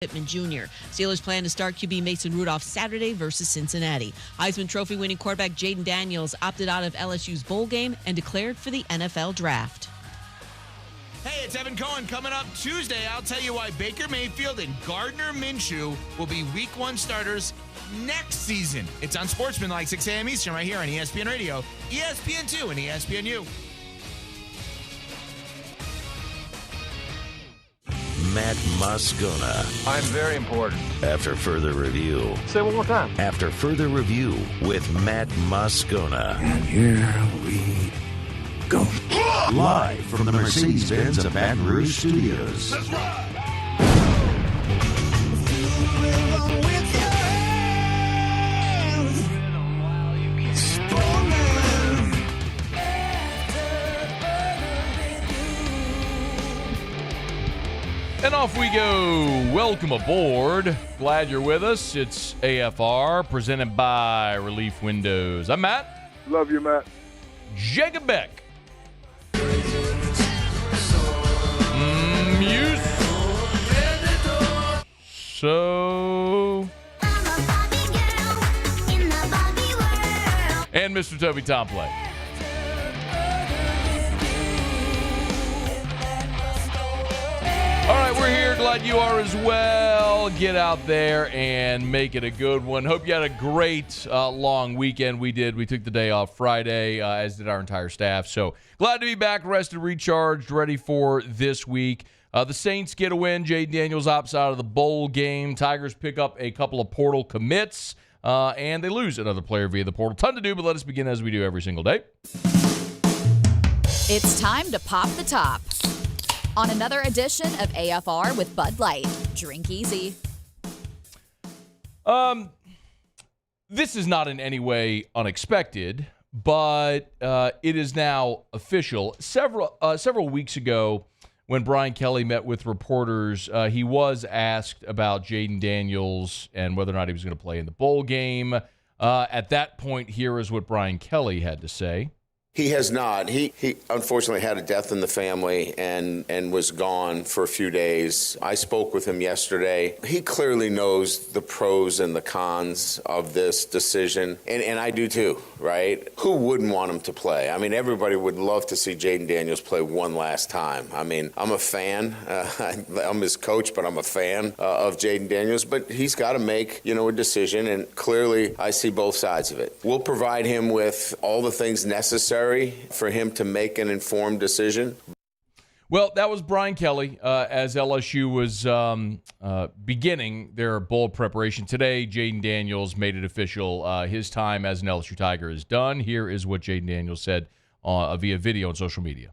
Pittman Jr. Steelers plan to start QB Mason Rudolph Saturday versus Cincinnati. Heisman Trophy winning quarterback Jaden Daniels opted out of LSU's bowl game and declared for the NFL draft. Hey, it's Evan Cohen. Coming up Tuesday, I'll tell you why Baker Mayfield and Gardner Minshew will be Week 1 starters next season. It's on Sportsman like 6 a.m. Eastern right here on ESPN Radio, ESPN2, and ESPNU. Matt Moscona. I'm very important. After further review. Say it one more time. After further review with Matt Moscona. And here we go. Live from the Mercedes-Benz of Baton Rouge Studios. Let's ride. And off we go. Welcome aboard. Glad you're with us. It's AFR presented by Relief Windows. I'm Matt. Love you, Matt. Jacob Beck. Muse. So. And Mr. Toby Tomplay. All right, we're here. Glad you are as well. Get out there and make it a good one. Hope you had a great long weekend. We did. We took the day off Friday, as did our entire staff. So glad to be back, rested, recharged, ready for this week. The Saints get a win. Jaden Daniels opts out of the bowl game. Tigers pick up a couple of portal commits, and they lose another player via the portal. Ton to do, but let us begin as we do every single day. It's time to pop the top on another edition of AFR with Bud Light. Drink easy. This is not in any way unexpected, but it is now official. Several weeks ago, when Brian Kelly met with reporters, he was asked about Jaden Daniels and whether or not he was going to play in the bowl game. At that point, here is what Brian Kelly had to say. He has not. He unfortunately had a death in the family and was gone for a few days. I spoke with him yesterday. He clearly knows the pros and the cons of this decision, and I do too, right? Who wouldn't want him to play? I mean, everybody would love to see Jaden Daniels play one last time. I mean, I'm a fan. I'm his coach, but I'm a fan of Jaden Daniels. But he's got to make, a decision, and clearly I see both sides of it. We'll provide him with all the things necessary for him to make an informed decision. Well, that was Brian Kelly as LSU was beginning their bowl preparation. Today, Jaden Daniels made it official. His time as an LSU Tiger is done. Here is what Jaden Daniels said via video on social media.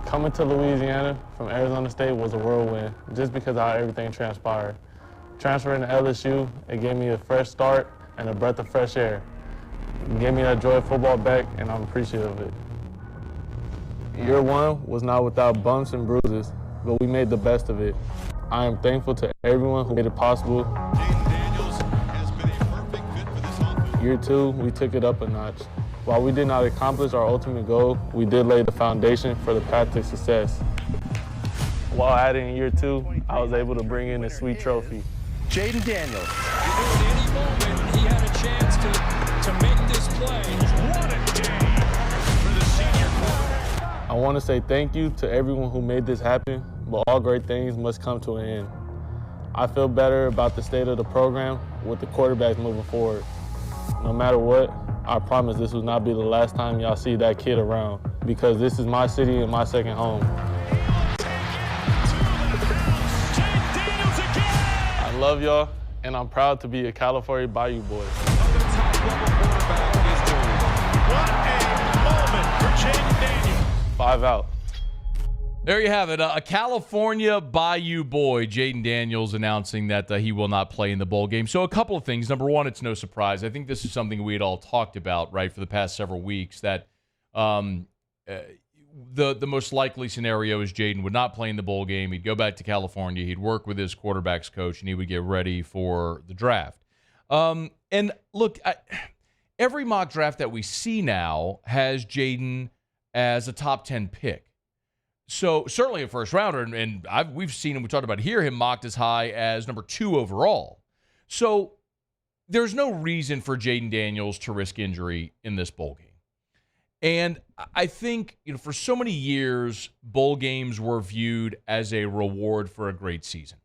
Coming to Louisiana from Arizona State was a whirlwind just because of how everything transpired. Transferring to LSU, it gave me a fresh start and a breath of fresh air. It gave me that joy of football back, and I'm appreciative of it. Year one was not without bumps and bruises, but we made the best of it. I am thankful to everyone who made it possible. Jaden Daniels has been a perfect fit for this offense. Year two, we took it up a notch. While we did not accomplish our ultimate goal, we did lay the foundation for the path to success. While adding in year two, I was able to bring in a sweet trophy. Jaden Daniels. You knew at any moment he had a chance to make this play. What a day for the senior quarterback. I want to say thank you to everyone who made this happen, but all great things must come to an end. I feel better about the state of the program with the quarterbacks moving forward. No matter what, I promise this will not be the last time y'all see that kid around, because this is my city and my second home. I love y'all, and I'm proud to be a California Bayou boy. What a moment for Jaden Daniels. 5 out. There you have it. A California Bayou boy, Jaden Daniels, announcing that he will not play in the bowl game. So a couple of things. Number one, it's no surprise. I think this is something we had all talked about, right, for the past several weeks, that the most likely scenario is Jaden would not play in the bowl game. He'd go back to California. He'd work with his quarterbacks coach, and he would get ready for the draft. And look, every mock draft that we see now has Jaden as a top 10 pick. So certainly a first rounder, and we've seen him, we talked about here, him mocked as high as number 2 overall. So there's no reason for Jaden Daniels to risk injury in this bowl game. And I think, for so many years, bowl games were viewed as a reward for a great season.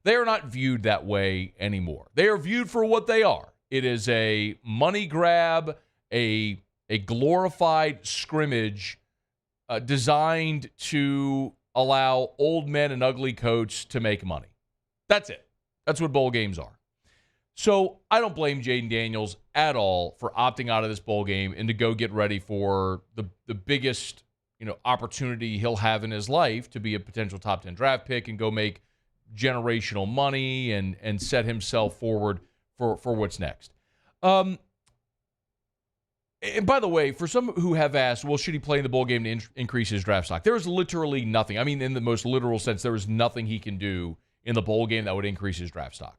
They are not viewed that way anymore. They are viewed for what they are. It is a money grab, a glorified scrimmage designed to allow old men and ugly coats to make money. That's it. That's what bowl games are. So I don't blame Jaden Daniels at all for opting out of this bowl game and to go get ready for the biggest opportunity he'll have in his life to be a potential top 10 draft pick and go make generational money and set himself forward for what's next. And by the way, for some who have asked, well, should he play in the bowl game to increase his draft stock? There is literally nothing. I mean, in the most literal sense, there is nothing he can do in the bowl game that would increase his draft stock.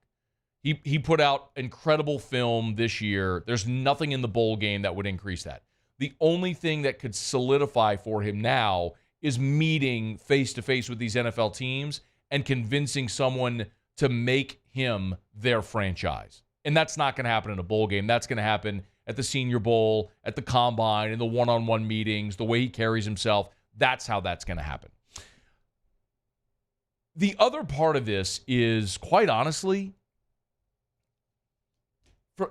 He put out incredible film this year. There's nothing in the bowl game that would increase that. The only thing that could solidify for him now is meeting face-to-face with these NFL teams and convincing someone to make him their franchise. And that's not going to happen in a bowl game. That's going to happen at the Senior Bowl, at the Combine, in the one-on-one meetings, the way he carries himself. That's how that's going to happen. The other part of this is, quite honestly,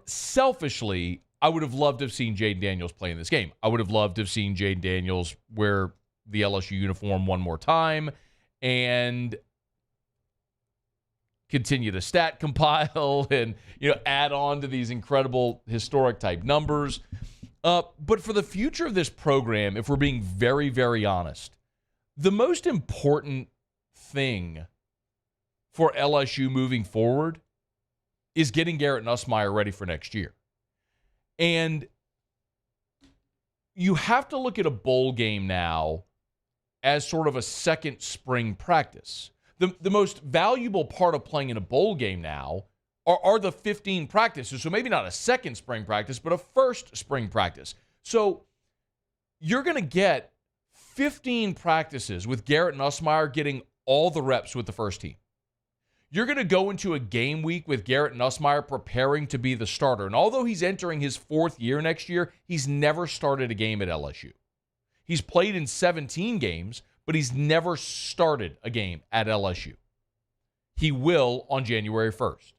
selfishly, I would have loved to have seen Jaden Daniels play in this game. I would have loved to have seen Jaden Daniels wear the LSU uniform one more time and continue to stat compile and add on to these incredible historic type numbers. But for the future of this program, if we're being very, very honest, the most important thing for LSU moving forward is getting Garrett Nussmeier ready for next year. And you have to look at a bowl game now as sort of a second spring practice. The most valuable part of playing in a bowl game now are the 15 practices. So maybe not a second spring practice, but a first spring practice. So you're going to get 15 practices with Garrett Nussmeier getting all the reps with the first team. You're going to go into a game week with Garrett Nussmeier preparing to be the starter. And although he's entering his 4th year next year, he's never started a game at LSU. He's played in 17 games, but he's never started a game at LSU. He will on January 1st.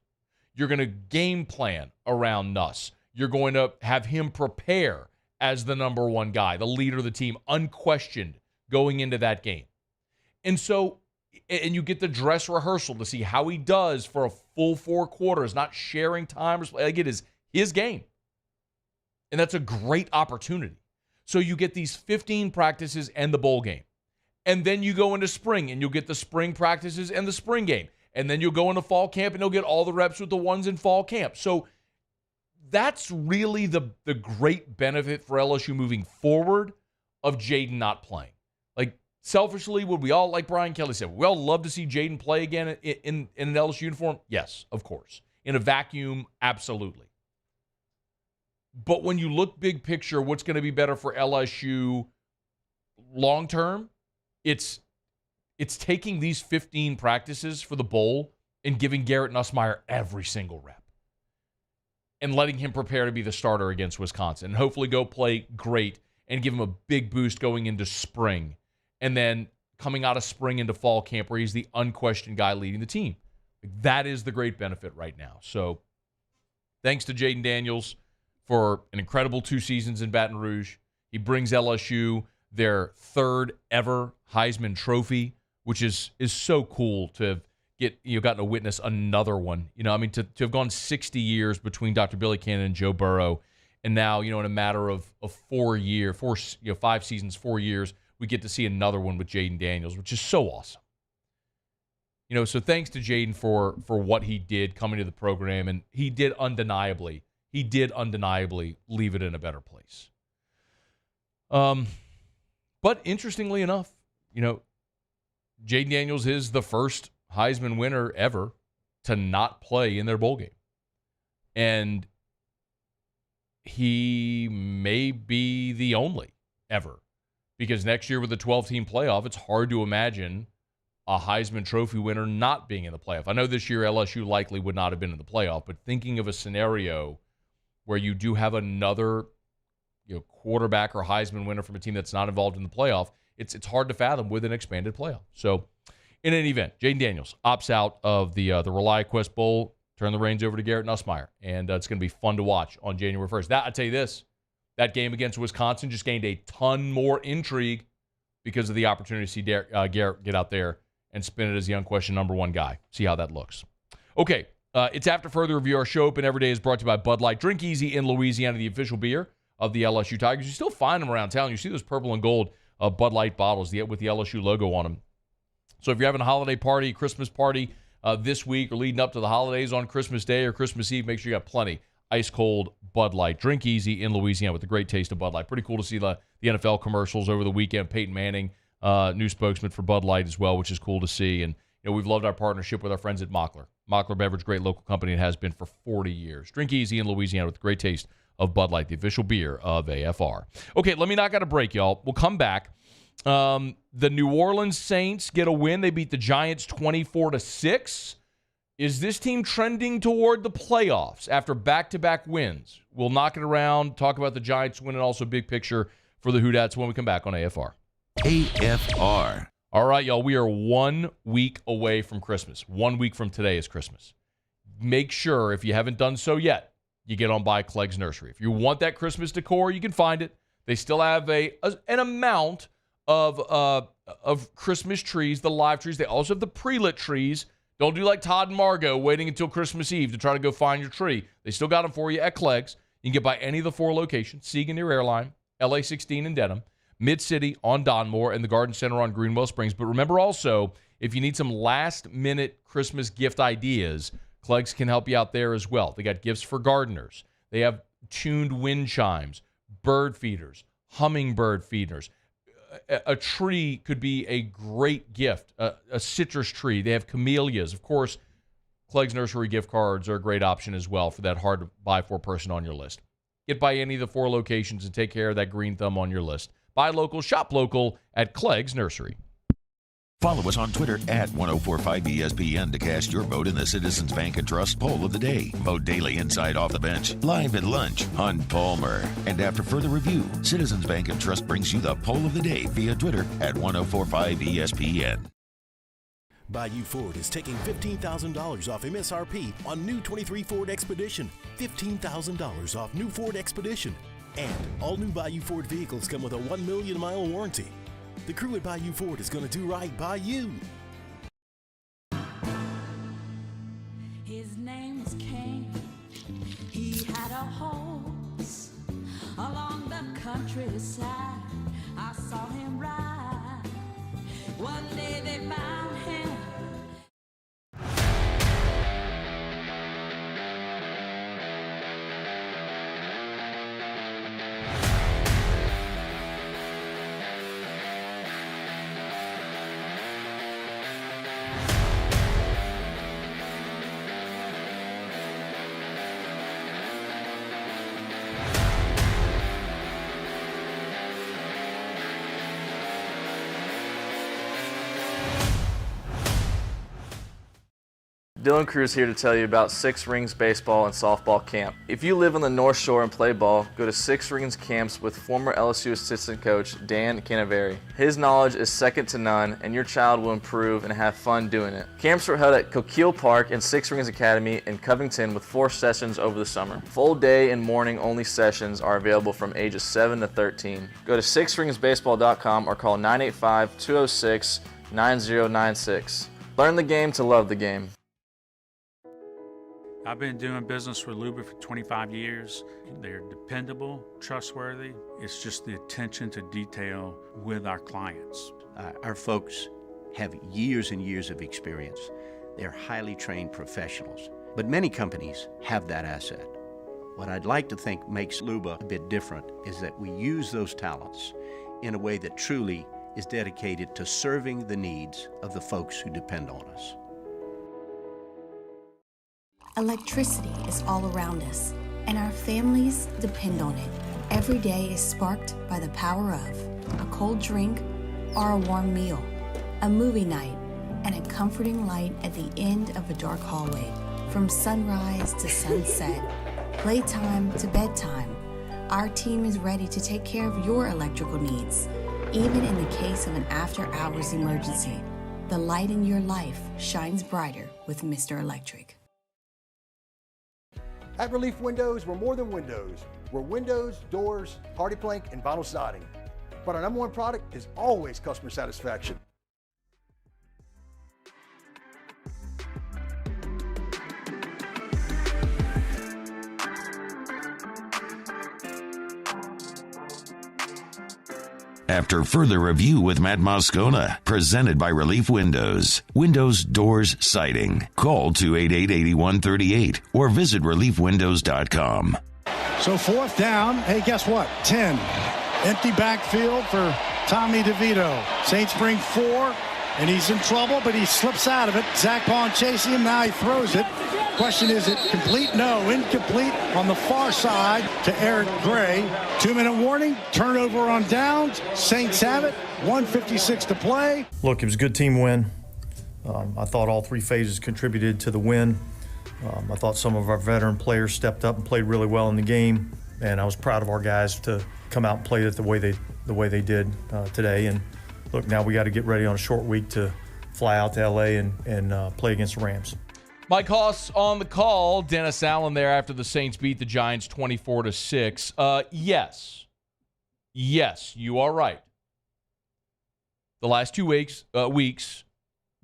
You're going to game plan around Nuss. You're going to have him prepare as the number 1 guy, the leader of the team, unquestioned going into that game. And you get the dress rehearsal to see how he does for a full 4 quarters, not sharing time. Like, it is his game. And that's a great opportunity. So you get these 15 practices and the bowl game. And then you go into spring, and you'll get the spring practices and the spring game. And then you'll go into fall camp, and you'll get all the reps with the ones in fall camp. So that's really the great benefit for LSU moving forward of Jaden not playing. Like, selfishly, would we all, like Brian Kelly said, we all love to see Jaden play again in an LSU uniform? Yes, of course. In a vacuum, absolutely. But when you look big picture, what's going to be better for LSU long term? It's taking these 15 practices for the bowl and giving Garrett Nussmeier every single rep and letting him prepare to be the starter against Wisconsin and hopefully go play great and give him a big boost going into spring and then coming out of spring into fall camp where he's the unquestioned guy leading the team. That is the great benefit right now. So thanks to Jaden Daniels for an incredible 2 seasons in Baton Rouge. He brings LSU their 3rd ever Heisman Trophy, which is so cool to have gotten to witness another one. To have gone 60 years between Dr. Billy Cannon and Joe Burrow, and now, in a matter of 5 seasons, 4 years, we get to see another one with Jaden Daniels, which is so awesome. So thanks to Jaden for what he did coming to the program, and he did undeniably leave it in a better place. But interestingly enough, Jaden Daniels is the first Heisman winner ever to not play in their bowl game. And he may be the only ever, Because next year with the 12-team playoff, it's hard to imagine a Heisman Trophy winner not being in the playoff. I know this year LSU likely would not have been in the playoff, but thinking of a scenario where you do have another quarterback or Heisman winner from a team that's not involved in the playoff, it's hard to fathom with an expanded playoff. So in any event, Jaden Daniels opts out of the ReliaQuest Bowl, turn the reins over to Garrett Nussmeier, and it's going to be fun to watch on January 1st. I'll tell you this, that game against Wisconsin just gained a ton more intrigue because of the opportunity to see Garrett get out there and spin it as the unquestioned number one guy. See how that looks. Okay, it's after further review. Our show Open Every Day is brought to you by Bud Light. Drink easy in Louisiana, the official beer of the LSU Tigers. You still find them around town. You see those purple and gold Bud Light bottles with the LSU logo on them. So if you're having a holiday party, Christmas party this week or leading up to the holidays on Christmas Day or Christmas Eve, make sure you got plenty ice-cold Bud Light. Drink easy in Louisiana with the great taste of Bud Light. Pretty cool to see the NFL commercials over the weekend. Peyton Manning, new spokesman for Bud Light as well, which is cool to see. And we've loved our partnership with our friends at Mockler. Mockler Beverage, great local company, and has been for 40 years. Drink easy in Louisiana with the great taste of Bud Light, the official beer of AFR. Okay, let me knock out a break, y'all. We'll come back. The New Orleans Saints get a win. They beat the Giants 24-6. Is this team trending toward the playoffs after back-to-back wins? We'll knock it around, talk about the Giants win, and also big picture for the Houdatts when we come back on AFR. AFR. All right, y'all, we are 1 week away from Christmas. 1 week from today is Christmas. Make sure, if you haven't done so yet, you get on by Clegg's Nursery. If you want that Christmas decor, you can find it. They still have an amount of Christmas trees, the live trees. They also have the pre-lit trees. Don't do like Todd and Margot waiting until Christmas Eve to try to go find your tree. They still got them for you at Clegg's. You can get by any of the 4 locations: Siegen near Airline, LA 16 in Dedham, Mid-City on Donmore, and the Garden Center on Greenwell Springs. But remember also, if you need some last-minute Christmas gift ideas, Clegg's can help you out there as well. They got gifts for gardeners. They have tuned wind chimes, bird feeders, hummingbird feeders. A tree could be a great gift, a citrus tree. They have camellias. Of course, Clegg's Nursery gift cards are a great option as well for that hard-to-buy-for person on your list. Get by any of the 4 locations and take care of that green thumb on your list. Buy local, shop local at Clegg's Nursery. Follow us on Twitter at 1045ESPN to cast your vote in the Citizens Bank and Trust Poll of the Day. Vote daily inside Off the Bench, live at lunch on Palmer. And after further review, Citizens Bank and Trust brings you the Poll of the Day via Twitter at 1045ESPN. Bayou Ford is taking $15,000 off MSRP on new 23 Ford Expedition. $15,000 off new Ford Expedition. And all new Bayou Ford vehicles come with a 1 million mile warranty. The crew at Bayou Ford is going to do right by you. His name was Cain. He had a horse along the countryside. I saw him ride. One day they found him. Dylan Cruz here to tell you about Six Rings Baseball and Softball Camp. If you live on the North Shore and play ball, go to Six Rings Camps with former LSU assistant coach Dan Canaveri. His knowledge is second to none, and your child will improve and have fun doing it. Camps were held at Coquille Park and Six Rings Academy in Covington with 4 sessions over the summer. Full day and morning only sessions are available from ages 7 to 13. Go to sixringsbaseball.com or call 985-206-9096. Learn the game to love the game. I've been doing business with Luba for 25 years. They're dependable, trustworthy. It's just the attention to detail with our clients. Our folks have years and years of experience. They're highly trained professionals, but many companies have that asset. What I'd like to think makes Luba a bit different is that we use those talents in a way that truly is dedicated to serving the needs of the folks who depend on us. Electricity is all around us, and our families depend on it. Every day is sparked by the power of a cold drink or a warm meal, a movie night, and a comforting light at the end of a dark hallway. From sunrise to sunset, playtime to bedtime, our team is ready to take care of your electrical needs. Even in the case of an after-hours emergency, the light in your life shines brighter with Mr. Electric. At Relief Windows, we're more than windows. We're windows, doors, party plank, and vinyl siding. But our number one product is always customer satisfaction. After further review with Matt Moscona, presented by Relief Windows. Windows, doors, siding. Call 288-8138 or visit reliefwindows.com. So 4th down. Hey, guess what? 10. Empty backfield for Tommy DeVito. Saints bring 4, and he's in trouble, but he slips out of it. Zach Bond chasing him. Now he throws it. Question, is it complete? No, incomplete on the far side to Eric Gray. 2-minute warning, turnover on downs. Saints have it, 1:56 to play. Look, it was a good team win. I thought all 3 phases contributed to the win. I thought some of our veteran players stepped up and played really well in the game, and I was proud of our guys to come out and play it the way they did today. And look, now we got to get ready on a short week to fly out to LA and play against the Rams. Mike Hoss on the call. Dennis Allen there after the Saints beat the Giants 24-6. Yes, you are right. The last 2 weeks, the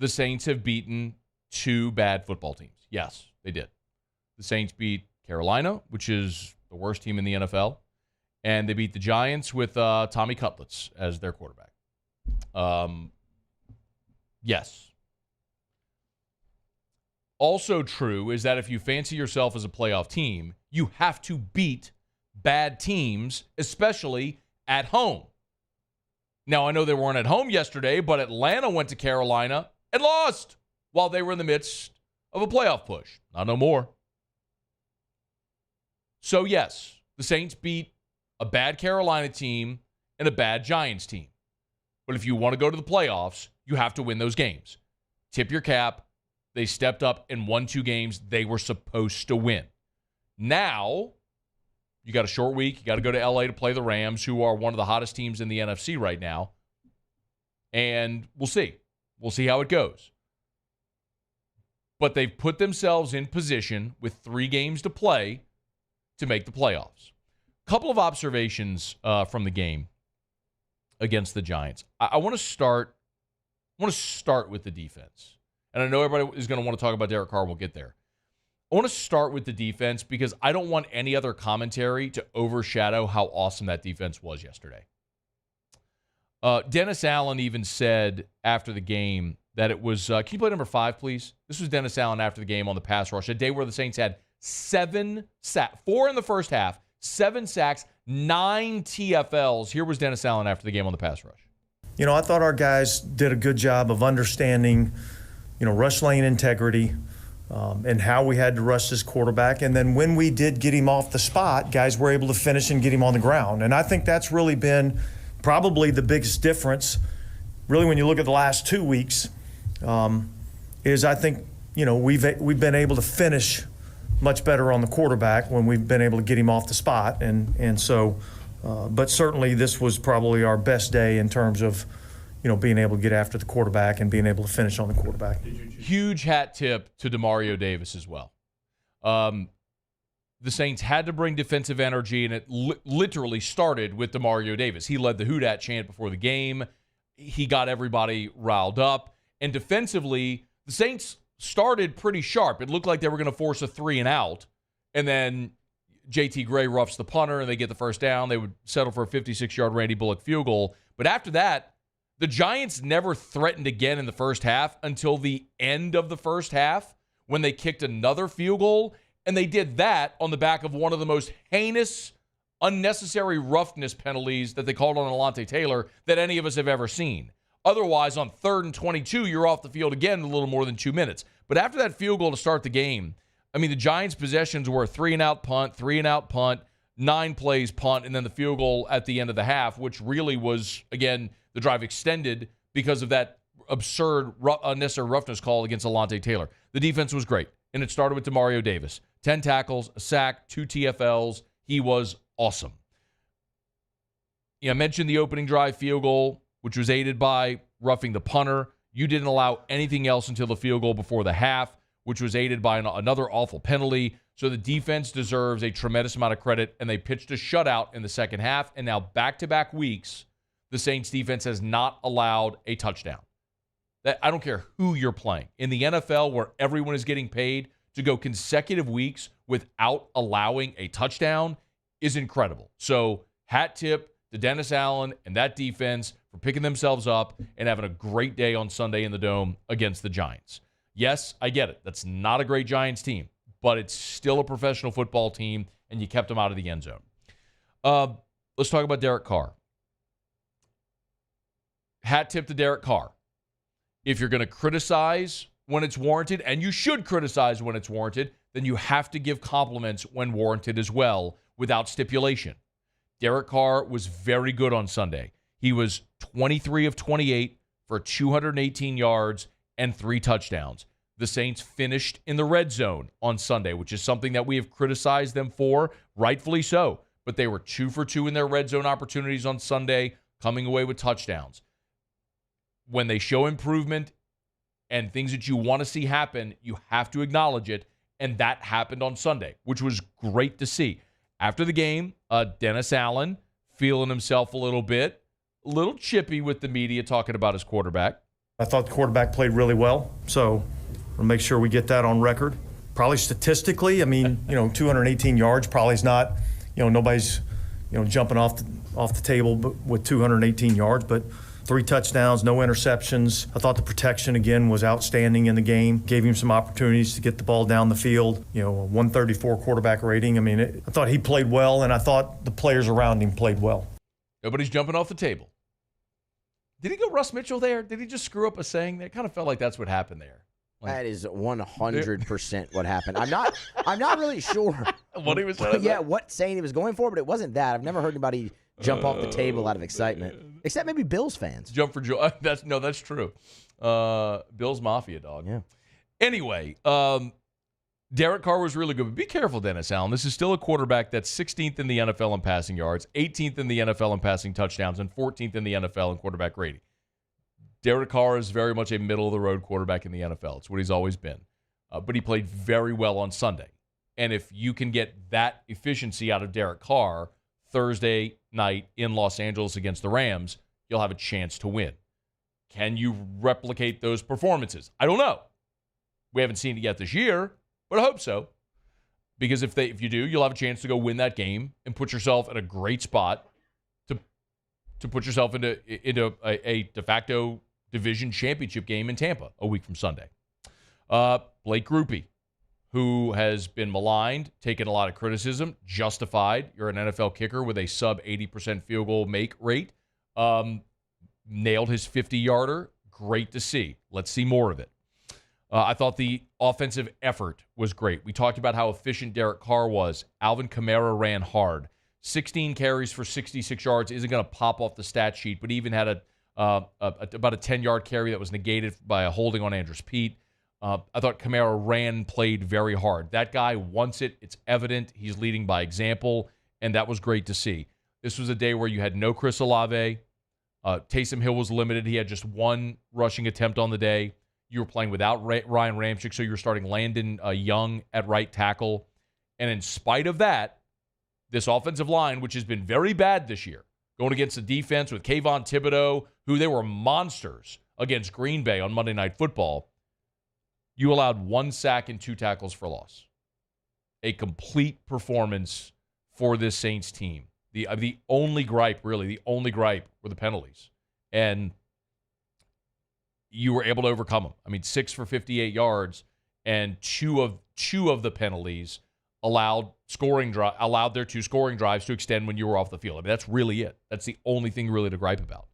Saints have beaten 2 bad football teams. Yes, they did. The Saints beat Carolina, which is the worst team in the NFL, and they beat the Giants with Tommy Cutlets as their quarterback. Yes. Also true is that if you fancy yourself as a playoff team, you have to beat bad teams, especially at home. Now, I know they weren't at home yesterday, but Atlanta went to Carolina and lost while they were in the midst of a playoff push. Not no more. So, yes, the Saints beat a bad Carolina team and a bad Giants team. But if you want to go to the playoffs, you have to win those games. Tip your cap. They stepped up and won 2 games they were supposed to win. Now, you got a short week. You got to go to LA to play the Rams, who are one of the hottest teams in the NFC right now. And we'll see. We'll see how it goes. But they've put themselves in position with 3 games to play to make the playoffs. A couple of observations from the game against the Giants. I want to start with the defense. And I know everybody is going to want to talk about Derek Carr. We'll get there. I want to start with the defense because I don't want any other commentary to overshadow how awesome that defense was yesterday. Dennis Allen even said after the game that it was, can you play number 5, please? This was Dennis Allen after the game on the pass rush, a day where the Saints had 7 sacks, 4 in the first half, 7 sacks, 9 TFLs. Here was Dennis Allen after the game on the pass rush. You know, I thought our guys did a good job of understanding, rush lane integrity and how we had to rush this quarterback. And then when we did get him off the spot, guys were able to finish and get him on the ground. And I think that's really been probably the biggest difference, really, when you look at the last 2 weeks, is I think, we've been able to finish much better on the quarterback when we've been able to get him off the spot. And so, but certainly this was probably our best day in terms of, being able to get after the quarterback and being able to finish on the quarterback. Huge hat tip to Demario Davis as well. The Saints had to bring defensive energy, and it literally started with Demario Davis. He led the Who Dat chant before the game. He got everybody riled up. And defensively, the Saints started pretty sharp. It looked like they were going to force a 3-and-out, and then JT Gray roughs the punter, and they get the first down. They would settle for a 56-yard Randy Bullock field goal. But after that, the Giants never threatened again in the first half until the end of the first half when they kicked another field goal, and they did that on the back of one of the most heinous, unnecessary roughness penalties that they called on Alontae Taylor that any of us have ever seen. Otherwise, on 3rd and 22, you're off the field again in a little more than 2 minutes. But after that field goal to start the game, I mean, the Giants' possessions were a 3-and-out punt, 3-and-out punt, 9 plays, punt, and then the field goal at the end of the half, which really was, again, the drive extended because of that absurd unnecessary roughness call against Alontae Taylor. The defense was great, and it started with Demario Davis. 10 tackles, a sack, 2 TFLs. He was awesome. I mentioned the opening drive field goal, which was aided by roughing the punter. You didn't allow anything else until the field goal before the half, which was aided by another awful penalty. So the defense deserves a tremendous amount of credit, and they pitched a shutout in the second half. And now back-to-back weeks, the Saints defense has not allowed a touchdown. I don't care who you're playing. In the NFL, where everyone is getting paid, to go consecutive weeks without allowing a touchdown is incredible. So hat tip to Dennis Allen and that defense for picking themselves up and having a great day on Sunday in the Dome against the Giants. Yes, I get it. That's not a great Giants team, but it's still a professional football team, and you kept them out of the end zone. Let's talk about Derek Carr. Hat tip to Derek Carr. If you're going to criticize when it's warranted, and you should criticize when it's warranted, then you have to give compliments when warranted as well, without stipulation. Derek Carr was very good on Sunday. He was 23 of 28 for 218 yards and 3 touchdowns. The Saints finished in the red zone on Sunday, which is something that we have criticized them for, rightfully so. But they were 2 for 2 in their red zone opportunities on Sunday, coming away with touchdowns. When they show improvement and things that you want to see happen, you have to acknowledge it, and that happened on Sunday, which was great to see. After the game, Dennis Allen feeling himself a little chippy with the media talking about his quarterback. I thought the quarterback played really well, so we'll make sure we get that on record. Probably statistically, 218 yards probably is not, nobody's, jumping off the table with 218 yards, but 3 touchdowns, no interceptions. I thought the protection, again, was outstanding in the game. Gave him some opportunities to get the ball down the field. A 134 quarterback rating. I thought he played well, and I thought the players around him played well. Nobody's jumping off the table. Did he go Russ Mitchell there? Did he just screw up a saying? It kind of felt like that's what happened there. That is 100% what happened. I'm not really sure what he was saying. Yeah, what saying he was going for, but it wasn't that. I've never heard anybody jump off the table out of excitement, except maybe Bills fans. Jump for joy. That's true. Bills Mafia, dog. Yeah. Anyway, Derek Carr was really good. But be careful, Dennis Allen. This is still a quarterback that's 16th in the NFL in passing yards, 18th in the NFL in passing touchdowns, and 14th in the NFL in quarterback rating. Derek Carr is very much a middle-of-the-road quarterback in the NFL. It's what he's always been. But he played very well on Sunday. And if you can get that efficiency out of Derek Carr Thursday night in Los Angeles against the Rams, you'll have a chance to win. Can you replicate those performances? I don't know. We haven't seen it yet this year, but I hope so. Because if you do, you'll have a chance to go win that game and put yourself in a great spot to put yourself into a de facto division championship game in Tampa a week from Sunday. Blake Grupe, who has been maligned, taken a lot of criticism, justified. You're an NFL kicker with a sub 80% field goal make rate. Nailed his 50-yarder. Great to see. Let's see more of it. I thought the offensive effort was great. We talked about how efficient Derek Carr was. Alvin Kamara ran hard. 16 carries for 66 yards isn't going to pop off the stat sheet, but he even had about a 10-yard carry that was negated by a holding on Andrews Pete. I thought Kamara played very hard. That guy wants it. It's evident. He's leading by example, and that was great to see. This was a day where you had no Chris Olave. Taysom Hill was limited. He had just 1 rushing attempt on the day. You were playing without Ryan Ramczyk, so you were starting Landon Young at right tackle. And in spite of that, this offensive line, which has been very bad this year, going against the defense with Kayvon Thibodeau, who they were monsters against Green Bay on Monday Night Football, you allowed 1 sack and 2 tackles for loss. A complete performance for this Saints team. The only gripe were the penalties. And you were able to overcome them. 6 for 58 yards, and two of the penalties allowed their 2 scoring drives to extend when you were off the field. That's really it. That's the only thing really to gripe about.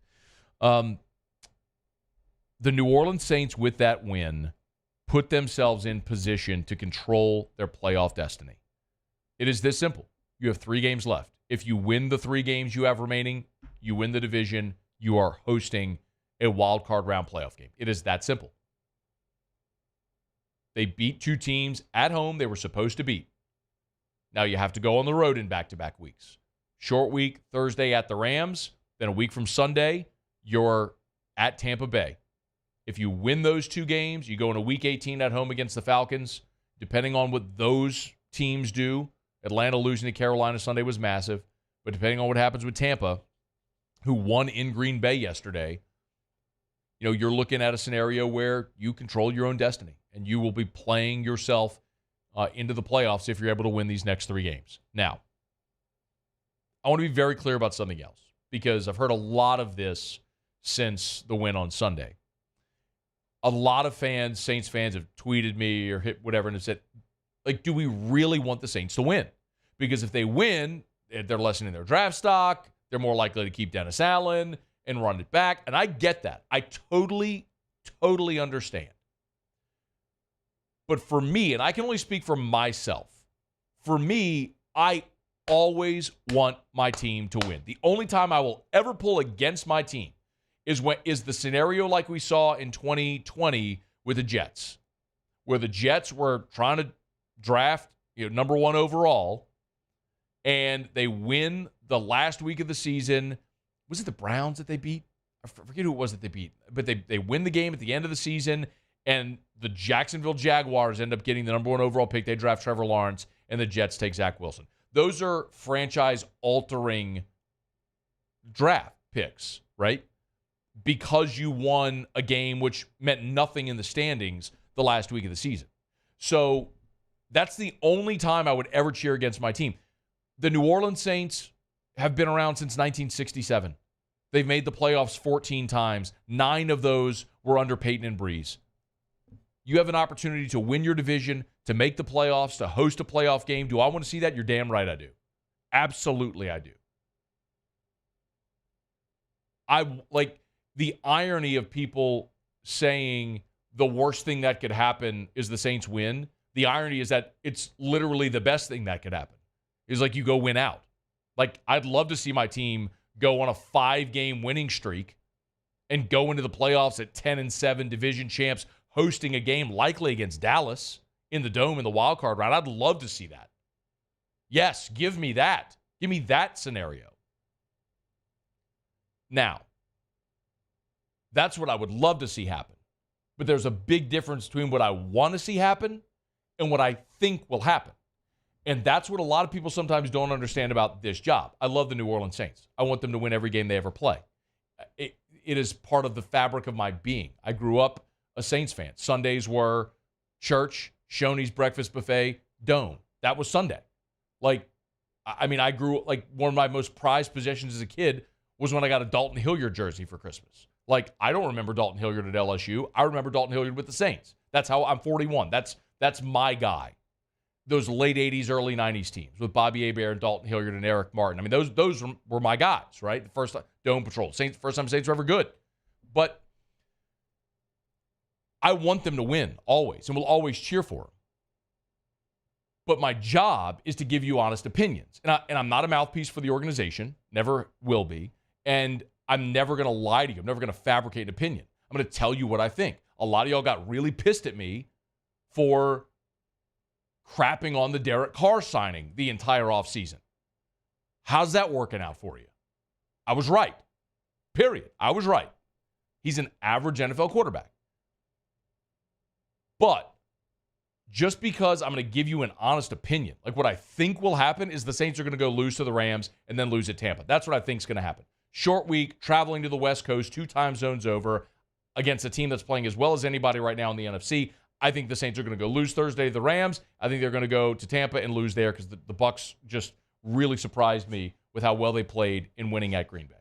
The New Orleans Saints, with that win, put themselves in position to control their playoff destiny. It is this simple. You have 3 games left. If you win the 3 games you have remaining, you win the division, you are hosting a wild card round playoff game. It is that simple. They beat 2 teams at home they were supposed to beat. Now you have to go on the road in back-to-back weeks. Short week, Thursday at the Rams. Then a week from Sunday, you're at Tampa Bay. If you win those 2 games, you go into Week 18 at home against the Falcons. Depending on what those teams do, Atlanta losing to Carolina Sunday was massive. But depending on what happens with Tampa, who won in Green Bay yesterday, you're looking at a scenario where you control your own destiny, and you will be playing yourself into the playoffs if you're able to win these next 3 games. Now, I want to be very clear about something else, because I've heard a lot of this since the win on Sunday. A lot of fans, Saints fans, have tweeted me or hit whatever and have said, do we really want the Saints to win? Because if they win, they're lessening their draft stock. They're more likely to keep Dennis Allen and run it back. And I get that. I totally understand. But for me, and I can only speak for myself, for me, I always want my team to win. The only time I will ever pull against my team is the scenario like we saw in 2020 with the Jets, where the Jets were trying to draft number 1 overall, and they win the last week of the season. Was it the Browns that they beat? I forget who it was that they beat, but they win the game at the end of the season, and the Jacksonville Jaguars end up getting the number 1 overall pick. They draft Trevor Lawrence, and the Jets take Zach Wilson. Those are franchise-altering draft picks, right? Because you won a game which meant nothing in the standings the last week of the season. So that's the only time I would ever cheer against my team. The New Orleans Saints have been around since 1967. They've made the playoffs 14 times. 9 of those were under Peyton and Breeze. You have an opportunity to win your division, to make the playoffs, to host a playoff game. Do I want to see that? You're damn right I do. Absolutely I do. The irony of people saying the worst thing that could happen is the Saints win. The irony is that it's literally the best thing that could happen. Is you go win out. I'd love to see my team go on a 5-game winning streak and go into the playoffs at 10-7, division champs, hosting a game likely against Dallas in the Dome in the wild card round. I'd love to see that. Yes, give me that. Give me that scenario. Now, that's what I would love to see happen. But there's a big difference between what I want to see happen and what I think will happen. And that's what a lot of people sometimes don't understand about this job. I love the New Orleans Saints. I want them to win every game they ever play. It is part of the fabric of my being. I grew up a Saints fan. Sundays were church, Shoney's breakfast buffet, Dome. That was Sunday. I grew one of my most prized possessions as a kid was when I got a Dalton Hilliard jersey for Christmas. I don't remember Dalton Hilliard at LSU. I remember Dalton Hilliard with the Saints. That's how I'm 41. That's my guy. Those late 80s, early 90s teams with Bobby Hebert and Dalton Hilliard and Eric Martin. Those were my guys, right? The first Dome Patrol. First time Saints were ever good. But I want them to win always, and will always cheer for them. But my job is to give you honest opinions. And I'm not a mouthpiece for the organization, never will be. And I'm never going to lie to you. I'm never going to fabricate an opinion. I'm going to tell you what I think. A lot of y'all got really pissed at me for crapping on the Derek Carr signing the entire offseason. How's that working out for you? I was right. Period. I was right. He's an average NFL quarterback. But just because I'm going to give you an honest opinion, what I think will happen is the Saints are going to go lose to the Rams and then lose at Tampa. That's what I think is going to happen. Short week, traveling to the West Coast, 2 time zones over against a team that's playing as well as anybody right now in the NFC. I think the Saints are going to go lose Thursday to the Rams. I think they're going to go to Tampa and lose there because the Bucs just really surprised me with how well they played in winning at Green Bay.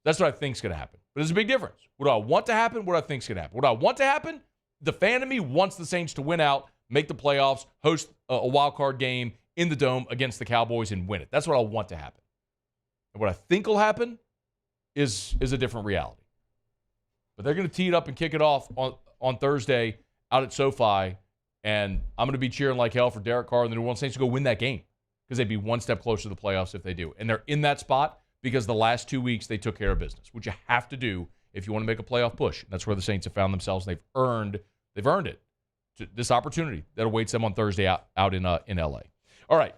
That's what I think is going to happen. But there's a big difference. What do I want to happen? What do I think is going to happen? What do I want to happen? The fan of me wants the Saints to win out, make the playoffs, host a wild card game in the Dome against the Cowboys and win it. That's what I want to happen. And what I think will happen is a different reality. But they're going to tee it up and kick it off on Thursday out at SoFi, and I'm going to be cheering like hell for Derek Carr and the New Orleans Saints to go win that game because they'd be one step closer to the playoffs if they do. And they're in that spot because the last 2 weeks they took care of business, which you have to do if you want to make a playoff push. That's where the Saints have found themselves, and they've earned it. This opportunity that awaits them on Thursday out in L.A. All right.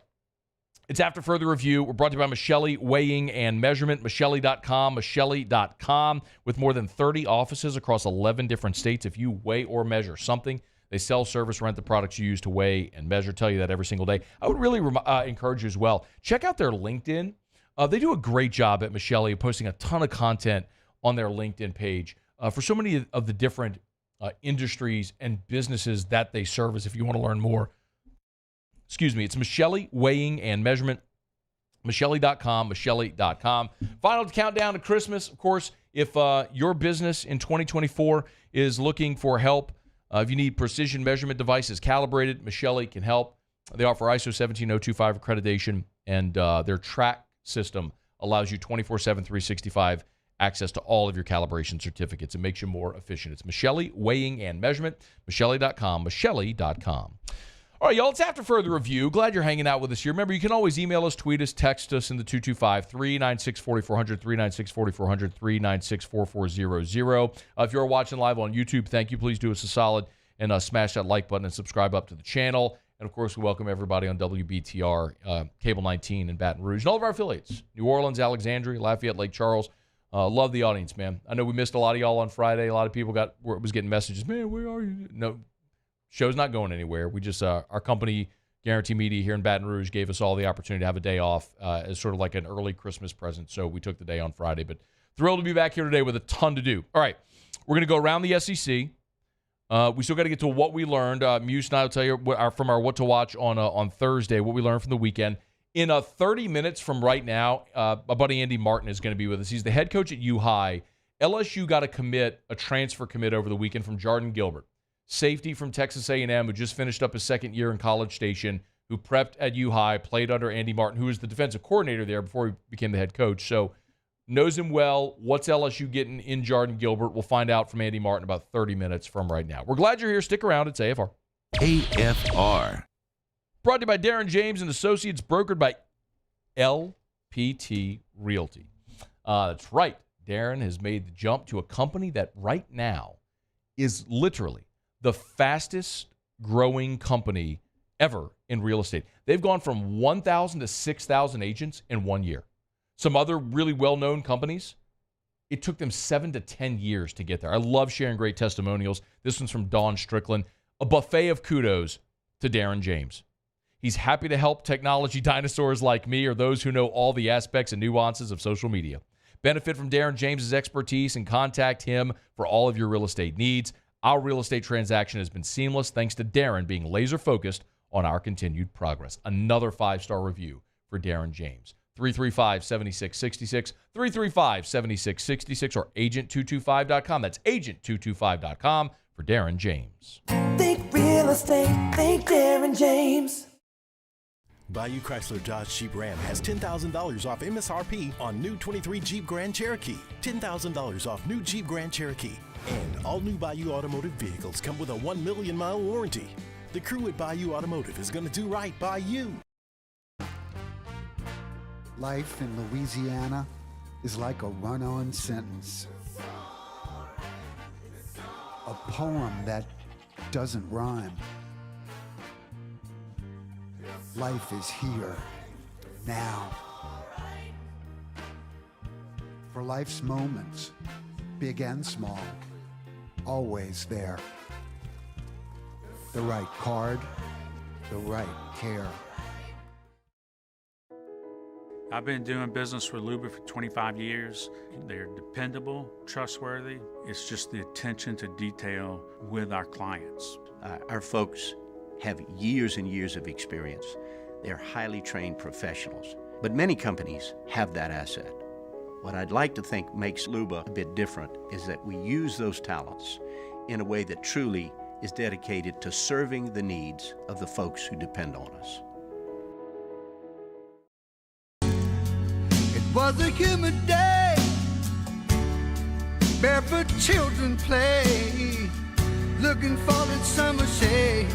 It's After Further Review. We're brought to you by Michelli Weighing and Measurement, Michelli.com, with more than 30 offices across 11 different states. If you weigh or measure something, they sell, service, rent the products you use to weigh and measure. Tell you that every single day. I would really encourage you as well. Check out their LinkedIn. They do a great job at Michelli of posting a ton of content on their LinkedIn page for so many of the different industries and businesses that they service. If you want to learn more, it's Michelli Weighing and Measurement, Michelli.com. Final countdown to Christmas. Of course, if your business in 2024 is looking for help, if you need precision measurement devices calibrated, Michelli can help. They offer ISO 17025 accreditation, and their track system allows you 24/7, 365 access to all of your calibration certificates. It makes you more efficient. It's Michelli Weighing and Measurement, Michelli.com, Michelli.com. All right, y'all, it's After Further Review. Glad you're hanging out with us here. Remember, you can always email us, tweet us, text us in the 225-396-4400, 396-4400, 396-4400. If you're watching live on YouTube, thank you. Please do us a solid and smash that like button and subscribe up to the channel. And, of course, we welcome everybody on WBTR, Cable 19 in Baton Rouge, and all of our affiliates, New Orleans, Alexandria, Lafayette, Lake Charles. Love the audience, man. I know we missed a lot of y'all on Friday. A lot of people was getting messages, man, where are you? No. Show's not going anywhere. We just, our company, Guarantee Media here in Baton Rouge, gave us all the opportunity to have a day off as sort of like an early Christmas present. So we took the day on Friday. But thrilled to be back here today with a ton to do. All right. We're going to go around the SEC. We still got to get to what we learned. Muse and I will tell you from our What to Watch on Thursday, what we learned from the weekend. In 30 minutes from right now, my buddy Andy Martin is going to be with us. He's the head coach at U-High. LSU got a transfer commit over the weekend from Jaden Gilbert. Safety from Texas A&M, who just finished up his second year in College Station, who prepped at U-High, played under Andy Martin, who was the defensive coordinator there before he became the head coach. So knows him well. What's LSU getting in Jaden Gilbert? We'll find out from Andy Martin about 30 minutes from right now. We're glad you're here. Stick around. It's AFR. AFR. Brought to you by Darren James and Associates, brokered by LPT Realty. That's right. Darren has made the jump to a company that right now is literally the fastest growing company ever in real estate. They've gone from 1,000 to 6,000 agents in 1 year. Some other really well-known companies, it took them 7 to 10 years to get there. I love sharing great testimonials. This one's from Dawn Strickland. A buffet of kudos to Darren James. He's happy to help technology dinosaurs like me or those who know all the aspects and nuances of social media. Benefit from Darren James's expertise and contact him for all of your real estate needs. Our real estate transaction has been seamless thanks to Darren being laser focused on our continued progress. Another 5-star review for Darren James. 335-7666, 335-7666, or agent225.com. That's agent225.com for Darren James. Think real estate, think Darren James. Bayou Chrysler Dodge Jeep Ram has $10,000 off MSRP on new 23 Jeep Grand Cherokee, $10,000 off new Jeep Grand Cherokee, and all new Bayou Automotive vehicles come with a 1 million mile warranty. The crew at Bayou Automotive is going to do right by you. Life in Louisiana is like a run-on sentence. A poem that doesn't rhyme. Life is here, now. For life's moments, big and small, always there. The right card, the right care. I've been doing business with Luba for 25 years. They're dependable, trustworthy. It's just the attention to detail with our clients. Our folks have years and years of experience. They're highly trained professionals, but many companies have that asset. What I'd like to think makes Luba a bit different is that we use those talents in a way that truly is dedicated to serving the needs of the folks who depend on us. It was a humid day, barefoot children play, looking for that summer shade.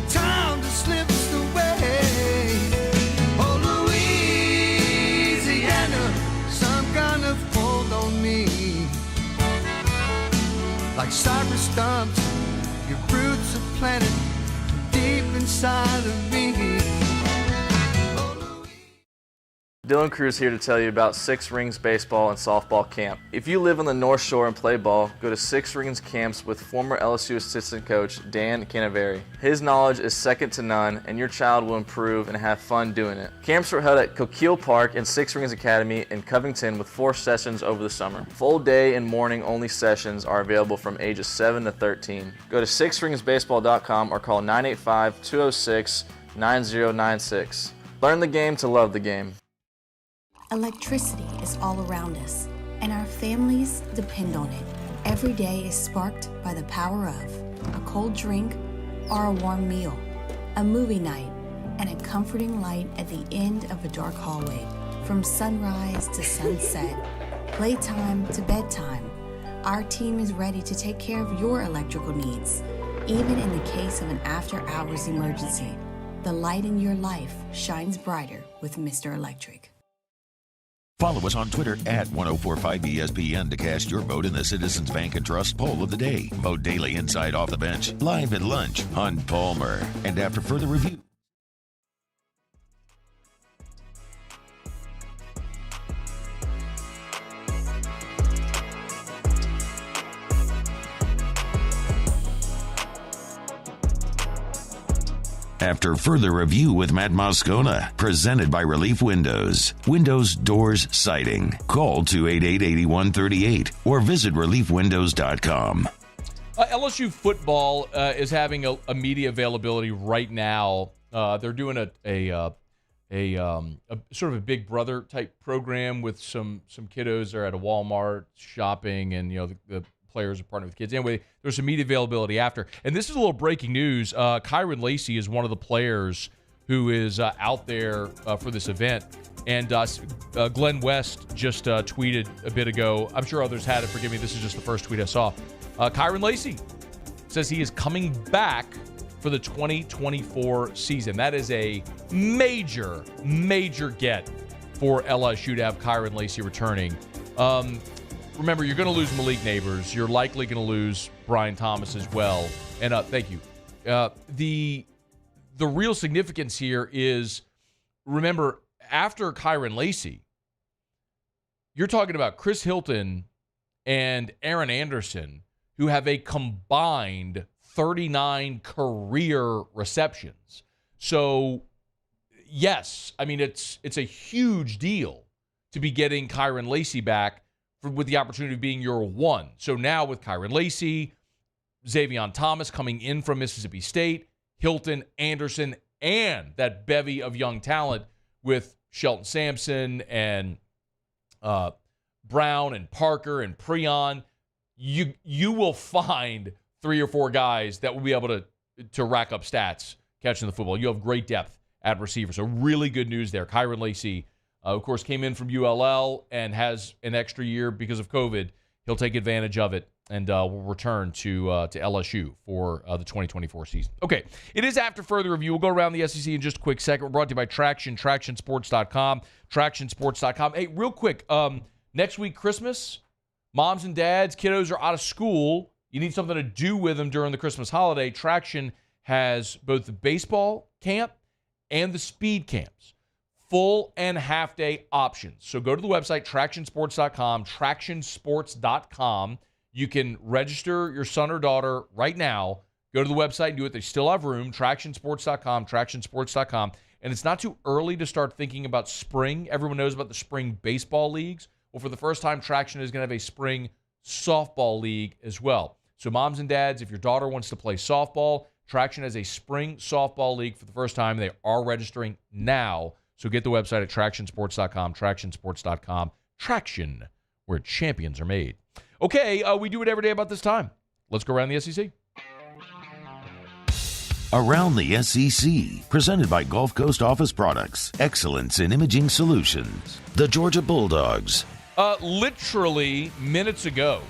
Time to slip away. inside of me. Dylan Cruz here to tell you about Six Rings Baseball and Softball Camp. If you live on the North Shore and play ball, go to Six Rings Camps with former LSU assistant coach Dan Canaveri. His knowledge is second to none, and your child will improve and have fun doing it. Camps were held at Coquille Park and Six Rings Academy in Covington with 4 sessions over the summer. Full day and morning only sessions are available from ages 7 to 13. Go to sixringsbaseball.com or call 985-206-9096. Learn the game to love the game. Electricity is all around us, and our families depend on it. Every day is sparked by the power of a cold drink or a warm meal, a movie night, and a comforting light at the end of a dark hallway. From sunrise to sunset, playtime to bedtime, our team is ready to take care of your electrical needs. Even in the case of an after-hours emergency, the light in your life shines brighter with Mr. Electric. Follow us on Twitter at 1045ESPN to cast your vote in the Citizens Bank and Trust poll of the day. Vote daily inside Off the Bench, live at lunch on Palmer. And after further review. After further review with Matt Moscona, presented by Relief Windows. Windows, doors, siding. Call 288-8138 or visit reliefwindows.com. LSU football is having a media availability right now. They're doing a sort of a Big Brother type program with some kiddos. They're at a Walmart shopping, and the players are partnering with kids. Anyway, there's some media availability after. And this is a little breaking news. Kyron Lacey is one of the players who is out there for this event. And Glenn West just tweeted a bit ago. I'm sure others had it. Forgive me. This is just the first tweet I saw. Kyron Lacey says he is coming back for the 2024 season. That is a major, major get for LSU to have Kyron Lacey returning. Remember, you're going to lose Malik Neighbors. You're likely going to lose Brian Thomas as well. And thank you. The real significance here is, remember, after Kyron Lacey, you're talking about Chris Hilton and Aaron Anderson, who have a combined 39 career receptions. So, yes, I mean, it's a huge deal to be getting Kyron Lacey back with the opportunity of being your one. So now with Kyron Lacey, Xavion Thomas coming in from Mississippi State, Hilton, Anderson, and that bevy of young talent with Shelton Sampson and Brown and Parker and Preon, you will find 3 or 4 guys that will be able to rack up stats catching the football. You have great depth at receiver. So really good news there. Kyron Lacey, of course, came in from ULL and has an extra year because of COVID. He'll take advantage of it and will return to LSU for the 2024 season. Okay, it is after further review. We'll go around the SEC in just a quick second. We're brought to you by Traction, TractionSports.com, TractionSports.com. Hey, real quick, next week, Christmas, moms and dads, kiddos are out of school. You need something to do with them during the Christmas holiday. Traction has both the baseball camp and the speed camps. Full and half-day options. So go to the website, TractionSports.com, TractionSports.com. You can register your son or daughter right now. Go to the website and do it. They still have room, TractionSports.com, TractionSports.com. And it's not too early to start thinking about spring. Everyone knows about the spring baseball leagues. Well, for the first time, Traction is going to have a spring softball league as well. So moms and dads, if your daughter wants to play softball, Traction has a spring softball league for the first time. They are registering now. So get the website at TractionSports.com, TractionSports.com. Traction, where champions are made. Okay, we do it every day about this time. Let's go around the SEC. Around the SEC, presented by Gulf Coast Office Products, excellence in imaging solutions. The Georgia Bulldogs. Literally minutes ago,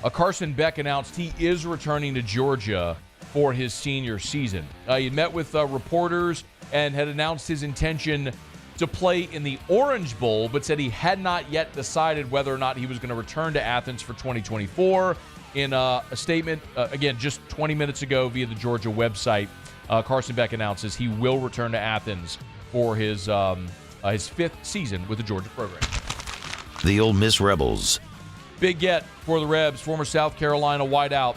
Carson Beck announced he is returning to Georgia for his senior season. He met with reporters and had announced his intention to play in the Orange Bowl, but said he had not yet decided whether or not he was going to return to Athens for 2024. in a statement, again, just 20 minutes ago via the Georgia website, Carson Beck announces he will return to Athens for his 5th season with the Georgia program. The Ole Miss Rebels. Big get for the Rebs. Former South Carolina wideout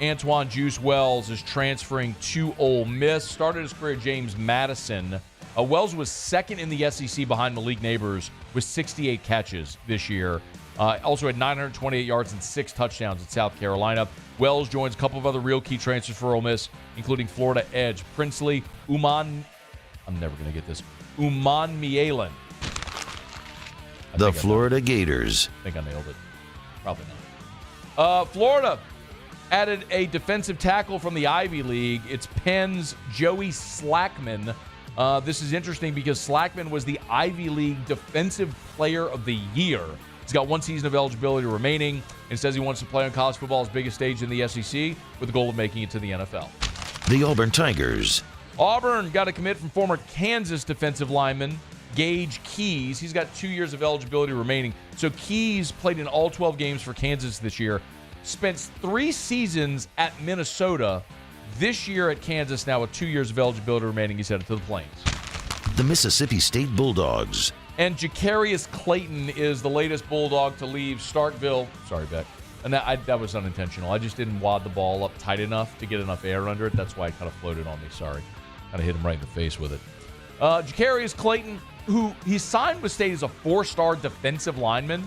Antoine Juice Wells is transferring to Ole Miss. Started his career at James Madison. Wells was second in the SEC behind Malik Neighbors with 68 catches this year. Also had 928 yards and 6 touchdowns at South Carolina. Wells joins a couple of other real key transfers for Ole Miss, including Florida edge Princely Uman. I'm never going to get this. Umanmielen. The Florida Gators. I think I nailed it. Probably not. Florida added a defensive tackle from the Ivy League. It's Penn's Joey Slackman. This is interesting because Slackman was the Ivy League Defensive Player of the Year. He's got 1 season of eligibility remaining and says he wants to play on college football's biggest stage in the SEC with the goal of making it to the NFL. The Auburn Tigers. Auburn got a commit from former Kansas defensive lineman Gage Keys. He's got 2 years of eligibility remaining. So Keys played in all 12 games for Kansas this year. Spent 3 seasons at Minnesota. This year at Kansas, now with 2 years of eligibility remaining, he's headed to the Plains. The Mississippi State Bulldogs. And Jacarius Clayton is the latest Bulldog to leave Starkville. Sorry, Beck. And that was unintentional. I just didn't wad the ball up tight enough to get enough air under it. That's why it kind of floated on me. Sorry. Kind of hit him right in the face with it. Jacarius Clayton, who he signed with State as a 4-star defensive lineman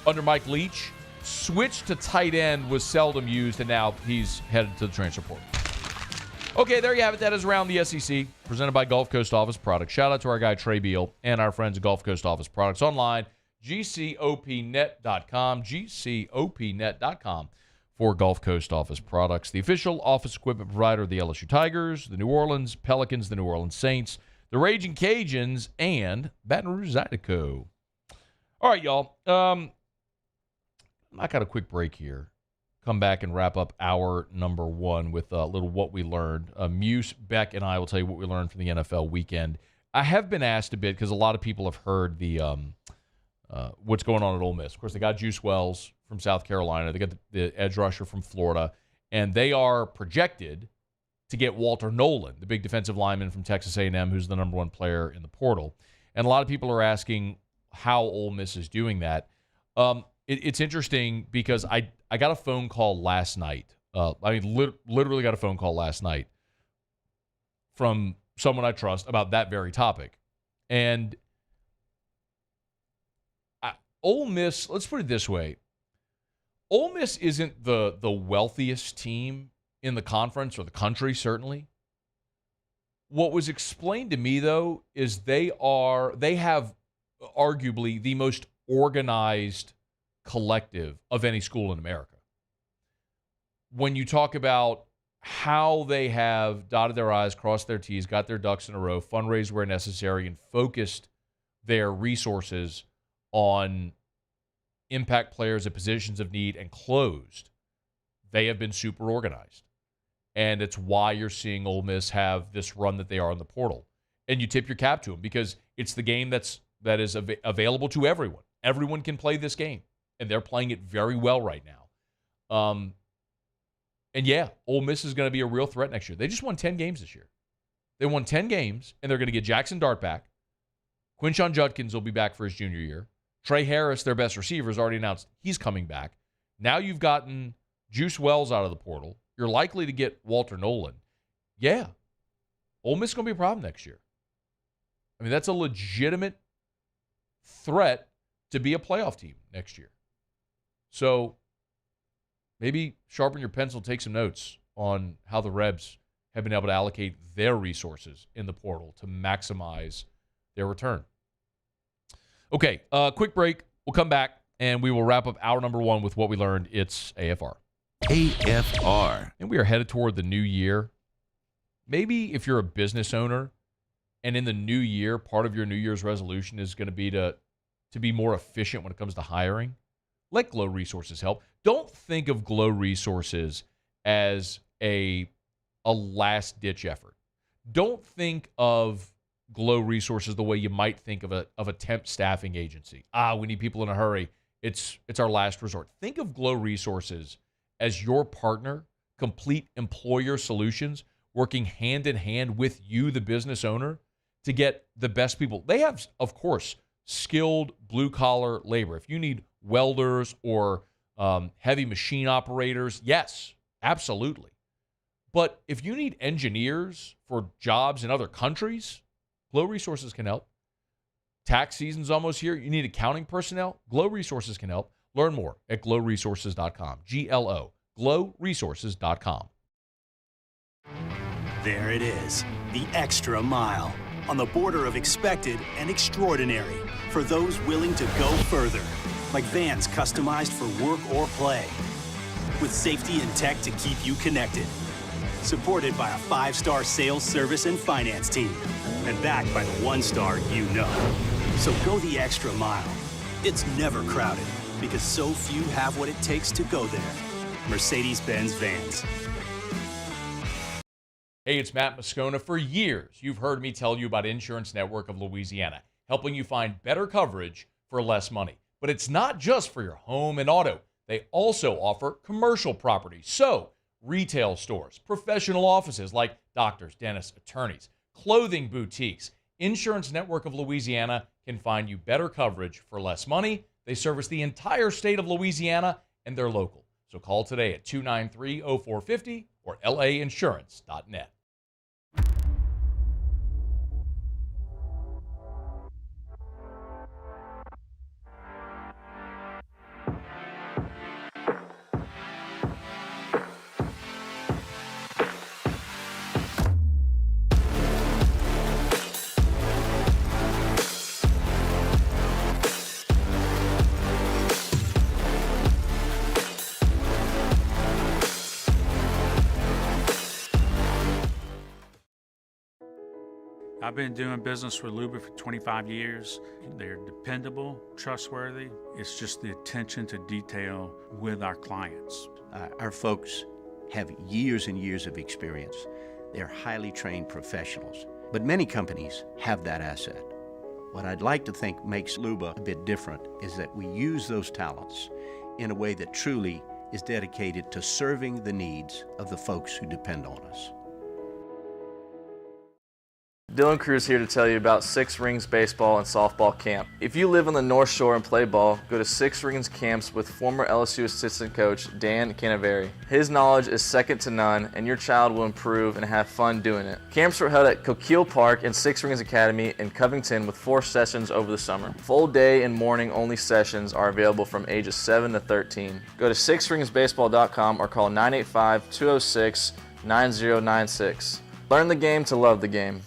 under Mike Leach, switched to tight end, was seldom used, and now he's headed to the transfer portal. Okay, there you have it. That is Around the SEC, presented by Gulf Coast Office Products. Shout out to our guy Trey Beal and our friends at Gulf Coast Office Products online, gcopnet.com, gcopnet.com for Gulf Coast Office Products, the official office equipment provider of the LSU Tigers, the New Orleans Pelicans, the New Orleans Saints, the Raging Cajuns, and Baton Rouge Zydeco. All right, y'all. I got a quick break here. Come back and wrap up hour number 1 with a little what we learned. Muse, Beck, and I will tell you what we learned from the NFL weekend. I have been asked a bit because a lot of people have heard the what's going on at Ole Miss. Of course, they got Juice Wells from South Carolina. They got the edge rusher from Florida. And they are projected to get Walter Nolan, the big defensive lineman from Texas A&M, who's the number 1 player in the portal. And a lot of people are asking how Ole Miss is doing that. It's interesting because I got a phone call last night. Literally got a phone call last night from someone I trust about that very topic. And Ole Miss, let's put it this way. Ole Miss isn't the wealthiest team in the conference or the country, certainly. What was explained to me, though, is they have arguably the most organized collective of any school in America. When you talk about how they have dotted their I's, crossed their T's, got their ducks in a row, fundraised where necessary, and focused their resources on impact players at positions of need and closed, they have been super organized. And it's why you're seeing Ole Miss have this run that they are in the portal. And you tip your cap to them because it's the game that is available to everyone. Everyone can play this game. And they're playing it very well right now. And yeah, Ole Miss is going to be a real threat next year. They just won 10 games this year. They won 10 games, and they're going to get Jackson Dart back. Quinshon Judkins will be back for his junior year. Trey Harris, their best receiver, has already announced he's coming back. Now you've gotten Juice Wells out of the portal. You're likely to get Walter Nolan. Yeah, Ole Miss is going to be a problem next year. I mean, that's a legitimate threat to be a playoff team next year. So maybe sharpen your pencil, take some notes on how the Rebs have been able to allocate their resources in the portal to maximize their return. Okay, quick break. We'll come back, and we will wrap up hour number 1 with what we learned. It's AFR. AFR. And we are headed toward the new year. Maybe if you're a business owner, and in the new year, part of your New Year's resolution is going to be to be more efficient when it comes to hiring, let Glow Resources help. Don't think of Glow Resources as a last-ditch effort. Don't think of Glow Resources the way you might think of a temp staffing agency. We need people in a hurry. It's our last resort. Think of Glow Resources as your partner, Complete Employer Solutions, working hand in hand with you, the business owner, to get the best people. They have, of course, skilled blue-collar labor. If you need welders or heavy machine operators, yes, absolutely. But if you need engineers for jobs in other countries, Glow Resources can help. Tax season's almost here. You need accounting personnel? Glow Resources can help. Learn more at glowresources.com. GLO, glowresources.com. There it is, the extra mile, on the border of expected and extraordinary for those willing to go further, like vans customized for work or play, with safety and tech to keep you connected, supported by a 5-star sales, service, and finance team, and backed by the 1-star you know. So go the extra mile. It's never crowded, because so few have what it takes to go there. Mercedes-Benz Vans. Hey, it's Matt Moscona. For years, you've heard me tell you about Insurance Network of Louisiana, helping you find better coverage for less money. But it's not just for your home and auto. They also offer commercial property. So, retail stores, professional offices like doctors, dentists, attorneys, clothing boutiques. Insurance Network of Louisiana can find you better coverage for less money. They service the entire state of Louisiana, and they're local. So call today at 293-0450 or lainsurance.net. I've been doing business with Luba for 25 years. They're dependable, trustworthy. It's just the attention to detail with our clients. Our folks have years and years of experience. They're highly trained professionals. But many companies have that asset. What I'd like to think makes Luba a bit different is that we use those talents in a way that truly is dedicated to serving the needs of the folks who depend on us. Dylan Cruz here to tell you about Six Rings Baseball and Softball Camp. If you live on the North Shore and play ball, go to Six Rings Camps with former LSU assistant coach Dan Canaveri. His knowledge is second to none, and your child will improve and have fun doing it. Camps were held at Coquille Park and Six Rings Academy in Covington with 4 sessions over the summer. Full day and morning only sessions are available from ages 7 to 13. Go to sixringsbaseball.com or call 985-206-9096. Learn the game to love the game.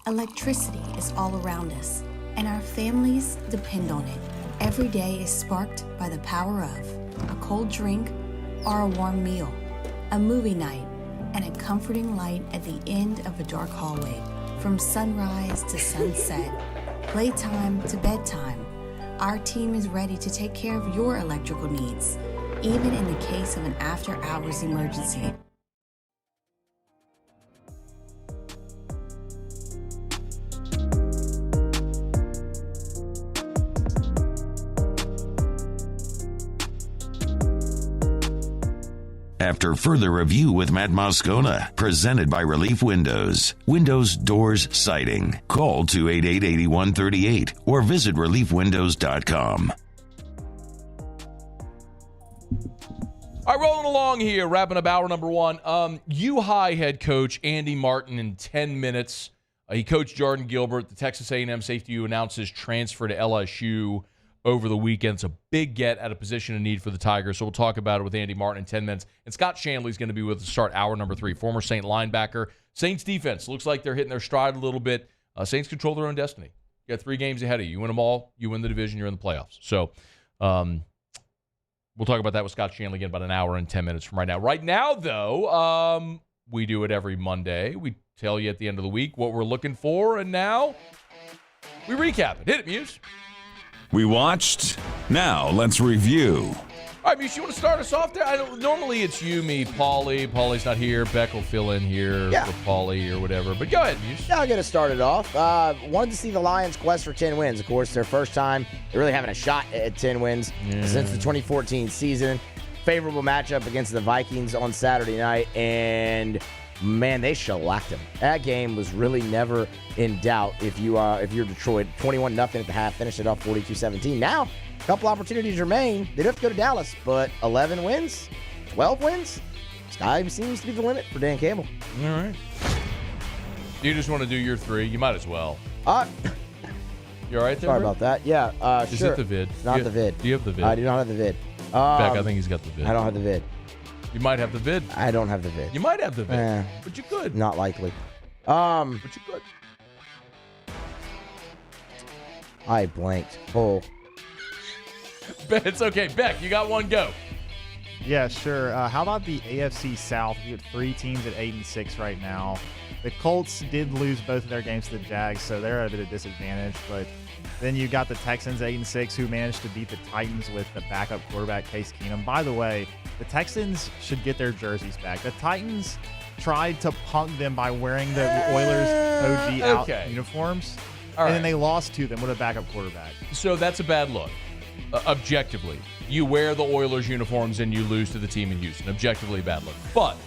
Electricity is all around us, and our families depend on it. Every day is sparked by the power of a cold drink or a warm meal, a movie night, and a comforting light at the end of a dark hallway. From sunrise to sunset, playtime to bedtime, our team is ready to take care of your electrical needs, even in the case of an after-hours emergency. After further review with Matt Moscona, presented by Relief Windows. Windows, doors, siding. Call 288-8138 or visit reliefwindows.com. All right, rolling along here, wrapping up hour number 1. U-High head coach Andy Martin in 10 minutes. He coached Jordan Gilbert. The Texas A&M safety U announced his transfer to LSU over the weekend. It's a big get at a position of need for the Tigers. So we'll talk about it with Andy Martin in 10 minutes. And Scott Shanley is going to be with us to start hour number 3, former Saint linebacker. Saints defense looks like they're hitting their stride a little bit. Saints control their own destiny. You got 3 games ahead of you. You win them all, you win the division, you're in the playoffs. So we'll talk about that with Scott Shanley again about an hour and 10 minutes from right now. Right now, though, we do it every Monday. We tell you at the end of the week what we're looking for, and now we recap it. Hit it, Muse. We watched. Now let's review. All right, Muse, you want to start us off there? Normally it's you, me, Paulie. Paulie's not here. Beck will fill in here for Paulie or whatever. But go ahead, Muse. Yeah, I'll get us started off. Wanted to see the Lions quest for 10 wins. Of course, their first time. They're really having a shot at 10 wins since the 2014 season. favorable matchup against the Vikings on Saturday night, and man, they shellacked them. That game was really never in doubt. If you're Detroit, 21-0 at the half, finished it off 42-17. Now, a couple opportunities remain. They do have to go to Dallas, but 11 wins, 12 wins. Sky seems to be the limit for Dan Campbell. All right. You just want to do your 3? You might as well. You all right there? Sorry about that. Yeah, Is sure. it the vid? Not the vid. Do you have the vid? I do not have the vid. Beck, I think he's got the vid. I don't have the vid. You might have the vid. I don't have the vid. You might have the vid, but you could. Not likely. But you could. I blanked. Oh. It's okay. Beck, you got one, go. Yeah, sure. How about the AFC South? You have 3 teams at 8-6 right now. The Colts did lose both of their games to the Jags, so they're at a bit of disadvantage. But then you got the Texans 8-6, who managed to beat the Titans with the backup quarterback Case Keenum. By the way, the Texans should get their jerseys back. The Titans tried to punk them by wearing the Oilers OG out uniforms, and then they lost to them with a backup quarterback. So that's a bad look. Objectively, you wear the Oilers uniforms and you lose to the team in Houston. Objectively, bad look. But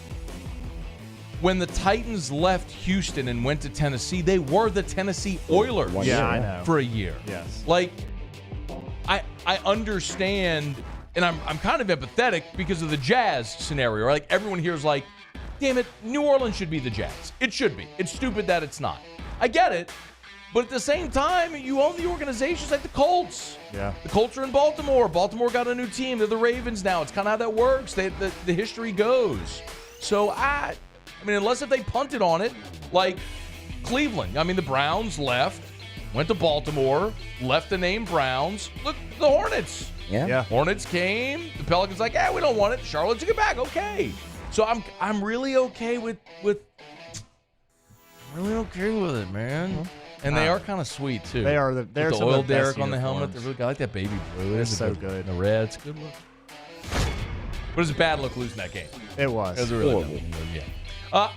when the Titans left Houston and went to Tennessee, they were the Tennessee Oilers. I know. For a year. Yes. Like, I understand, and I'm kind of empathetic because of the Jazz scenario. Like, everyone here is like, damn it, New Orleans should be the Jazz. It should be. It's stupid that it's not. I get it. But at the same time, you own the organizations like the Colts. Yeah. The Colts are in Baltimore. Baltimore got a new team. They're the Ravens now. It's kind of how that works. The history goes. So, I mean, unless if they punted on it, like Cleveland. I mean, the Browns left, went to Baltimore, left the name Browns. Look, the Hornets. Yeah. Hornets came. The Pelicans like, we don't want it. Charlotte took it back. Okay. So I'm really okay with it, man. And they are kind of sweet too. They are. They're with the some oil of the best derrick on the helmet. uniforms. I like that baby blue. It's so good. The red. It's a good look. But it's a bad look losing that game. It was. It was a really bad look. Yeah.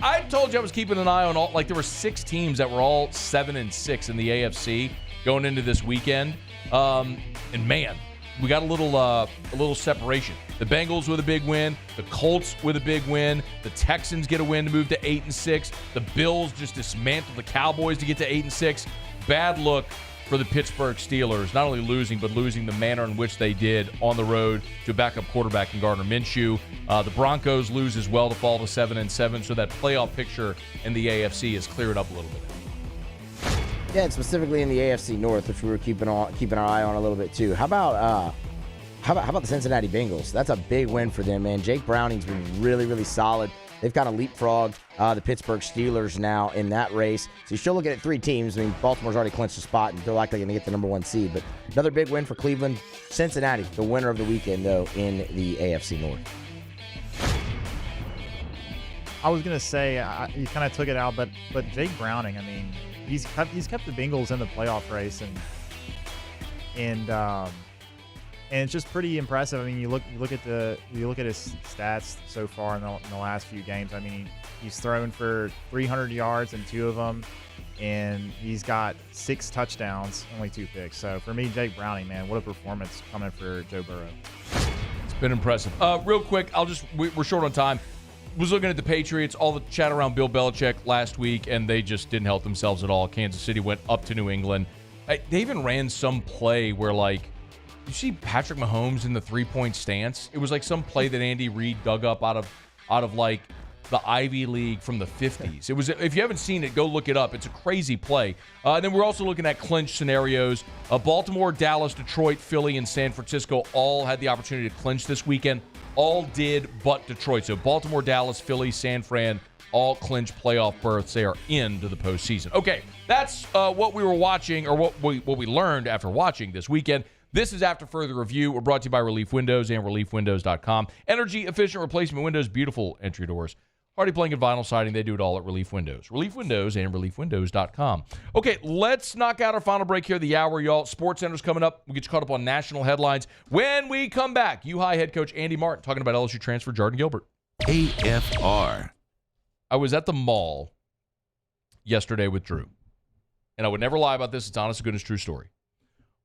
I told you I was keeping an eye on all. Like there were 6 teams that were all 7-6 in the AFC going into this weekend. And man, we got a little separation. The Bengals with a big win. The Colts with a big win. The Texans get a win to move to 8-6. The Bills just dismantled the Cowboys to get to 8-6. Bad look for the Pittsburgh Steelers, not only losing, but losing the manner in which they did on the road to a backup quarterback in Gardner Minshew. The Broncos lose as well to fall to 7-7, so that playoff picture in the AFC is cleared up a little bit. Yeah, and specifically in the AFC North, which we were keeping our eye on a little bit too. How about the Cincinnati Bengals? That's a big win for them, man. Jake Browning's been really, really solid. They've kind of leapfrogged the Pittsburgh Steelers now in that race. So you're still looking at 3 teams. I mean, Baltimore's already clinched a spot and they're likely going to get the number 1 seed. But another big win for Cleveland. Cincinnati, the winner of the weekend, though, in the AFC North. I was going to say, you kind of took it out, but Jake Browning, I mean, he's kept the Bengals in the playoff race, and it's just pretty impressive. I mean, you look at his stats so far in the last few games. I mean, he's thrown for 300 yards in 2 of them, and he's got 6 touchdowns, only 2 picks. So for me, Jake Browning, man, what a performance coming for Joe Burrow. It's been impressive. Real quick, we're short on time. Was looking at the Patriots, all the chat around Bill Belichick last week, and they just didn't help themselves at all. Kansas City went up to New England. They even ran some play where, like, you see Patrick Mahomes in the 3-point stance? It was like some play that Andy Reid dug up out of like the Ivy League from the 50s. It was, if you haven't seen it, go look it up. It's a crazy play. And then we're also looking at clinch scenarios. Baltimore, Dallas, Detroit, Philly, and San Francisco all had the opportunity to clinch this weekend. All did but Detroit. So Baltimore, Dallas, Philly, San Fran, all clinch playoff berths. They are into the postseason. Okay, that's what we were watching, or what we learned after watching this weekend. This is After Further Review. We're brought to you by Relief Windows and ReliefWindows.com. Energy-efficient replacement windows, beautiful entry doors. Hardy plank and vinyl siding, they do it all at Relief Windows. Relief Windows and ReliefWindows.com. Okay, let's knock out our final break here of the hour, y'all. Sports Center's coming up. We'll get you caught up on national headlines. When we come back, U-High head coach Andy Martin talking about LSU transfer Jordan Gilbert. AFR. I was at the mall yesterday with Drew, and I would never lie about this. It's honest to goodness true story.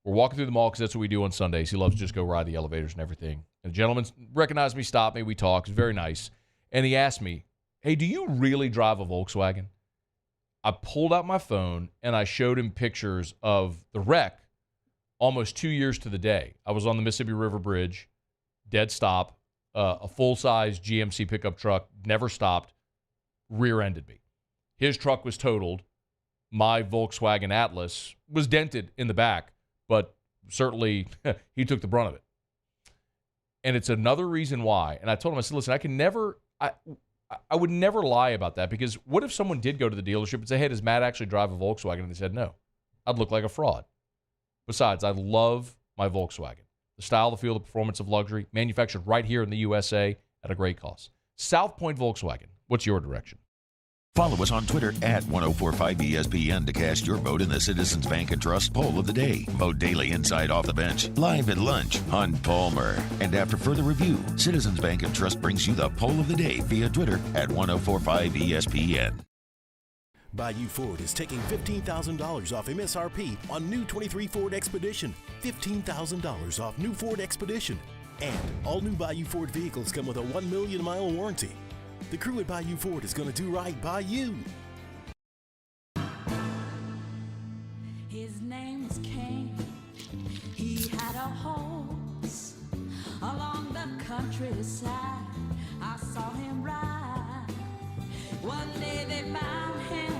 We're walking through the mall because that's what we do on Sundays. He loves to just go ride the elevators and everything. And the gentleman recognized me, stopped me, we talked. It was very nice. And he asked me, hey, do you really drive a Volkswagen? I pulled out my phone and I showed him pictures of the wreck almost 2 years to the day. I was on the Mississippi River Bridge, dead stop, a full-size GMC pickup truck, never stopped, rear-ended me. His truck was totaled. My Volkswagen Atlas was dented in the back, but certainly he took the brunt of it. And it's another reason why. And I told him, I said, listen, I would never lie about that, because what if someone did go to the dealership and say, hey, does Matt actually drive a Volkswagen? And they said no. I'd look like a fraud. Besides, I love my Volkswagen. The style, the feel, the performance of luxury, manufactured right here in the USA at a great cost. South Point Volkswagen. What's your direction? Follow us on Twitter at 1045ESPN to cast your vote in the Citizens Bank and Trust Poll of the Day. Vote daily inside Off the Bench, live at lunch on Palmer. And after further review, Citizens Bank and Trust brings you the Poll of the Day via Twitter at 1045ESPN. Bayou Ford is taking $15,000 off MSRP on new 23 Ford Expedition. $15,000 off new Ford Expedition. And all new Bayou Ford vehicles come with a 1 million mile warranty. The crew at Bayou Ford is going to do right by you. His name's King. He had a horse along the countryside. I saw him ride. One day they found him.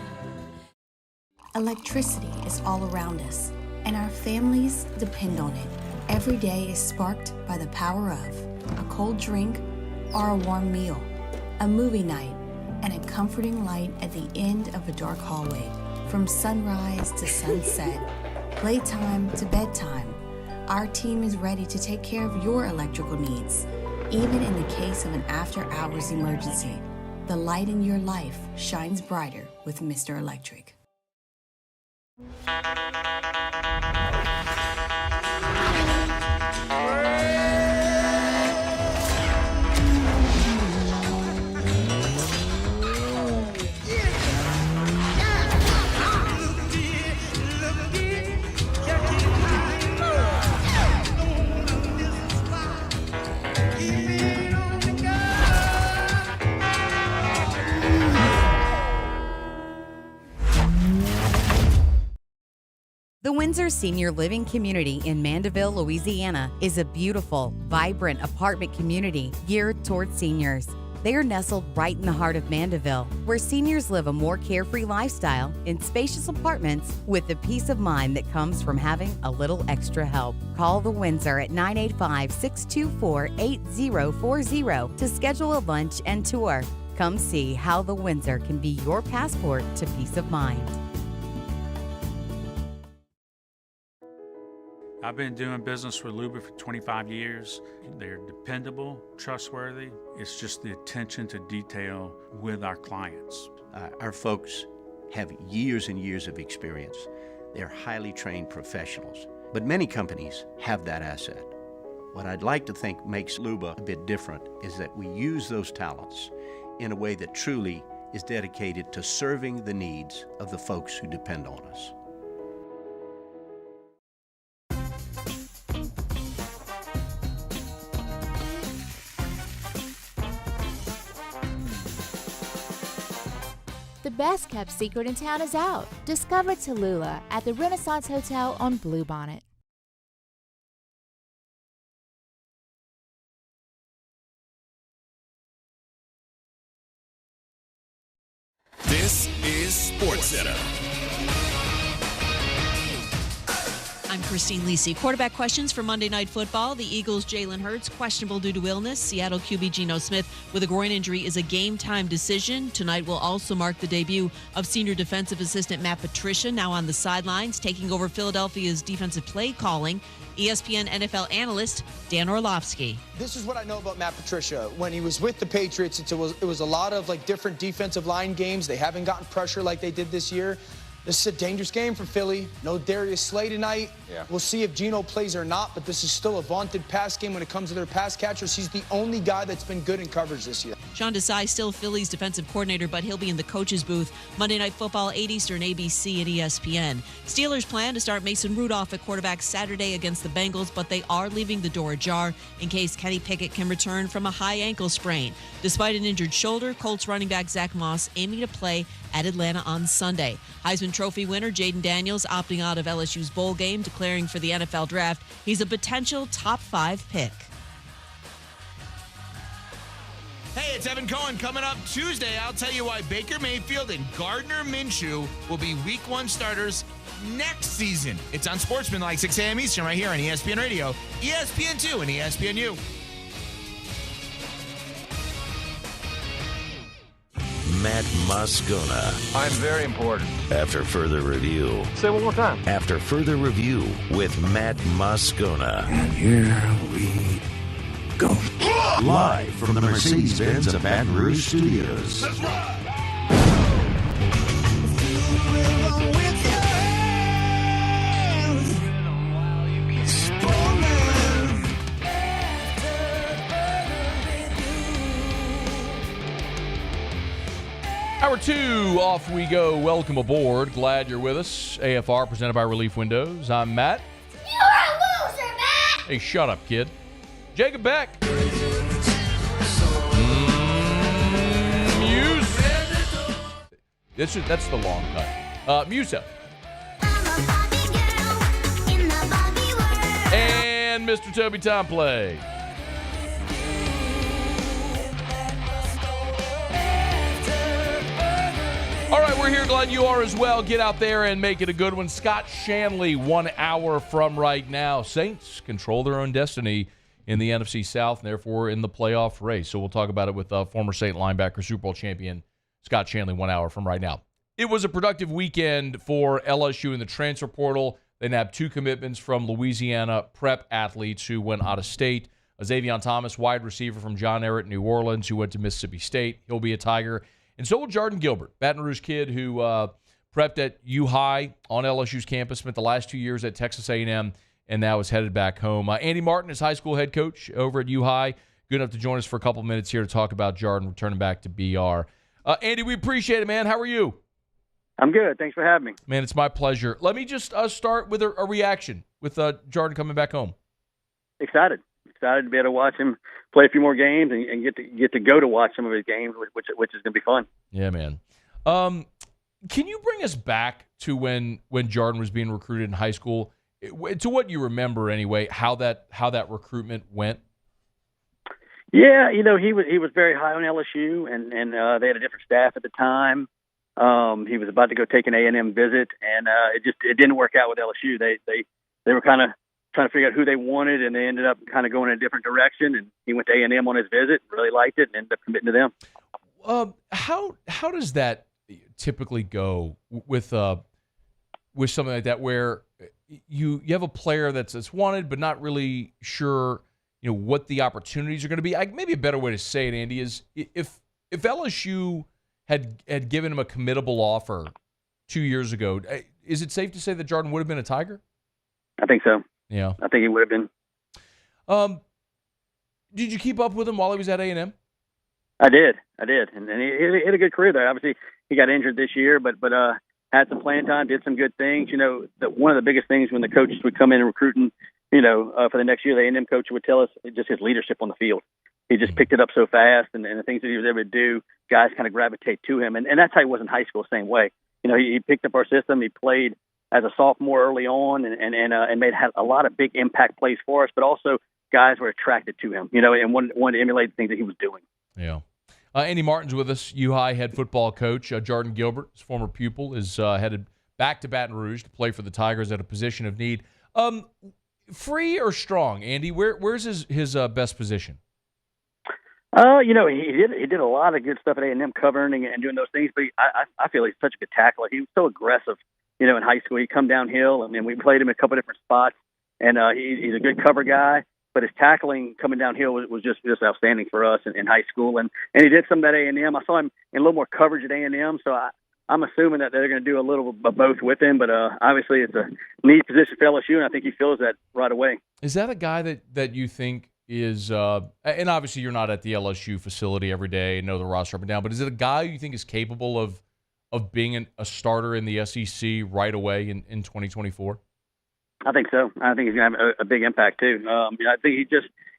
Electricity is all around us, and our families depend on it. Every day is sparked by the power of a cold drink or a warm meal, a movie night, and a comforting light at the end of a dark hallway. From sunrise to sunset, playtime to bedtime, our team is ready to take care of your electrical needs, even in the case of an after-hours emergency. The light in your life shines brighter with Mr. Electric. The Windsor Senior Living Community in Mandeville, Louisiana is a beautiful, vibrant apartment community geared towards seniors. They are nestled right in the heart of Mandeville, where seniors live a more carefree lifestyle in spacious apartments with the peace of mind that comes from having a little extra help. Call the Windsor at 985-624-8040 to schedule a lunch and tour. Come see how the Windsor can be your passport to peace of mind. I've been doing business with Luba for 25 years. They're dependable, trustworthy. It's just the attention to detail with our clients. Our folks have years and years of experience. They're highly trained professionals, but many companies have that asset. What I'd like to think makes Luba a bit different is that we use those talents in a way that truly is dedicated to serving the needs of the folks who depend on us. The best kept secret in town is out. Discover Tallulah at the Renaissance Hotel on Bluebonnet. This is SportsCenter. I'm Christine Lisi. Quarterback questions for Monday Night Football. The Eagles' Jalen Hurts, questionable due to illness. Seattle QB Geno Smith with a groin injury is a game-time decision. Tonight will also mark the debut of senior defensive assistant Matt Patricia, now on the sidelines, taking over Philadelphia's defensive play calling. ESPN NFL analyst Dan Orlovsky. This is what I know about Matt Patricia. When he was with the Patriots, it was a lot of different defensive line games. They haven't gotten pressure like they did this year. This is a dangerous game for Philly. No Darius Slay tonight. Yeah. We'll see if Geno plays or not, but this is still a vaunted pass game when it comes to their pass catchers. He's the only guy that's been good in coverage this year. Sean Desai still Philly's defensive coordinator, but he'll be in the coach's booth. Monday Night Football, 8 Eastern, ABC and ESPN. Steelers plan to start Mason Rudolph at quarterback Saturday against the Bengals, but they are leaving the door ajar in case Kenny Pickett can return from a high ankle sprain. Despite an injured shoulder, Colts running back Zach Moss aiming to play at Atlanta on Sunday. Heisman Trophy winner Jaden Daniels opting out of LSU's bowl game, declaring for the NFL draft he's a potential top 5 pick. Hey, it's Evan Cohen. Coming up Tuesday, I'll tell you why Baker Mayfield and Gardner Minshew will be Week 1 starters next season. It's on Sportsman like 6 a.m. Eastern right here on ESPN Radio, ESPN2, and ESPNU. Matt Moscona. I'm very important. After further review. Say it one more time. After further review with Matt Moscona. And here we go. Live from the Mercedes-Benz of Baton Rouge Studios. Let's ride. Hour 2, off we go. Welcome aboard. Glad you're with us. AFR presented by Relief Windows. I'm Matt. You're a loser, Matt! Hey, shut up, kid. Jacob Beck. Muse. That's the long cut. Musa. And Mr. Toby Tomplay. All right, we're here. Glad you are as well. Get out there and make it a good one. Scott Shanley, 1 hour from right now. Saints control their own destiny in the NFC South, and therefore in the playoff race. So we'll talk about it with former Saint linebacker, Super Bowl champion Scott Shanley, 1 hour from right now. It was a productive weekend for LSU in the transfer portal. They nabbed 2 commitments from Louisiana prep athletes who went out of state. Xavion Thomas, wide receiver from John Ehret, New Orleans, who went to Mississippi State. He'll be a Tiger. And so will Jordan Gilbert, Baton Rouge kid who prepped at U-High on LSU's campus, spent the last 2 years at Texas A&M, and now is headed back home. Andy Martin is high school head coach over at U-High. Good enough to join us for a couple minutes here to talk about Jordan returning back to BR. Andy, we appreciate it, man. How are you? I'm good. Thanks for having me. Man, it's my pleasure. Let me just start with a reaction with Jordan coming back home. Excited to be able to watch him play a few more games and get to go to watch some of his games, which is going to be fun. Yeah, man. Can you bring us back to when Jordan was being recruited in high school, to what you remember anyway, how that recruitment went? Yeah, he was very high on LSU, and they had a different staff at the time. He was about to go take an A&M visit, and it didn't work out with LSU. They were kind of trying to figure out who they wanted, and they ended up kind of going in a different direction. And he went to A&M on his visit, really liked it, and ended up committing to them. How does that typically go with something like that, where you have a player that's wanted but not really sure, what the opportunities are going to be? Maybe a better way to say it, Andy, is if LSU had given him a committable offer 2 years ago, is it safe to say that Jordan would have been a Tiger? I think so. Yeah. I think he would have been. Did you keep up with him while he was at A&M? I did, and he had a good career there. Obviously, he got injured this year, but had some playing time, did some good things. One of the biggest things when the coaches would come in and recruiting, for the next year, the A&M coach would tell us just his leadership on the field. He just picked it up so fast, and the things that he was able to do, guys kind of gravitate to him, and that's how he was in high school, same way. He picked up our system. He played as a sophomore early on, and had a lot of big impact plays for us, but also guys were attracted to him, and wanted to emulate the things that he was doing. Yeah. Andy Martin's with us, U-High head football coach. Jordan Gilbert, his former pupil, is headed back to Baton Rouge to play for the Tigers at a position of need. Free or strong, Andy? Where's his best position? He did a lot of good stuff at A&M covering and doing those things, but I feel he's such a good tackler. He was so aggressive. In high school, he'd come downhill, and we played him in a couple of different spots, and he's a good cover guy. But his tackling coming downhill was just outstanding for us in high school, and he did some of that A&M. I saw him in a little more coverage at A&M, so I'm assuming that they're going to do a little of both with him. But obviously, it's a neat position for LSU, and I think he feels that right away. Is that a guy that you think is, and obviously you're not at the LSU facility every day and know the roster up and down, but is it a guy you think is capable of being a starter in the SEC right away in 2024? I think so. I think he's going to have a big impact too. I think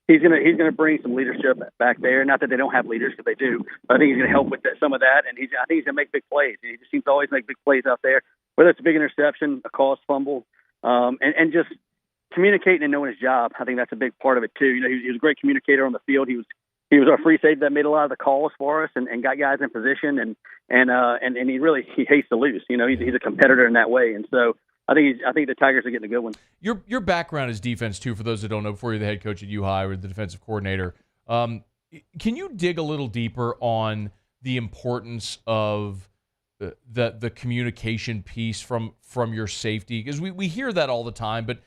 he's going to bring some leadership back there. Not that they don't have leaders, because they do. But I think he's going to help with some of that, and I think he's going to make big plays. He just seems to always make big plays out there, whether it's a big interception, a caused fumble, and just communicating and knowing his job. I think that's a big part of it too. He was a great communicator on the field. He was our free safety that made a lot of the calls for us and got guys in position, and he hates to lose. He's a competitor in that way, and so I think the Tigers are getting a good one. Your background is defense too, for those that don't know. Before you're the head coach at U-High or the defensive coordinator, can you dig a little deeper on the importance of the communication piece from your safety? Because we hear that all the time, but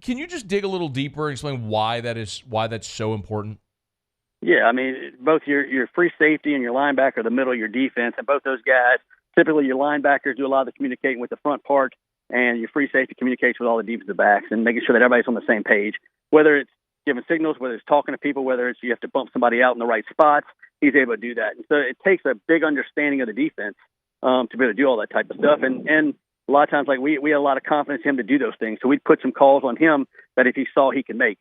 can you just dig a little deeper and explain why that's so important? Yeah, I mean, both your free safety and your linebacker are the middle of your defense, and both those guys, typically your linebackers do a lot of the communicating with the front part, and your free safety communicates with all the defensive backs and making sure that everybody's on the same page. Whether it's giving signals, whether it's talking to people, whether it's you have to bump somebody out in the right spots, he's able to do that. And so it takes a big understanding of the defense to be able to do all that type of stuff. And a lot of times, like we had a lot of confidence in him to do those things. So we'd put some calls on him that if he saw he could make.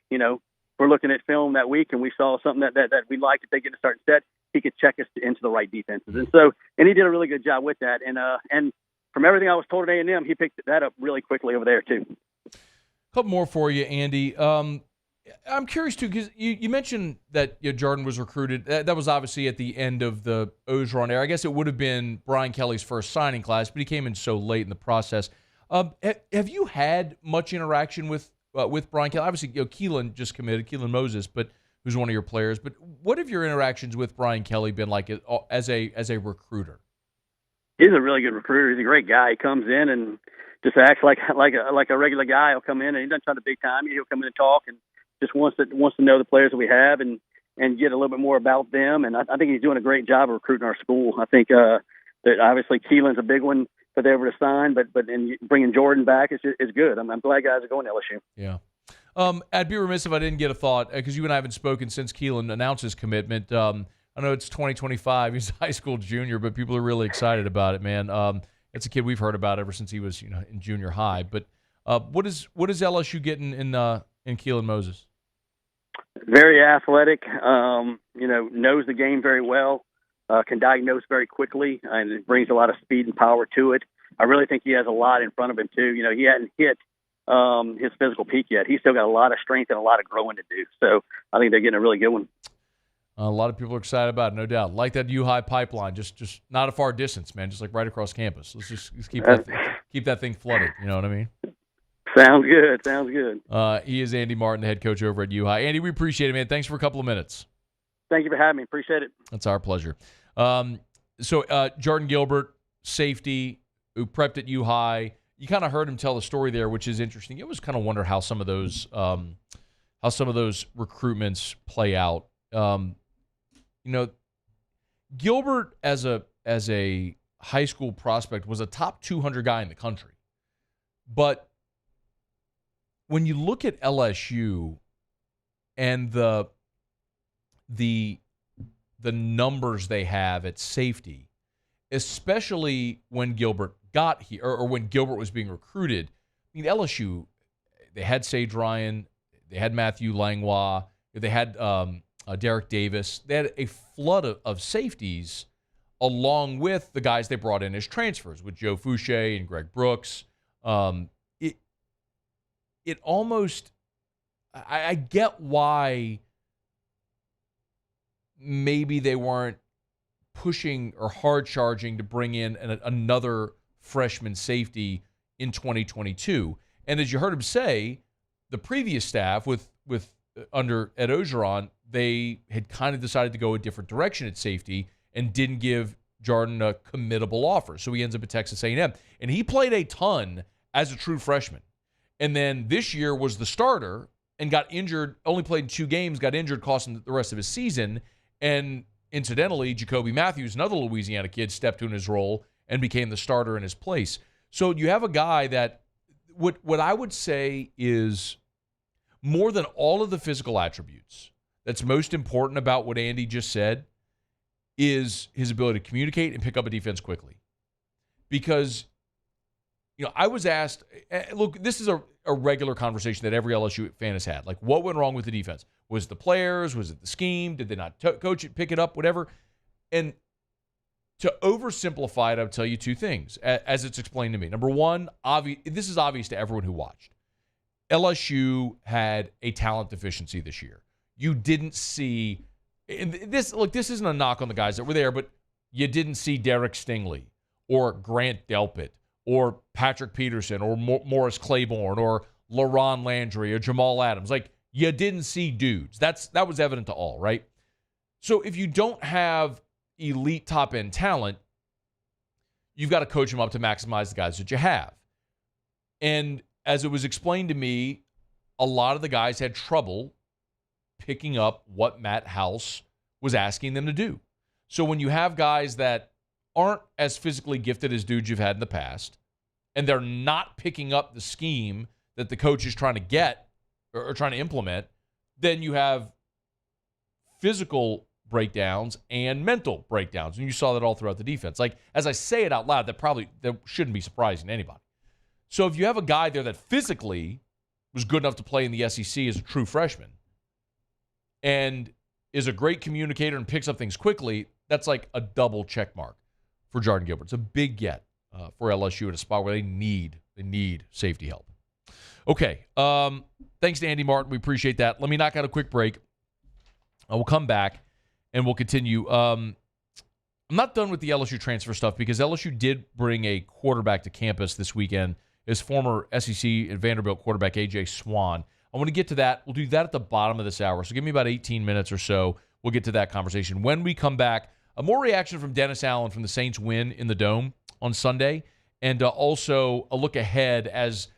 We're looking at film that week and we saw something that we liked, if they get a certain set, he could check us into the right defenses. And he did a really good job with that. And from everything I was told at A&M, he picked that up really quickly over there too. A couple more for you, Andy. I'm curious too, because you mentioned that Jordan was recruited. That was obviously at the end of the Ogeron era. I guess it would have been Brian Kelly's first signing class, but he came in so late in the process. Have you had much interaction with Brian Kelly? Obviously, Keelan just committed, Keelan Moses, but who's one of your players. But what have your interactions with Brian Kelly been like as a recruiter? He's a really good recruiter. He's a great guy. He comes in and just acts like a regular guy. He'll come in and he doesn't try to big time. He'll come in and talk and just wants to know the players that we have and get a little bit more about them. And I think he's doing a great job of recruiting our school. I think that obviously Keelan's a big one for them to sign, but bringing Jordan back is good. I'm glad guys are going to LSU. Yeah. I'd be remiss if I didn't get a thought, because you and I haven't spoken since Keelan announced his commitment. I know it's 2025. He's a high school junior, but people are really excited about it, man. It's a kid we've heard about ever since he was in junior high. But what is LSU getting in Keelan Moses? Very athletic, knows the game very well, can diagnose very quickly, and it brings a lot of speed and power to it. I really think he has a lot in front of him, too. He hadn't hit his physical peak yet. He's still got a lot of strength and a lot of growing to do. So I think they're getting a really good one. A lot of people are excited about it, no doubt. Like that U-High pipeline, just not a far distance, man, just like right across campus. Let's just keep that thing flooded, you know what I mean? Sounds good. He is Andy Martin, the head coach over at U-High. Andy, we appreciate it, man. Thanks for a couple of minutes. Thank you for having me. Appreciate it. That's our pleasure. So Jordan Gilbert, safety, who prepped at U-High. You kind of heard him tell the story there, which is interesting. You always kind of wonder how some of those recruitments play out. Gilbert as a high school prospect was a top 200 guy in the country. But when you look at LSU and the numbers they have at safety, especially when Gilbert got here or when Gilbert was being recruited, I mean, LSU, they had Sage Ryan, they had Matthew Langlois, they had Derek Davis. They had a flood of safeties along with the guys they brought in as transfers with Joe Fouché and Greg Brooks. It almost, I get why maybe they weren't pushing or hard charging to bring in another freshman safety in 2022. And as you heard him say, the previous staff with under Ed Ogeron, they had kind of decided to go a different direction at safety and didn't give Jordan a committable offer. So he ends up at Texas A&M. And he played a ton as a true freshman. And then this year was the starter and got injured, only played 2 games, got injured, costing the rest of his season. And incidentally, Jacoby Matthews, another Louisiana kid, stepped in his role and became the starter in his place. So you have a guy that what I would say is more than all of the physical attributes, that's most important about what Andy just said is his ability to communicate and pick up a defense quickly. Because, I was asked, look, this is a regular conversation that every LSU fan has had. Like, what went wrong with the defense? Was it the players? Was it the scheme? Did they not coach it, pick it up, whatever? And to oversimplify it, I'll tell you two things, as it's explained to me. Number one, this is obvious to everyone who watched. LSU had a talent deficiency this year. You didn't see this. Look, this isn't a knock on the guys that were there, but you didn't see Derek Stingley or Grant Delpit or Patrick Peterson or Morris Claiborne or LaRon Landry or Jamal Adams. Like, you didn't see dudes. That was evident to all, right? So if you don't have elite top-end talent, you've got to coach them up to maximize the guys that you have. And as it was explained to me, a lot of the guys had trouble picking up what Matt House was asking them to do. So when you have guys that aren't as physically gifted as dudes you've had in the past, and they're not picking up the scheme that the coach is trying to get or trying to implement, then you have physical breakdowns and mental breakdowns. And you saw that all throughout the defense. Like, as I say it out loud, that shouldn't be surprising to anybody. So if you have a guy there that physically was good enough to play in the SEC as a true freshman and is a great communicator and picks up things quickly, that's like a double check mark for Jordan Gilbert. It's a big get for LSU in a spot where they need safety help. Okay. Thanks to Andy Martin. We appreciate that. Let me knock out a quick break. We'll come back and we'll continue. I'm not done with the LSU transfer stuff because LSU did bring a quarterback to campus this weekend. His former SEC and Vanderbilt quarterback, A.J. Swan. I want to get to that. We'll do that at the bottom of this hour. So give me about 18 minutes or so. We'll get to that conversation. When we come back, more reaction from Dennis Allen from the Saints win in the Dome on Sunday. And also a look ahead as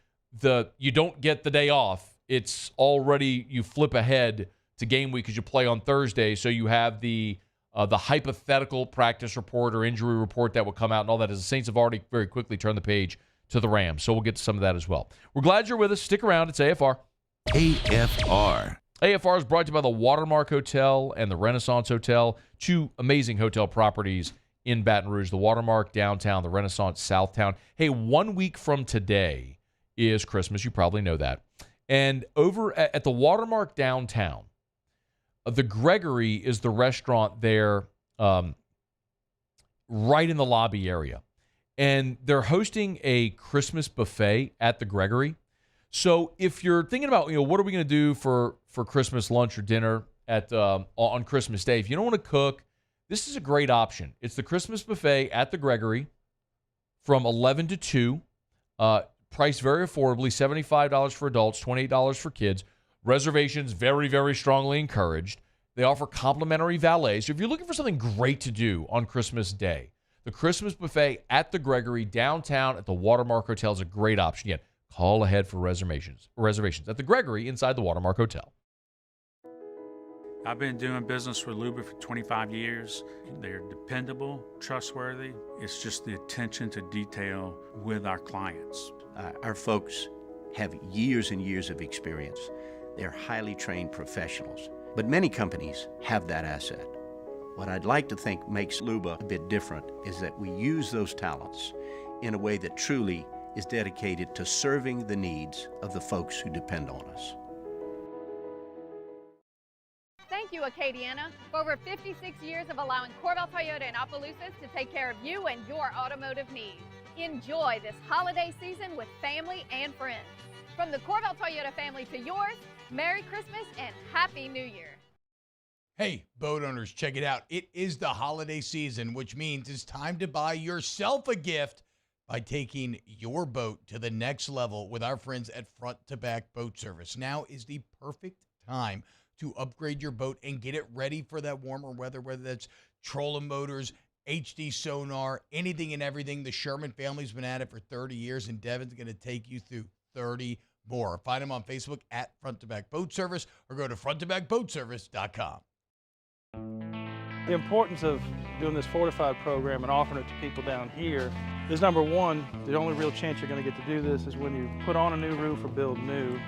you don't get the day off. It's already, you flip ahead to game week because you play on Thursday. So you have the hypothetical practice report or injury report that will come out and all that, as the Saints have already very quickly turned the page to the Rams. So we'll get to some of that as well. We're glad you're with us. Stick around. It's AFR. AFR. AFR is brought to you by the Watermark Hotel and the Renaissance Hotel, two amazing hotel properties in Baton Rouge, the Watermark downtown, the Renaissance Southtown. Hey, 1 week from today is Christmas. You probably know that. And over at the Watermark downtown, the Gregory is the restaurant there right in the lobby area. And they're hosting a Christmas buffet at the Gregory. So if you're thinking about, what are we going to do for Christmas lunch or dinner on Christmas Day, if you don't want to cook, this is a great option. It's the Christmas buffet at the Gregory from 11 to 2, priced very affordably, $75 for adults, $28 for kids. Reservations very, very strongly encouraged. They offer complimentary valet. So if you're looking for something great to do on Christmas Day, the Christmas buffet at the Gregory downtown at the Watermark Hotel is a great option. Yet, call ahead for reservations at the Gregory inside the Watermark Hotel. I've been doing business with Luba for 25 years. They're dependable, trustworthy. It's just the attention to detail with our clients. Our folks have years and years of experience. They're highly trained professionals, but many companies have that asset. What I'd like to think makes Luba a bit different is that we use those talents in a way that truly is dedicated to serving the needs of the folks who depend on us. Thank you, Acadiana, for over 56 years of allowing Corval Toyota in Opelousas to take care of you and your automotive needs. Enjoy this holiday season with family and friends. From the Corval Toyota family to yours, Merry Christmas and Happy New Year. Hey, boat owners, check it out. It is the holiday season, which means it's time to buy yourself a gift by taking your boat to the next level with our friends at Front to Back Boat Service. Now is the perfect time to upgrade your boat and get it ready for that warmer weather, whether that's trolling motors, HD sonar, anything and everything. The Sherman family's been at it for 30 years, and Devin's going to take you through 30 more. Find them on Facebook at Front to Back Boat Service or go to fronttobackboatservice.com. The importance of doing this fortified program and offering it to people down here is, number one, the only real chance you're going to get to do this is when you put on a new roof or build new.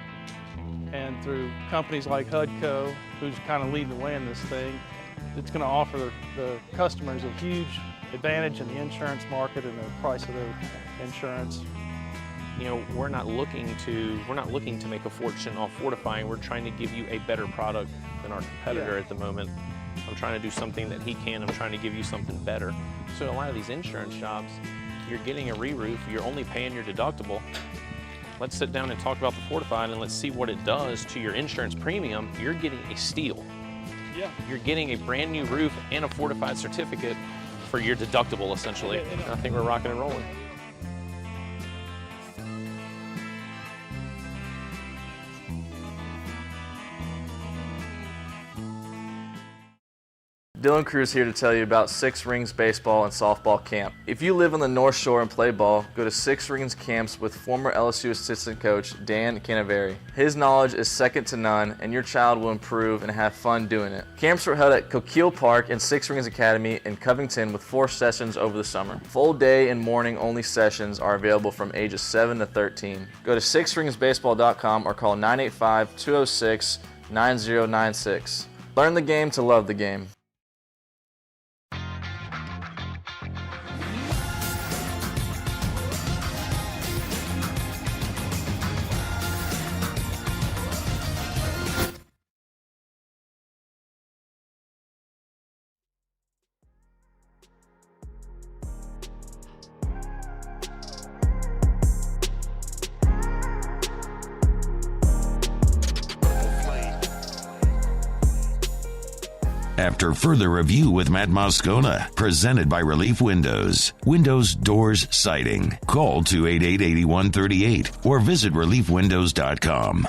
and through companies like HUDCO, who's kind of leading the way in this thing, it's going to offer the customers a huge advantage in the insurance market and the price of their insurance. You know, we're not looking to make a fortune off fortifying. We're trying to give you a better product than our competitor at the moment. I'm trying to do something that he can. I'm trying to give you something better. So a lot of these insurance shops, you're getting a re-roof, you're only paying your deductible. Let's sit down and talk about the fortified and let's see what it does to your insurance premium. You're getting a steal. Yeah. You're getting a brand new roof and a fortified certificate for your deductible, essentially. And I think we're rocking and rolling. Dylan Cruz here to tell you about Six Rings Baseball and Softball Camp. If you live on the North Shore and play ball, go to Six Rings Camps with former LSU assistant coach Dan Canaveri. His knowledge is second to none, and your child will improve and have fun doing it. Camps were held at Coquille Park and Six Rings Academy in Covington with 4 sessions over the summer. Full day and morning only sessions are available from ages 7 to 13. Go to sixringsbaseball.com or call 985-206-9096. Learn the game to love the game. After further review with Matt Moscona, presented by Relief Windows. Windows, doors, siding. Call 288-8138 or visit reliefwindows.com.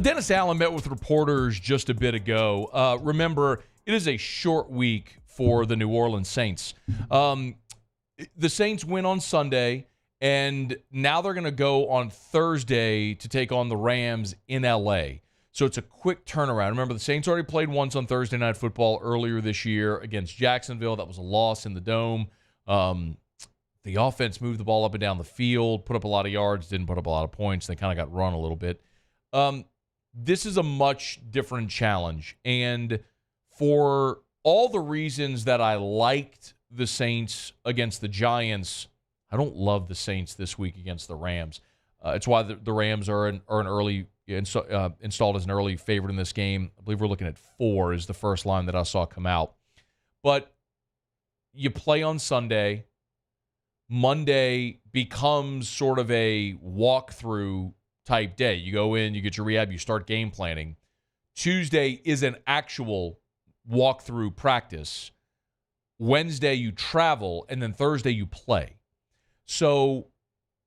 Dennis Allen met with reporters just a bit ago. Remember, it is a short week for the New Orleans Saints. The Saints win on Sunday, and now they're going to go on Thursday to take on the Rams in L.A., so it's a quick turnaround. Remember, the Saints already played once on Thursday Night Football earlier this year against Jacksonville. That was a loss in the Dome. The offense moved the ball up and down the field, put up a lot of yards, didn't put up a lot of points. They kind of got run a little bit. This is a much different challenge. And for all the reasons that I liked the Saints against the Giants, I don't love the Saints this week against the Rams. It's why the Rams are an early installed as an early favorite in this game. I believe we're looking at 4 is the first line that I saw come out. But you play on Sunday. Monday becomes sort of a walkthrough type day. You go in, you get your rehab, you start game planning. Tuesday is an actual walkthrough practice. Wednesday you travel, and then Thursday you play. So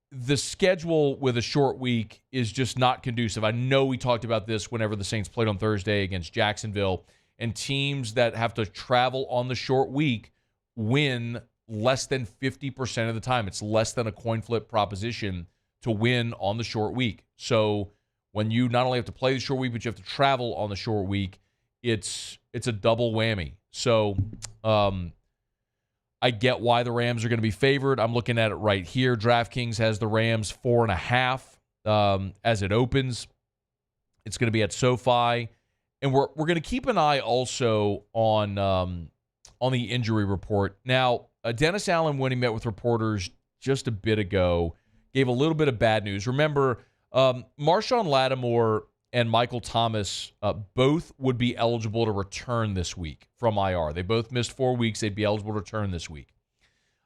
the schedule with a short week is just not conducive. I know we talked about this whenever the Saints played on Thursday against Jacksonville, and teams that have to travel on the short week win less than 50% of the time. It's less than a coin flip proposition to win on the short week. So when you not only have to play the short week, but you have to travel on the short week, it's a double whammy. So I get why the Rams are going to be favored. I'm looking at it right here. DraftKings has the Rams 4.5 as it opens. It's going to be at SoFi. And we're going to keep an eye also on the injury report. Now, Dennis Allen, when he met with reporters just a bit ago, gave a little bit of bad news. Remember, Marshawn Lattimore and Michael Thomas both would be eligible to return this week from IR. They both missed 4 weeks. They'd be eligible to return this week.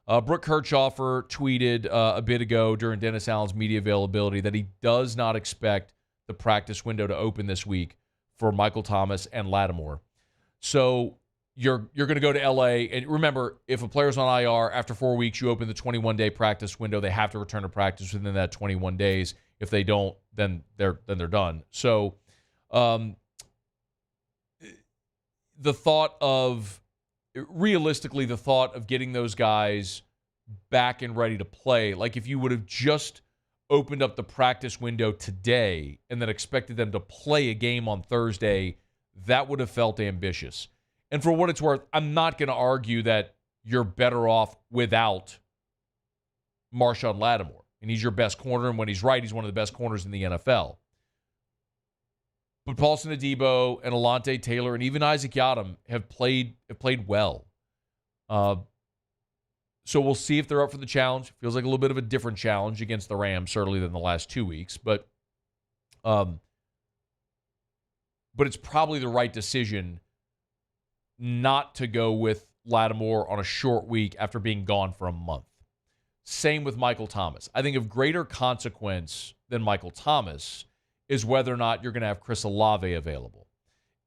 Brooke Kirchhoffer tweeted a bit ago during Dennis Allen's media availability that he does not expect the practice window to open this week for Michael Thomas and Lattimore. So you're going to go to L.A., and remember, if a player's on IR, after 4 weeks, you open the 21-day practice window. They have to return to practice within that 21 days. If they don't, then they're done. So realistically, the thought of getting those guys back and ready to play, like if you would have just opened up the practice window today and then expected them to play a game on Thursday, that would have felt ambitious. And for what it's worth, I'm not going to argue that you're better off without Marshawn Lattimore. and he's your best corner, and when he's right, he's one of the best corners in the NFL. But Paulson Adebo and Alontae Taylor and even Isaac Yiadom have played well. So we'll see if they're up for the challenge. Feels like a little bit of a different challenge against the Rams, certainly than the last 2 weeks. But it's probably the right decision not to go with Lattimore on a short week after being gone for a month. Same with Michael Thomas. I think of greater consequence than Michael Thomas is whether or not you're going to have Chris Olave available.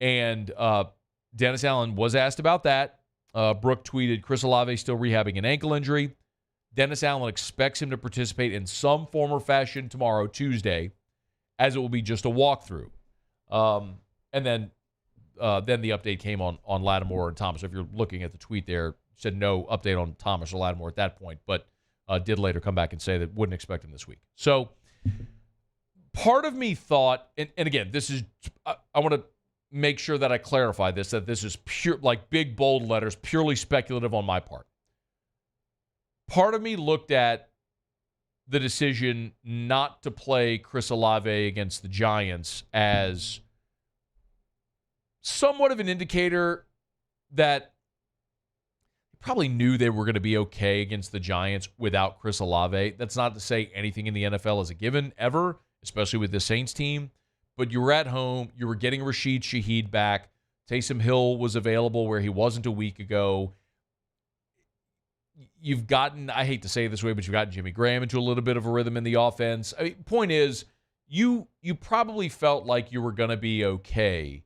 And Dennis Allen was asked about that. Brooke tweeted, Chris Olave still rehabbing an ankle injury. Dennis Allen expects him to participate in some form or fashion tomorrow, Tuesday, as it will be just a walkthrough. And then the update came on Lattimore and Thomas. So if you're looking at the tweet there, said no update on Thomas or Lattimore at that point, but did later come back and say that wouldn't expect him this week. So part of me thought, and again, this is, I want to make sure that I clarify this, that this is pure, like big, bold letters, purely speculative on my part. Part of me looked at the decision not to play Chris Olave against the Giants as somewhat of an indicator that probably knew they were going to be okay against the Giants without Chris Olave. That's not to say anything in the NFL is a given ever, especially with the Saints team. But you were at home. You were getting Rashid Shaheed back. Taysom Hill was available where he wasn't a week ago. You've gotten, I hate to say it this way, but you've gotten Jimmy Graham into a little bit of a rhythm in the offense. I mean, point is, you probably felt like you were going to be okay,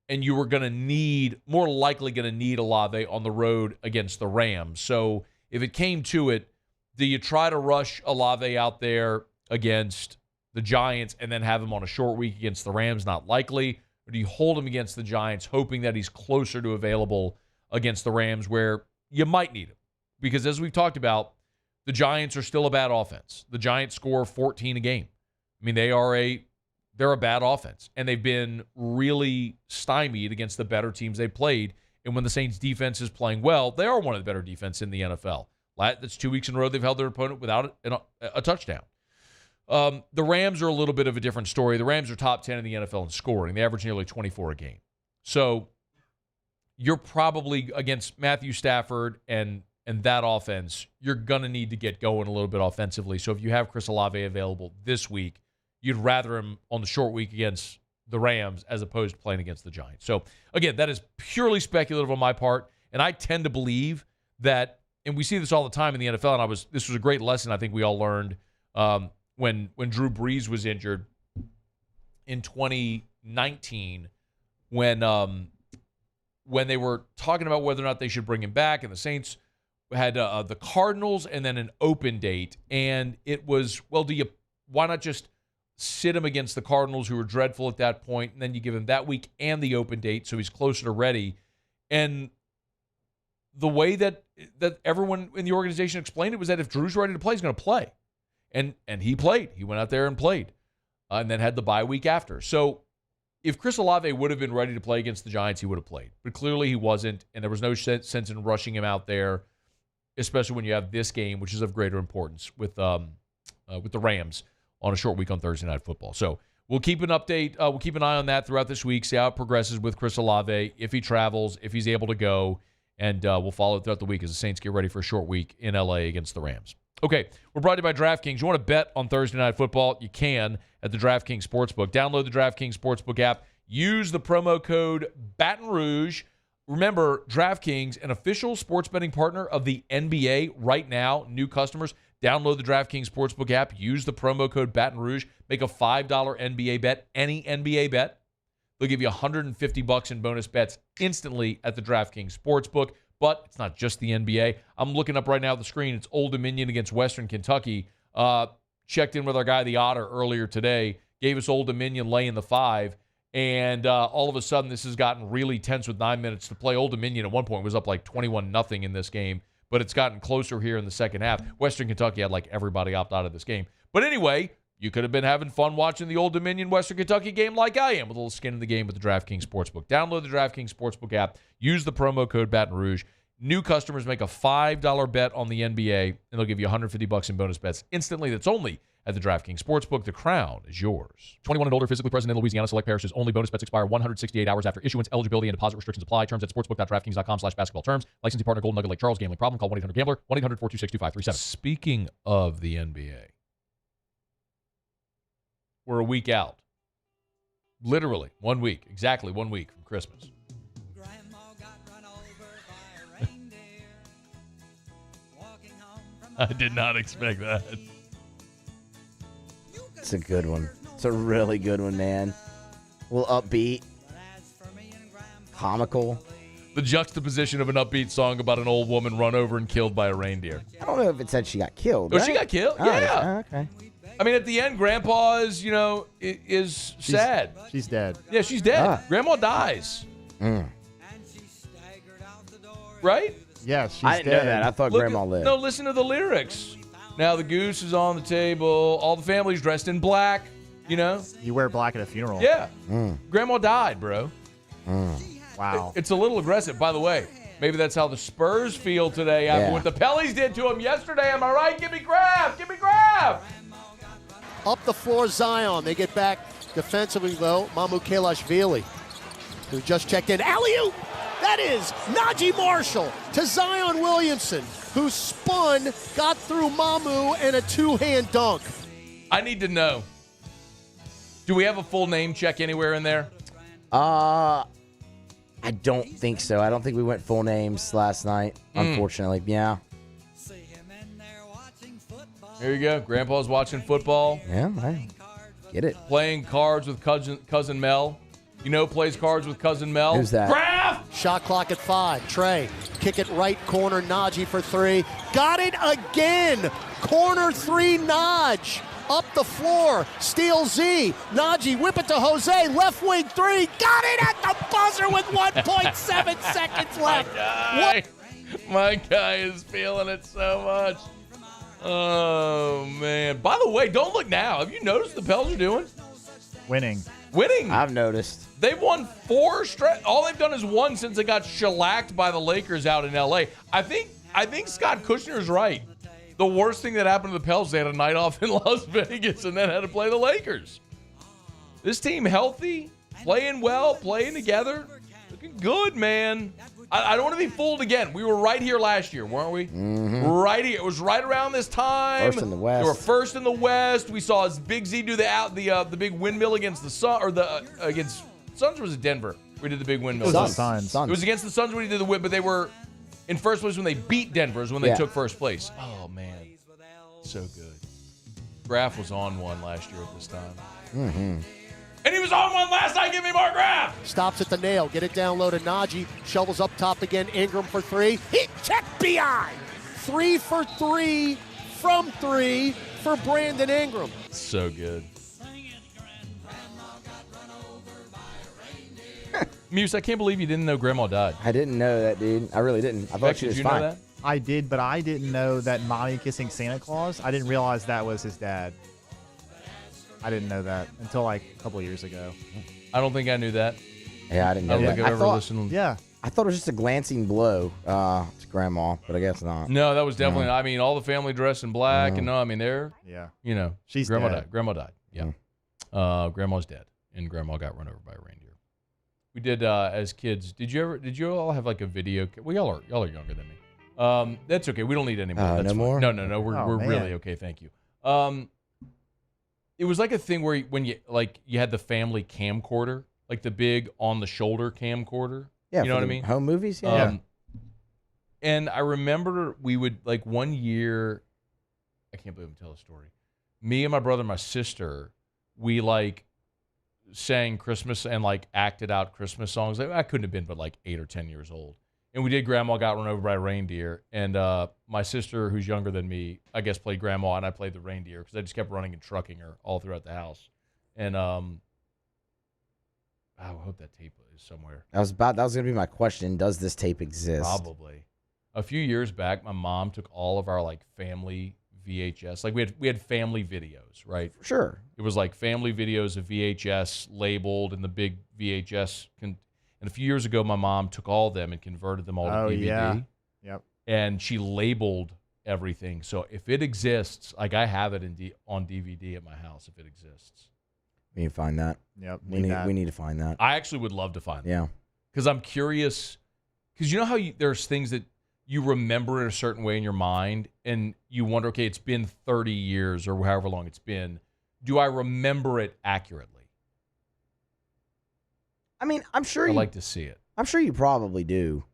and you were going to need, more likely going to need Olave on the road against the Rams. So if it came to it, do you try to rush Olave out there against the Giants and then have him on a short week against the Rams? Not likely. Or do you hold him against the Giants, hoping that he's closer to available against the Rams where you might need him? Because as we've talked about, the Giants are still a bad offense. The Giants score 14 a game. I mean, they're a bad offense, and they've been really stymied against the better teams they played. And when the Saints defense is playing well, they are one of the better defense in the NFL. That's 2 weeks in a row they've held their opponent without a touchdown. The Rams are a little bit of a different story. The Rams are top 10 in the NFL in scoring. They average nearly 24 a game. So you're probably against Matthew Stafford and that offense, you're going to need to get going a little bit offensively. So if you have Chris Olave available this week, you'd rather him on the short week against the Rams as opposed to playing against the Giants. So again, that is purely speculative on my part. And I tend to believe that, and we see this all the time in the NFL, and this was a great lesson I think we all learned when Drew Brees was injured in 2019, when they were talking about whether or not they should bring him back, and the Saints had the Cardinals and then an open date, and it was, well, why not just sit him against the Cardinals, who were dreadful at that point, and then you give him that week and the open date so he's closer to ready. And the way that everyone in the organization explained it was that if Drew's ready to play, he's going to play. And he played. He went out there and played, and then had the bye week after. So if Chris Olave would have been ready to play against the Giants, he would have played. But clearly he wasn't, and there was no sense in rushing him out there, especially when you have this game, which is of greater importance with the Rams on a short week on Thursday Night Football. So we'll keep an update. We'll keep an eye on that throughout this week, see how it progresses with Chris Olave, if he travels, if he's able to go, and we'll follow it throughout the week as the Saints get ready for a short week in L.A. against the Rams. Okay, we're brought to you by DraftKings. You want to bet on Thursday Night Football? You can at the DraftKings Sportsbook. Download the DraftKings Sportsbook app. Use the promo code Baton Rouge. Remember, DraftKings, an official sports betting partner of the NBA right now. New customers, download the DraftKings Sportsbook app. Use the promo code Baton Rouge. Make a $5 NBA bet, any NBA bet. They'll give you $150 in bonus bets instantly at the DraftKings Sportsbook. But it's not just the NBA. I'm looking up right now at the screen. It's Old Dominion against Western Kentucky. Checked in with our guy, the Otter, earlier today. Gave us Old Dominion laying the 5. And all of a sudden, this has gotten really tense with 9 minutes to play. Old Dominion at one point was up like 21-0 in this game, but it's gotten closer here in the second half. Western Kentucky had like everybody opt out of this game. But anyway, you could have been having fun watching the Old Dominion Western Kentucky game like I am, with a little skin in the game with the DraftKings Sportsbook. Download the DraftKings Sportsbook app. Use the promo code Baton Rouge. New customers make a $5 bet on the NBA, and they'll give you $150 in bonus bets instantly. That's only at the DraftKings Sportsbook. The crown is yours. 21 and older, physically present in Louisiana. Select parishes only. Bonus bets expire 168 hours after issuance. Eligibility and deposit restrictions apply. Terms at sportsbook.draftkings.com/basketball terms. Licensing partner Golden Nugget Lake Charles. Gambling problem? Call 1-800-GAMBLER. 1-800-426-2537. Speaking of the NBA, we're a week out. Literally 1 week. Exactly 1 week from Christmas. I did not expect that. It's a good one. It's a really good one, man. A little upbeat. Comical. The juxtaposition of an upbeat song about an old woman run over and killed by a reindeer. I don't know if it said she got killed. Oh, right? she got killed? Oh, Yeah. okay. I mean, at the end, Grandpa is, is sad. She's dead. Yeah, she's dead. Grandma dies. Right? Yes, she's I didn't know that. I thought Grandma lived. No, listen to the lyrics. Now the goose is on the table. All the family's dressed in black. You wear black at a funeral. Yeah. Grandma died, bro. Wow. It's a little aggressive. By the way, maybe that's how the Spurs feel today after what the Pellies did to them yesterday. Am I right? Give me Graf. Give me Graf. Up the floor, Zion. They get back defensively, though. Mamu Kelashvili, who just checked in. Alley-oop! That is Najee Marshall to Zion Williamson, who spun, got through Mamu, and a two-hand dunk. I need to know. Do we have a full name check anywhere in there? I don't think so. I don't think we went full names last night, unfortunately. Yeah. Here you go. Grandpa's watching football. Yeah, I get it. Playing cards with cousin Mel. Plays cards with cousin Mel. Who's that? Graf! Shot clock at 5. Trey, kick it right corner. Najee for 3. Got it again. Corner 3, Naj. Up the floor. Steal Z. Najee, whip it to Jose. Left wing 3. Got it at the buzzer with 1.7 seconds left. My guy is feeling it so much. Oh, man. By the way, don't look now. Have you noticed what the Pels are doing? Winning. I've noticed. They've won 4 straight. All they've done is won since they got shellacked by the Lakers out in L.A. I think Scott Kushner's right. The worst thing that happened to the Pels, they had a night off in Las Vegas and then had to play the Lakers. This team healthy, playing well, playing together, looking good, man. I don't want to be fooled again. We were right here last year, weren't we? Mm-hmm. Right here. It was right around this time. First in the West. They were first in the West. We saw Big Z do the big windmill against the Sun, or against Suns, or was it Denver? We did the big windmill. It was the Suns. It was against the Suns when we did the whip, but they were in first place when they beat Denver. Is when they took first place. Oh man, so good. Graf was on one last year at this time. Mm-hmm. And he was on one last night. Give me more Graf. Stops at the nail. Get it down low to Najee. Shovels up top again. Ingram for 3. He checked behind. 3 for 3 from 3 for Brandon Ingram. So good. Muse, I can't believe you didn't know Grandma died. I didn't know that, dude. I really didn't. I thought she was did you fine. know that? I did, but I didn't know that Mommy kissing Santa Claus. I didn't realize that was his dad. I didn't know that until like a couple of years ago. I don't think I knew that. Yeah, I didn't know I don't that. think I've ever listened. Yeah. I thought it was just a glancing blow to Grandma, but I guess not. No, that was definitely. I mean, all the family dressed in black, and they're. Yeah. She's Grandma dead. died. Grandma died. Yeah. Grandma's dead, and Grandma got run over by a reindeer. We did as kids. Did you all have like a video? Well, y'all are younger than me. That's okay. We don't need any more. That's no fine. more? No. We're really okay. Thank you. It was like a thing where when you had the family camcorder, like the big on the shoulder camcorder. Yeah, you know what I mean? Home movies, yeah. And I remember we would like one year. I can't believe I'm telling a story. Me and my brother, and my sister, we like sang Christmas and like acted out Christmas songs. I couldn't have been but like 8 or 10 years old. And we did Grandma Got Run Over by a Reindeer. And my sister, who's younger than me, I guess played Grandma, and I played the reindeer because I just kept running and trucking her all throughout the house. And I hope that tape is somewhere. That was going to be my question. Does this tape exist? Probably. A few years back, my mom took all of our like family VHS. Like we had family videos, right? Sure. It was like family videos of VHS labeled in the big VHS. And a few years ago, my mom took all of them and converted them all to DVD. Yeah. and she labeled everything. So if it exists, like I have it on DVD at my house if it exists. We need to find that. Yep. We need to find that. I actually would love to find that. Yeah. Because I'm curious. Because you know how there's things that you remember in a certain way in your mind, and you wonder, okay, it's been 30 years or however long it's been. Do I remember it accurately? I mean, I'm sure I'd like to see it. I'm sure you probably do.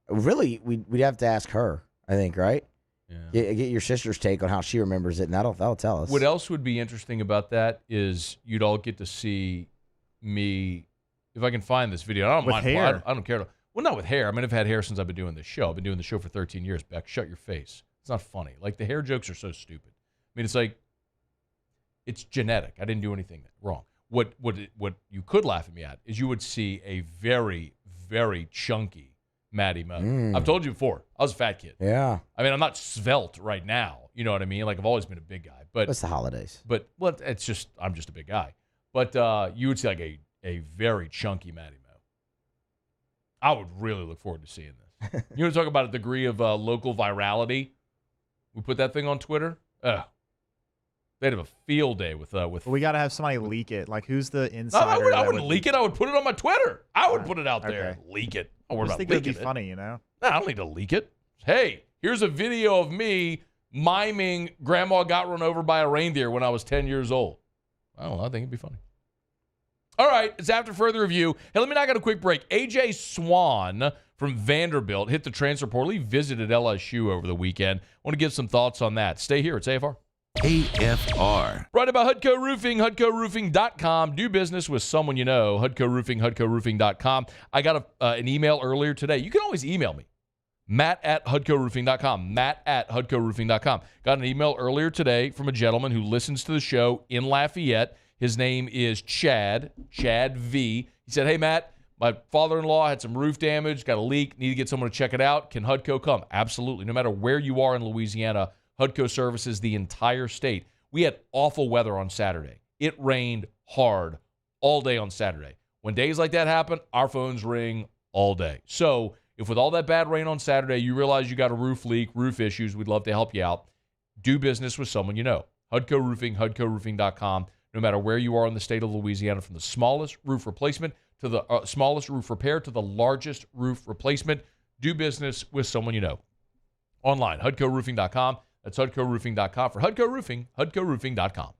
Really, we'd have to ask her, I think, right? Yeah. Get your sister's take on how she remembers it, and that'll tell us. What else would be interesting about that is you'd all get to see me, if I can find this video. I don't With mind. hair. I don't care. Well, not with hair. I mean, I've had hair since I've been doing this show. I've been doing the show for 13 years, Beck. Shut your face. It's not funny. Like, the hair jokes are so stupid. I mean, it's like, it's genetic. I didn't do anything wrong. What you could laugh at me at is you would see a very, very chunky Matty Mo. I've told you before, I was a fat kid. Yeah. I mean, I'm not svelte right now. You know what I mean? Like, I've always been a big guy. But it's the holidays. But, well, it's just, I'm just a big guy. But you would see like a very chunky Matty Mo. I would really look forward to seeing this. You want to talk about a degree of local virality? We put that thing on Twitter. They'd have a field day with. We got to have somebody leak it. Like, who's the insider? I wouldn't leak it. I would put it on my Twitter. I would put it out there. Okay. Leak it. I don't just think it'd be funny, you know? No, I don't need to leak it. Hey, here's a video of me miming Grandma got run over by a reindeer when I was 10 years old. I don't know. I think it'd be funny. All right, it's after further review. Hey, let me knock out a quick break. A.J. Swan from Vanderbilt hit the transfer portal. He visited LSU over the weekend. I want to give some thoughts on that. Stay here. It's AFR. AFR. Right about Hudco Roofing, HudcoRoofing.com. Do business with someone you know. Hudco Roofing, HudcoRoofing.com. I got an email earlier today. You can always email me. Matt@HudcoRoofing.com. Matt@HudcoRoofing.com. Got an email earlier today from a gentleman who listens to the show in Lafayette. His name is Chad V. He said, hey, Matt, my father-in-law had some roof damage, got a leak, need to get someone to check it out. Can Hudco come? Absolutely. No matter where you are in Louisiana, Hudco services the entire state. We had awful weather on Saturday. It rained hard all day on Saturday. When days like that happen, our phones ring all day. So if with all that bad rain on Saturday, you realize you got a roof leak, roof issues, we'd love to help you out. Do business with someone you know. Hudco Roofing, HudcoRoofing.com. No matter where you are in the state of Louisiana, from the smallest roof replacement to the smallest roof repair to the largest roof replacement, do business with someone you know. Online, HudcoRoofing.com. That's HudcoRoofing.com. For Hudco Roofing, HudcoRoofing.com.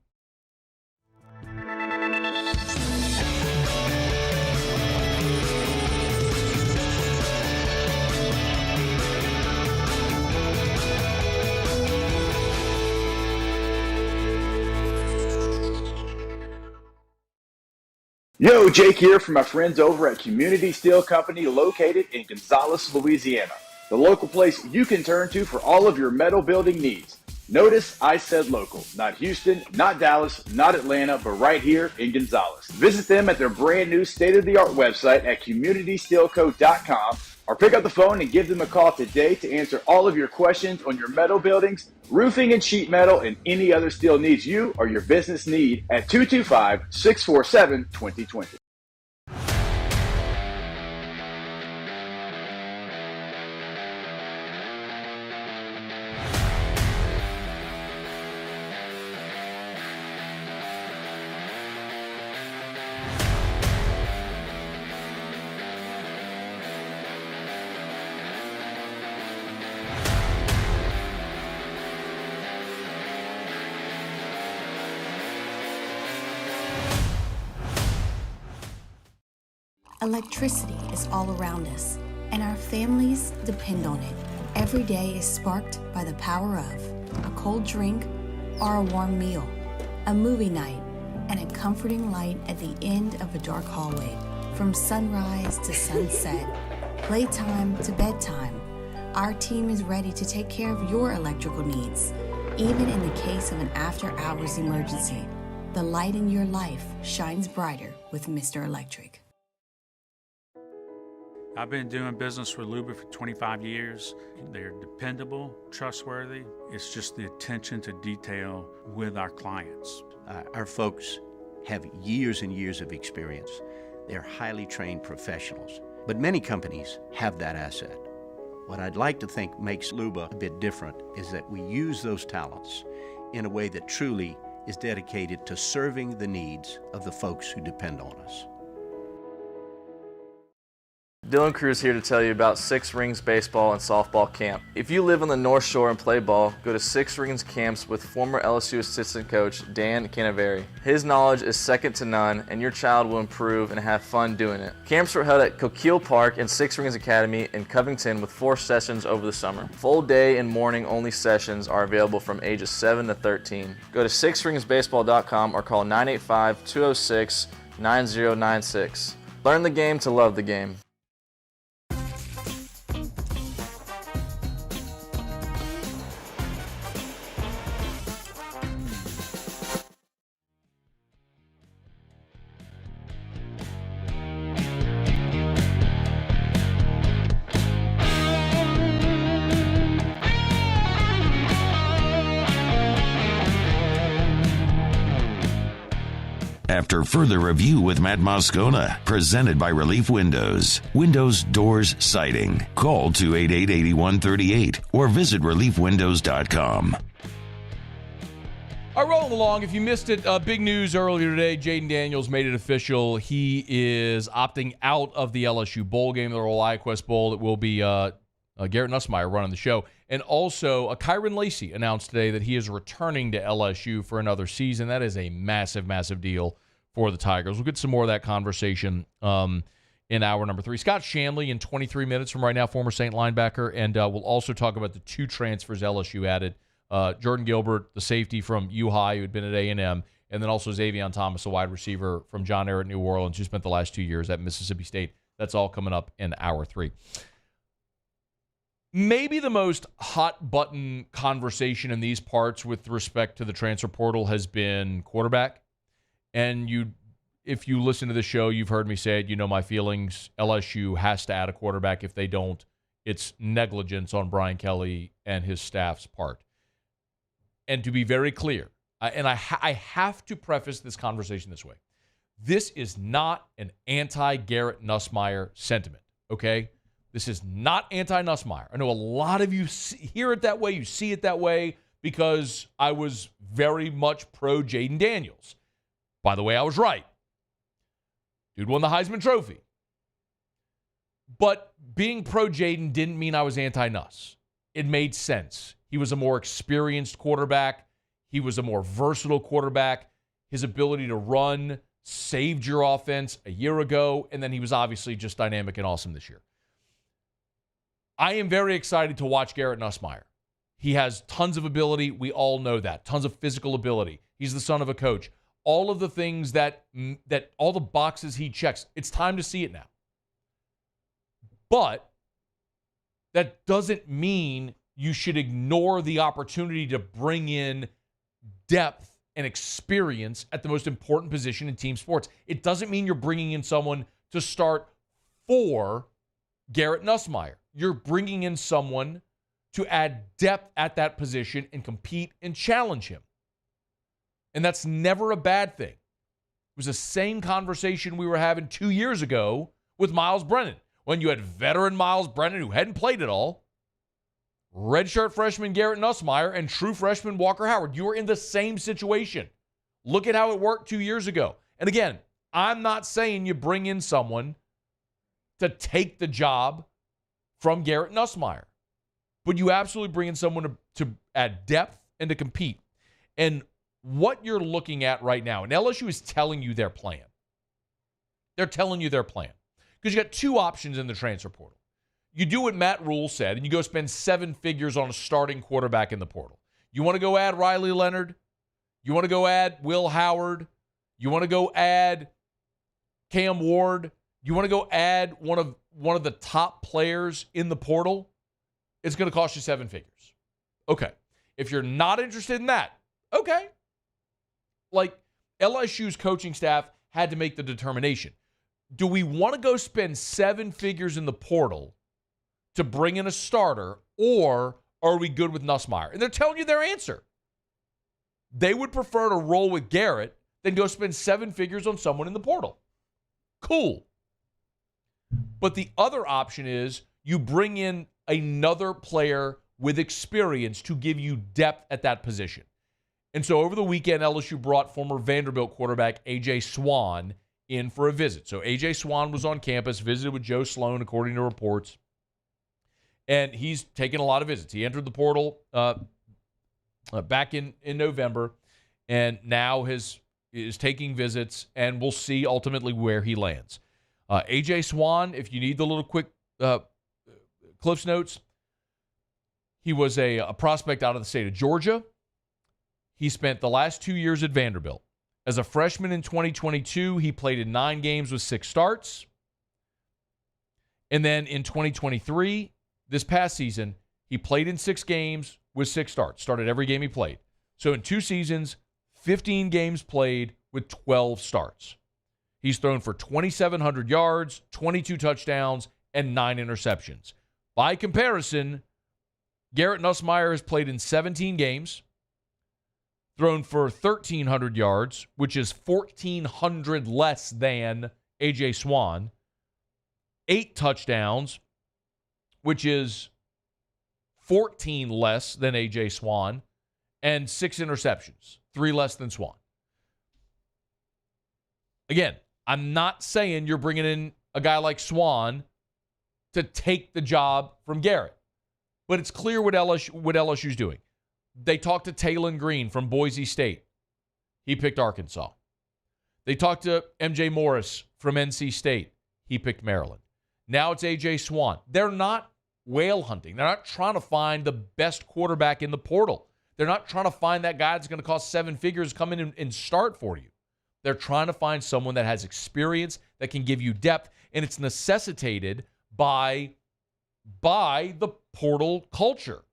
Yo, Jake here from my friends over at Community Steel Company located in Gonzales, Louisiana. The local place you can turn to for all of your metal building needs. Notice I said local, not Houston, not Dallas, not Atlanta, but right here in Gonzales. Visit them at their brand new state-of-the-art website at communitysteelco.com or pick up the phone and give them a call today to answer all of your questions on your metal buildings, roofing and sheet metal, and any other steel needs you or your business need at 225-647-2020. Electricity is all around us, and our families depend on it. Every day is sparked by the power of a cold drink or a warm meal, a movie night, and a comforting light at the end of a dark hallway. From sunrise to sunset, playtime to bedtime, our team is ready to take care of your electrical needs. Even in the case of an after-hours emergency, the light in your life shines brighter with Mr. Electric. I've been doing business with Luba for 25 years. They're dependable, trustworthy. It's just the attention to detail with our clients. Our folks have years and years of experience. They're highly trained professionals. But many companies have that asset. What I'd like to think makes Luba a bit different is that we use those talents in a way that truly is dedicated to serving the needs of the folks who depend on us. Dylan Cruz here to tell you about Six Rings Baseball and Softball Camp. If you live on the North Shore and play ball, go to Six Rings Camps with former LSU assistant coach Dan Canaveri. His knowledge is second to none, and your child will improve and have fun doing it. Camps were held at Coquille Park and Six Rings Academy in Covington with 4 sessions over the summer. Full day and morning only sessions are available from ages 7 to 13. Go to sixringsbaseball.com or call 985-206-9096. Learn the game to love the game. After further review with Matt Moscona, presented by Relief Windows. Windows, doors, siding. Call 288-8138 or visit reliefwindows.com. All right, rolling along. If you missed it, big news earlier today. Jaden Daniels made it official. He is opting out of the LSU Bowl game, the Royal iQuest Bowl. It will be Garrett Nussmeier running the show. And also, Kyron Lacey announced today that he is returning to LSU for another season. That is a massive, massive deal for the Tigers. We'll get some more of that conversation in hour number 3. Scott Shanley in 23 minutes from right now, former Saint linebacker. And we'll also talk about the 2 transfers LSU added. Jordan Gilbert, the safety from U-High, who had been at A&M, and then also Xavion Thomas, a wide receiver from John Ehret, New Orleans, who spent the last 2 years at Mississippi State. That's all coming up in hour 3. Maybe the most hot-button conversation in these parts with respect to the transfer portal has been quarterback. And if you listen to the show, you've heard me say it. You know my feelings. LSU has to add a quarterback. If they don't, it's negligence on Brian Kelly and his staff's part. And to be very clear, and I have to preface this conversation this way. This is not an anti-Garrett Nussmeier sentiment, okay? This is not anti-Nussmeier. I know a lot of you hear it that way, you see it that way, because I was very much pro Jaden Daniels. By the way, I was right. Dude won the Heisman Trophy. But being pro Jaden didn't mean I was anti-Nuss. It made sense. He was a more experienced quarterback. He was a more versatile quarterback. His ability to run saved your offense a year ago, and then he was obviously just dynamic and awesome this year. I am very excited to watch Garrett Nussmeier. He has tons of ability. We all know that. Tons of physical ability. He's the son of a coach. All of the things that all the boxes he checks, it's time to see it now. But that doesn't mean you should ignore the opportunity to bring in depth and experience at the most important position in team sports. It doesn't mean you're bringing in someone to start for Garrett Nussmeier. You're bringing in someone to add depth at that position and compete and challenge him. And that's never a bad thing. It was the same conversation we were having 2 years ago with Miles Brennan, when you had veteran Miles Brennan who hadn't played at all, redshirt freshman Garrett Nussmeier, and true freshman Walker Howard. You were in the same situation. Look at how it worked 2 years ago. And again, I'm not saying you bring in someone to take the job from Garrett Nussmeier, but you absolutely bring in someone to add depth and to compete. And what you're looking at right now, and LSU is telling you their plan. They're telling you their plan. Because you got 2 options in the transfer portal. You do what Matt Rule said, and you go spend 7 figures on a starting quarterback in the portal. You want to go add Riley Leonard? You want to go add Will Howard? You want to go add Cam Ward? You want to go add one of the top players in the portal? It's going to cost you 7 figures. Okay. If you're not interested in that, okay. Like, LSU's coaching staff had to make the determination. Do we want to go spend 7 figures in the portal to bring in a starter, or are we good with Nussmeier? And they're telling you their answer. They would prefer to roll with Garrett than go spend 7 figures on someone in the portal. Cool. But the other option is you bring in another player with experience to give you depth at that position. And so over the weekend, LSU brought former Vanderbilt quarterback A.J. Swan in for a visit. So A.J. Swan was on campus, visited with Joe Sloan, according to reports. And he's taken a lot of visits. He entered the portal back in November, and now is taking visits, and we'll see ultimately where he lands. A.J. Swan, if you need the little quick Cliff's Notes, he was a prospect out of the state of Georgia. He spent the last 2 years at Vanderbilt. As a freshman in 2022, he played in 9 games with 6 starts. And then in 2023, this past season, he played in 6 games with 6 starts. Started every game he played. So in 2 seasons, 15 games played with 12 starts. He's thrown for 2,700 yards, 22 touchdowns, and 9 interceptions. By comparison, Garrett Nussmeier has played in 17 games, thrown for 1,300 yards, which is 1,400 less than A.J. Swan, 8 touchdowns, which is 14 less than A.J. Swan, and 6 interceptions, 3 less than Swan. Again, I'm not saying you're bringing in a guy like Swan to take the job from Garrett, but it's clear what LSU's doing. They talked to Taylon Green from Boise State. He picked Arkansas. They talked to M.J. Morris from NC State. He picked Maryland. Now it's A.J. Swan. They're not whale hunting. They're not trying to find the best quarterback in the portal. They're not trying to find that guy that's going to cost 7 figures, come in and start for you. They're trying to find someone that has experience, that can give you depth, and it's necessitated by the portal culture.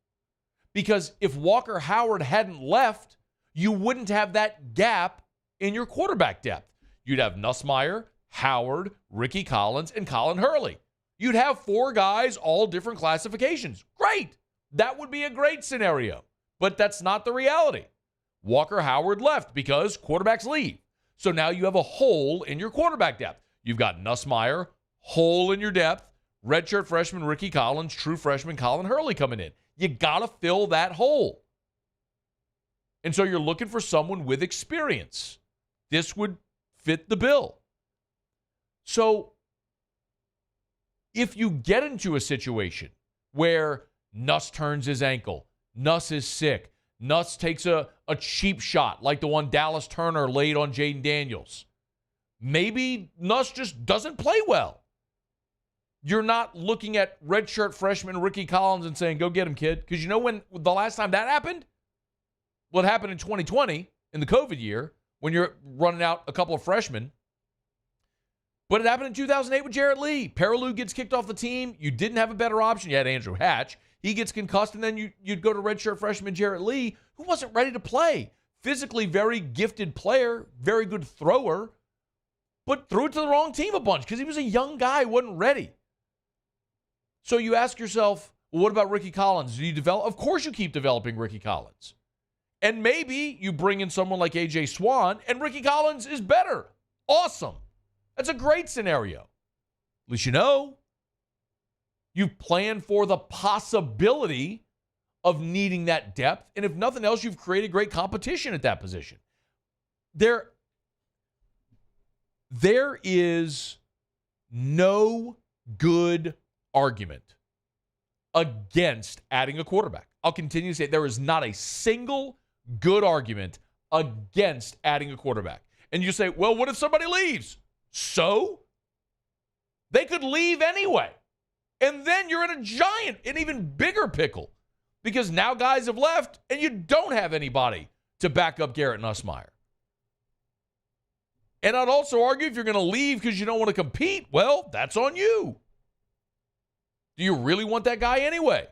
Because if Walker Howard hadn't left, you wouldn't have that gap in your quarterback depth. You'd have Nussmeier, Howard, Ricky Collins, and Colin Hurley. You'd have 4 guys, all different classifications. Great. That would be a great scenario. But that's not the reality. Walker Howard left because quarterbacks leave. So now you have a hole in your quarterback depth. You've got Nussmeier, hole in your depth, redshirt freshman Ricky Collins, true freshman Colin Hurley coming in. You got to fill that hole. And so you're looking for someone with experience. This would fit the bill. So if you get into a situation where Nuss turns his ankle, Nuss is sick, Nuss takes a cheap shot like the one Dallas Turner laid on Jaden Daniels, maybe Nuss just doesn't play well. You're not looking at redshirt freshman Ricky Collins and saying, go get him, kid. Because you know when the last time that happened? Well, it happened in 2020, in the COVID year, when you're running out a couple of freshmen. But it happened in 2008 with Jarrett Lee. Perilou gets kicked off the team. You didn't have a better option. You had Andrew Hatch. He gets concussed, and then you'd go to redshirt freshman Jarrett Lee, who wasn't ready to play. Physically very gifted player, very good thrower, but threw it to the wrong team a bunch because he was a young guy, wasn't ready. So you ask yourself, well, what about Ricky Collins? Do you develop? Of course you keep developing Ricky Collins. And maybe you bring in someone like A.J. Swan, and Ricky Collins is better. Awesome. That's a great scenario. At least you know. You've planned for the possibility of needing that depth. And if nothing else, you've created great competition at that position. There is no good argument against adding a quarterback. I'll continue to say there is not a single good argument against adding a quarterback. And you say, well, what if somebody leaves? So? They could leave anyway. And then you're in an even bigger pickle because now guys have left and you don't have anybody to back up Garrett Nussmeier. And I'd also argue if you're going to leave because you don't want to compete, well, that's on you. Do you really want that guy anyway?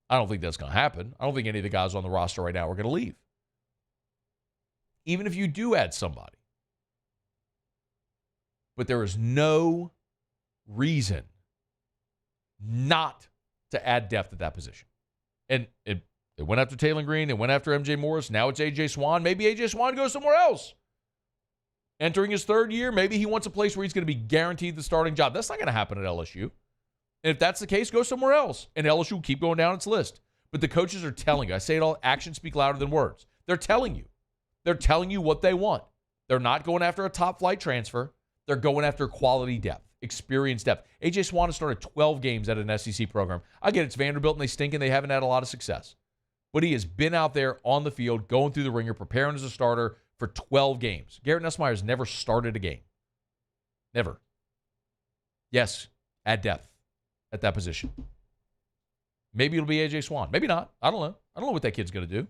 I don't think that's going to happen. I don't think any of the guys on the roster right now are going to leave. Even if you do add somebody. But there is no reason not to add depth at that position. And it went after Taylon Green. It went after M.J. Morris. Now it's A.J. Swan. Maybe A.J. Swan goes somewhere else. Entering his third year, maybe he wants a place where he's going to be guaranteed the starting job. That's not going to happen at LSU. And if that's the case, go somewhere else. And LSU will keep going down its list. But the coaches are telling you. I say it all, actions speak louder than words. They're telling you. They're telling you what they want. They're not going after a top-flight transfer. They're going after quality depth, experience depth. A.J. Swan has started 12 games at an SEC program. I get it's Vanderbilt and they stink and they haven't had a lot of success. But he has been out there on the field, going through the ringer, preparing as a starter for 12 games. Garrett Nussmeier's never started a game. Never. Yes, at depth at that position. Maybe it'll be A.J. Swan. Maybe not. I don't know. I don't know what that kid's going to do.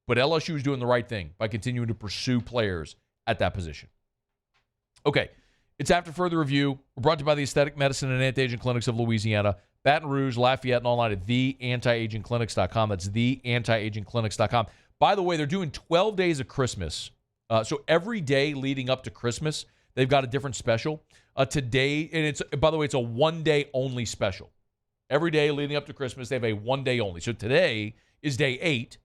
But LSU is doing the right thing by continuing to pursue players at that position. Okay, it's After Further Review. We're brought to you by the Aesthetic Medicine and Anti-Aging Clinics of Louisiana, Baton Rouge, Lafayette, and online at theantiagingclinics.com. That's theantiagingclinics.com. By the way, they're doing 12 days of Christmas. So every day leading up to Christmas, they've got a different special. Today, and it's, by the way, it's a one-day only special. Every day leading up to Christmas, they have a one-day only. So today is day 8,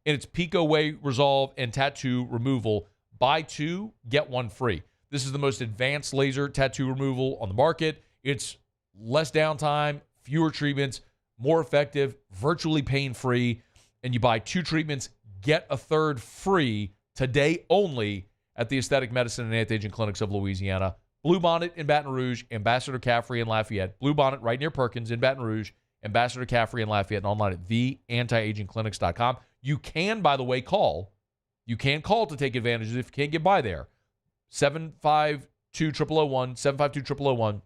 and it's Pico Way Resolve and Tattoo Removal. Buy 2, get 1 free. This is the most advanced laser tattoo removal on the market. It's less downtime, fewer treatments, more effective, virtually pain-free. And you buy 2 treatments, get a 3rd free today only at the Aesthetic Medicine and Anti-Aging Clinics of Louisiana. Bluebonnet in Baton Rouge, Ambassador Caffrey in Lafayette. Bluebonnet right near Perkins in Baton Rouge, Ambassador Caffrey in Lafayette, and online at theantiagingclinics.com. You can, by the way, call. You can call to take advantage if you can't get by there. 752-0001, 752-0001.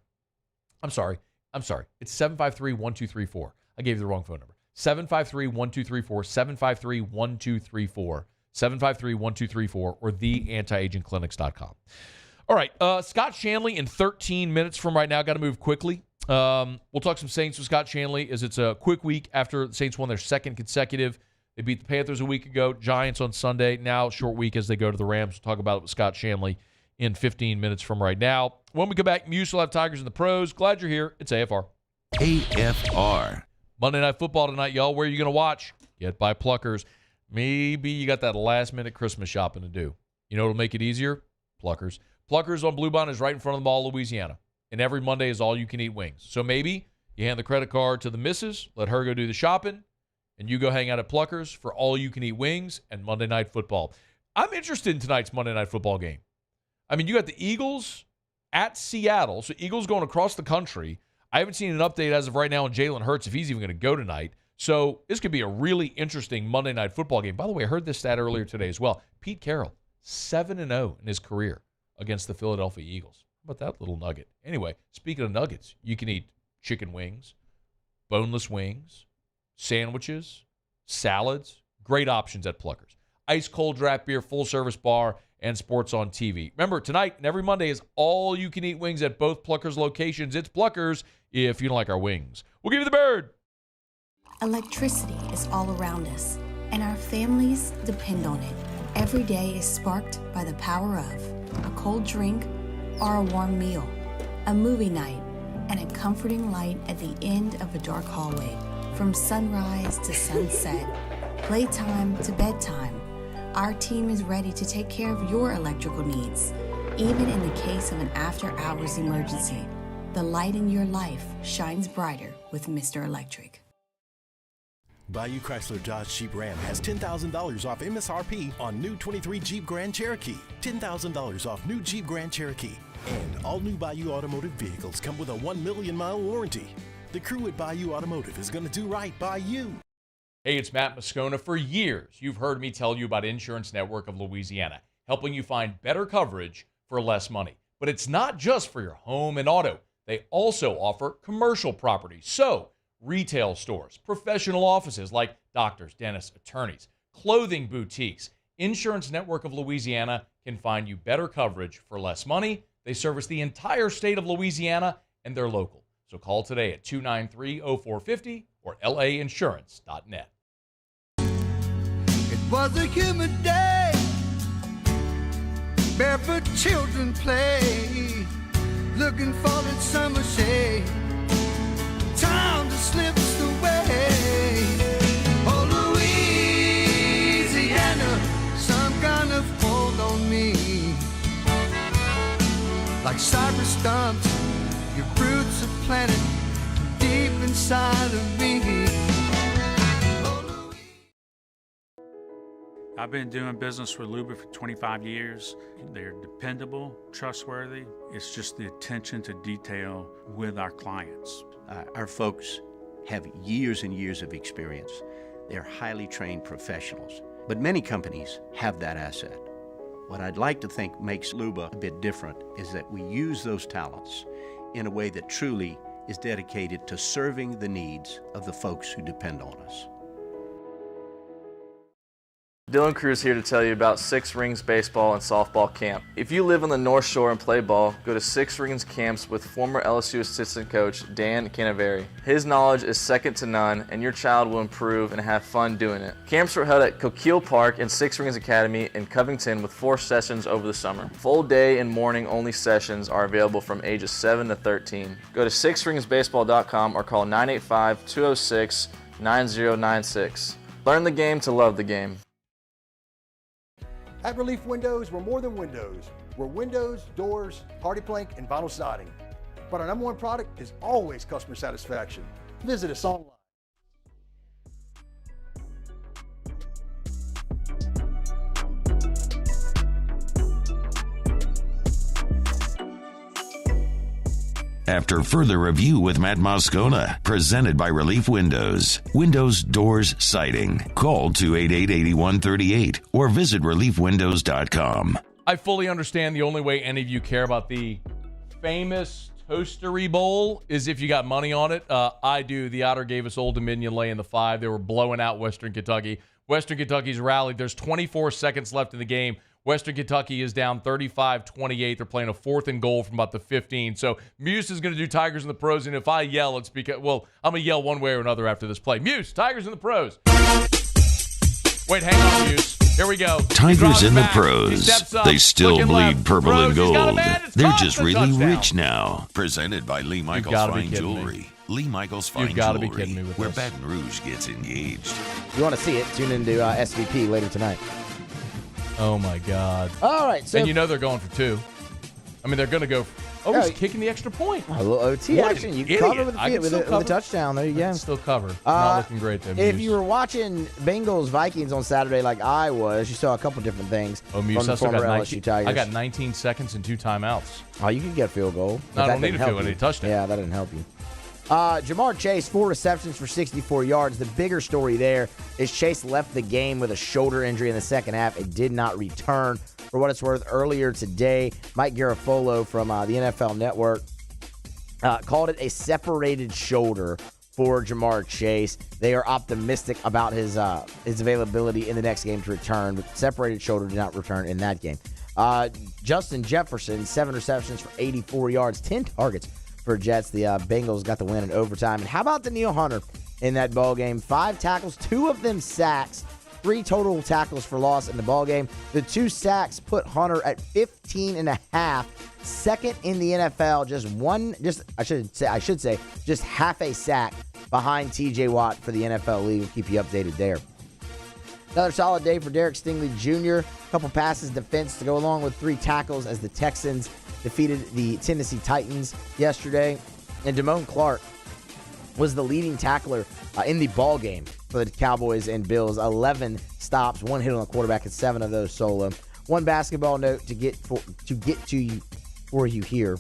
I'm sorry. It's 753-1234. I gave you the wrong phone number. 753-1234, 753-1234, 753-1234, or theantiagingclinics.com. All right, Scott Shanley in 13 minutes from right now. Got to move quickly. We'll talk some Saints with Scott Shanley as it's a quick week after the Saints won their 2nd consecutive. They beat the Panthers a week ago, Giants on Sunday. Now short week as they go to the Rams. We'll talk about it with Scott Shanley in 15 minutes from right now. When we come back, Muse will have Tigers in the pros. Glad you're here. It's AFR. AFR. Monday Night Football tonight, y'all. Where are you going to watch? Get by Pluckers. Maybe you got that last-minute Christmas shopping to do. You know what'll make it easier? Pluckers. Pluckers on Bluebonnet is right in front of the Mall of Louisiana. And every Monday is all-you-can-eat wings. So maybe you hand the credit card to the missus, let her go do the shopping, and you go hang out at Pluckers for all-you-can-eat wings and Monday Night Football. I'm interested in tonight's Monday Night Football game. I mean, you got the Eagles at Seattle. So Eagles going across the country. I haven't seen an update as of right now on Jalen Hurts if he's even going to go tonight. So this could be a really interesting Monday Night Football game. By the way, I heard this stat earlier today as well. Pete Carroll, 7-0 in his career against the Philadelphia Eagles. How about that little nugget? Anyway, speaking of nuggets, you can eat chicken wings, boneless wings, sandwiches, salads. Great options at Pluckers. Ice cold draft beer, full service bar, and sports on TV. Remember, tonight and every Monday is all you can eat wings at both Pluckers locations. It's Pluckers if you don't like our wings. We'll give you the bird. Electricity is all around us, and our families depend on it. Every day is sparked by the power of a cold drink or a warm meal, a movie night, and a comforting light at the end of a dark hallway. From sunrise to sunset, playtime to bedtime, our team is ready to take care of your electrical needs. Even in the case of an after-hours emergency, the light in your life shines brighter with Mr. Electric. Bayou Chrysler Dodge Jeep Ram has $10,000 off MSRP on new 23 Jeep Grand Cherokee, $10,000 off new Jeep Grand Cherokee, and all new Bayou Automotive vehicles come with a 1 million-mile warranty. The crew at Bayou Automotive is going to do right by you. Hey, it's Matt Moscona. For years, you've heard me tell you about Insurance Network of Louisiana, helping you find better coverage for less money. But it's not just for your home and auto. They also offer commercial property. So, retail stores, professional offices like doctors, dentists, attorneys, clothing boutiques. Insurance Network of Louisiana can find you better coverage for less money. They service the entire state of Louisiana, and they're local. So call today at 293-0450 or lainsurance.net. It was a humid day, barefoot children play, looking for that summer shade. Time just slips away. Oh, Louisiana, some kind of hold on me. I've been doing business with Luba for 25 years. They're dependable, trustworthy. It's just the attention to detail with our clients. Our folks have years and years of experience. They're highly trained professionals. But many companies have that asset. What I'd like to think makes Luba a bit different is that we use those talents in a way that truly is dedicated to serving the needs of the folks who depend on us. Dylan Cruz here to tell you about Six Rings Baseball and Softball Camp. If you live on the North Shore and play ball, go to Six Rings Camps with former LSU assistant coach Dan Canaveri. His knowledge is second to none, and your child will improve and have fun doing it. Camps were held at Coquille Park and Six Rings Academy in Covington with 4 sessions over the summer. Full day and morning only sessions are available from ages 7 to 13. Go to sixringsbaseball.com or call 985-206-9096. Learn the game to love the game. At Relief Windows, we're more than windows. We're windows, doors, hardy plank, and vinyl siding. But our number one product is always customer satisfaction. Visit us online. After further review with Matt Moscona, presented by Relief Windows. Windows, doors, siding. Call 288-8138 or visit reliefwindows.com. I fully understand the only way any of you care about the famous Toastery Bowl is if you got money on it. I do. The Otter gave us Old Dominion laying the 5. They were blowing out Western Kentucky. Western Kentucky's rallied. There's 24 seconds left in the game. Western Kentucky is down 35-28. They're playing a 4th and goal from about the 15. So Muse is going to do Tigers in the Pros, and if I yell, it's because, well, I'm going to yell one way or another after this play. Muse, Tigers in the Pros. Wait, hang on, Muse. Here we go. Tigers in the Pros. They still bleed purple and gold. They're just really rich now. Presented by Lee Michaels Fine Jewelry. Lee Michaels Fine Jewelry, where Baton Rouge gets engaged. You want to see it? Tune into SVP later tonight. Oh, my God. All right. So and you know they're going for 2. I mean, they're going to go. He's kicking the extra point. A little OT action. You cover with a touchdown. There you go. Still cover. Not looking great there, Muse. If you were watching Bengals-Vikings on Saturday like I was, you saw a couple different things from the former LSU Tigers. I got 19 seconds and 2 timeouts. Oh, you could get a field goal. No, I don't need a field goal. I need a touchdown. Yeah, that didn't help you. Jamar Chase, 4 receptions for 64 yards. The bigger story there is Chase left the game with a shoulder injury in the second half. It did not return. For what it's worth, earlier today, Mike Garafolo from the NFL Network called it a separated shoulder for Jamar Chase. They are optimistic about his availability in the next game to return, but separated shoulder did not return in that game. Justin Jefferson, 7 receptions for 84 yards, 10 targets for Jets. The Bengals got the win in overtime. And how about Danielle Hunter in that ball game? 5 tackles, 2 of them sacks, 3 total tackles for loss in the ball game. The 2 sacks put Hunter at 15.5, second in the NFL. I should say just half a sack behind T.J. Watt for the NFL League. We'll keep you updated there. Another solid day for Derek Stingley Jr. A couple passes defense to go along with 3 tackles as the Texans defeated the Tennessee Titans yesterday. And Damone Clark was the leading tackler in the ball game for the Cowboys and Bills. 11 stops, 1 hit on the quarterback, and 7 of those solo. One basketball note to get to you for you here.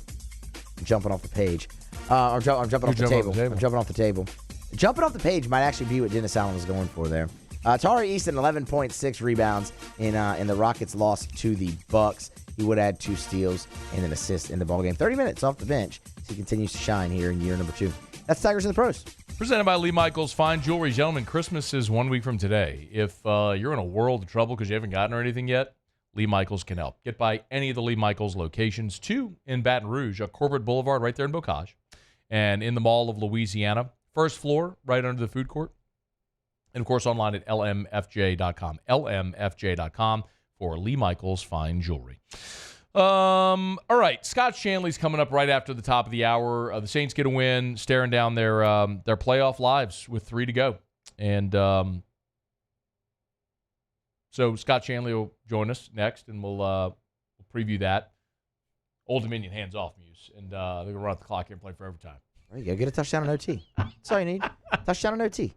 I'm jumping off the page. I'm jumping off the table. I'm jumping off the table. Jumping off the page might actually be what Dennis Allen was going for there. Tari Easton, 11.6 rebounds in the Rockets' loss to the Bucks. He would add 2 steals and an assist in the ballgame. 30 minutes off the bench, so he continues to shine here in year number 2. That's Tigers in the Pros. Presented by Lee Michaels Fine Jewelry. Gentlemen, Christmas is 1 week from today. If you're in a world of trouble because you haven't gotten or anything yet, Lee Michaels can help. Get by any of the Lee Michaels locations. 2 in Baton Rouge, Corbett Boulevard right there in Bocage, and in the Mall of Louisiana. First floor, right under the food court. And, of course, online at lmfj.com. lmfj.com for Lee Michaels Fine Jewelry. All right, Scott Shanley's coming up right after the top of the hour. The Saints get a win, staring down their playoff lives with 3 to go. And so Scott Shanley will join us next, and we'll preview that. Old Dominion hands off, Muse. And they're going to run out the clock here and play for overtime. There you go. Get a touchdown on OT. That's all you need. Touchdown on OT.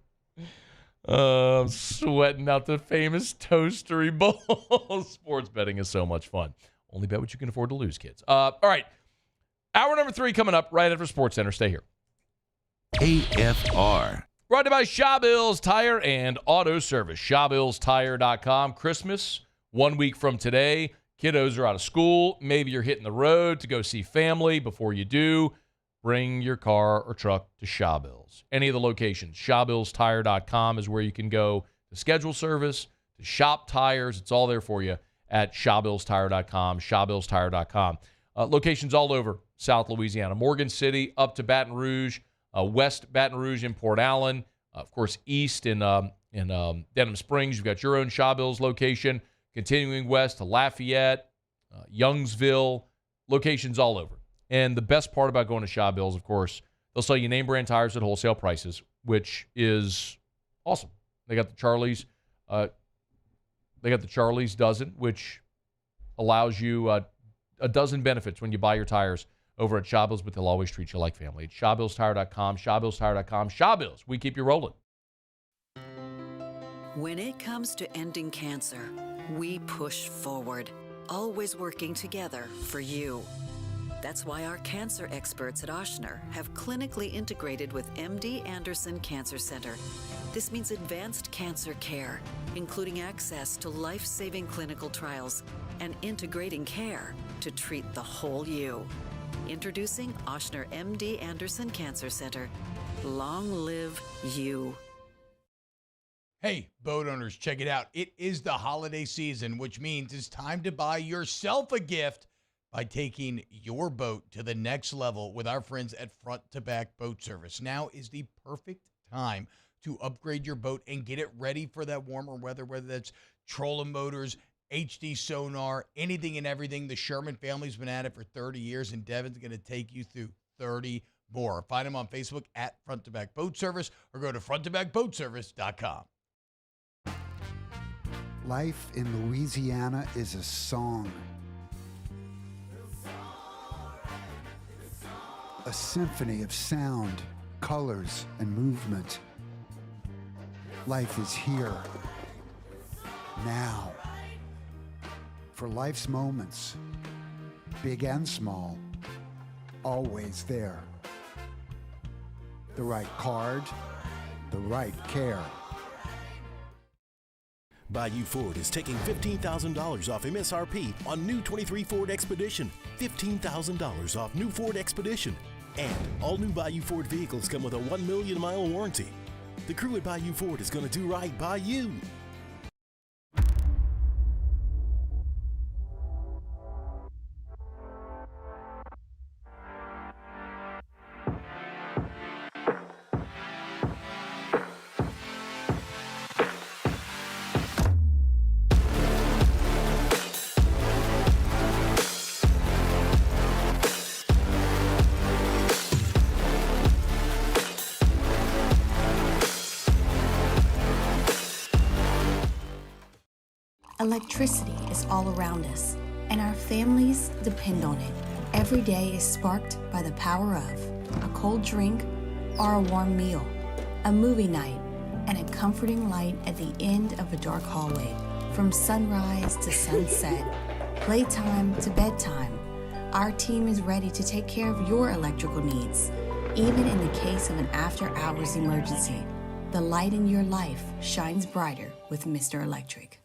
I'm sweating out the famous Toastery Bowl. Sports betting is so much fun. Only bet what you can afford to lose, kids. All right. Hour number 3 coming up right after SportsCenter. Stay here. AFR. Brought to you by Shawbills Tire and Auto Service. ShawbillsTire.com. Christmas, 1 week from today. Kiddos are out of school. Maybe you're hitting the road to go see family. Before you do, bring your car or truck to Shawbills. Any of the locations. ShawbillsTire.com is where you can go to schedule service, to shop tires. It's all there for you at ShawbillsTire.com. ShawbillsTire.com. Locations all over South Louisiana. Morgan City up to Baton Rouge, West Baton Rouge in Port Allen. Of course, east in Denham Springs. You've got your own Shawbills location. Continuing west to Lafayette, Youngsville, locations all over. And the best part about going to Shawbills, of course, they'll sell you name brand tires at wholesale prices, which is awesome. They got the Charlie's dozen, which allows you a dozen benefits when you buy your tires over at Shawbills, but they'll always treat you like family. It's ShawbillsTire.com, ShawbillsTire.com. Shawbills, we keep you rolling. When it comes to ending cancer, we push forward, always working together for you. That's why our cancer experts at Ochsner have clinically integrated with MD Anderson Cancer Center. This means advanced cancer care, including access to life-saving clinical trials and integrating care to treat the whole you. Introducing Ochsner MD Anderson Cancer Center. Long live you. Hey, boat owners, check it out. It is the holiday season, which means it's time to buy yourself a gift by taking your boat to the next level with our friends at Front to Back Boat Service. Now is the perfect time to upgrade your boat and get it ready for that warmer weather, whether that's trolling motors, HD sonar, anything and everything. The Sherman family's been at it for 30 years, and Devin's going to take you through 30 more. Find them on Facebook at Front to Back Boat Service or go to fronttobackboatservice.com. Life in Louisiana is a song. A symphony of sound, colors, and movement. Life is here, now. For life's moments, big and small, always there. The right card, the right care. Bayou Ford is taking $15,000 off MSRP on new 23 Ford Expedition. $15,000 off new Ford Expedition. And all new Bayou Ford vehicles come with a 1 million mile warranty. The crew at Bayou Ford is going to do right by you. Electricity is all around us, and our families depend on it. Every day is sparked by the power of a cold drink or a warm meal, a movie night, and a comforting light at the end of a dark hallway. From sunrise to sunset, playtime to bedtime, our team is ready to take care of your electrical needs. Even in the case of an after-hours emergency, the light in your life shines brighter with Mr. Electric.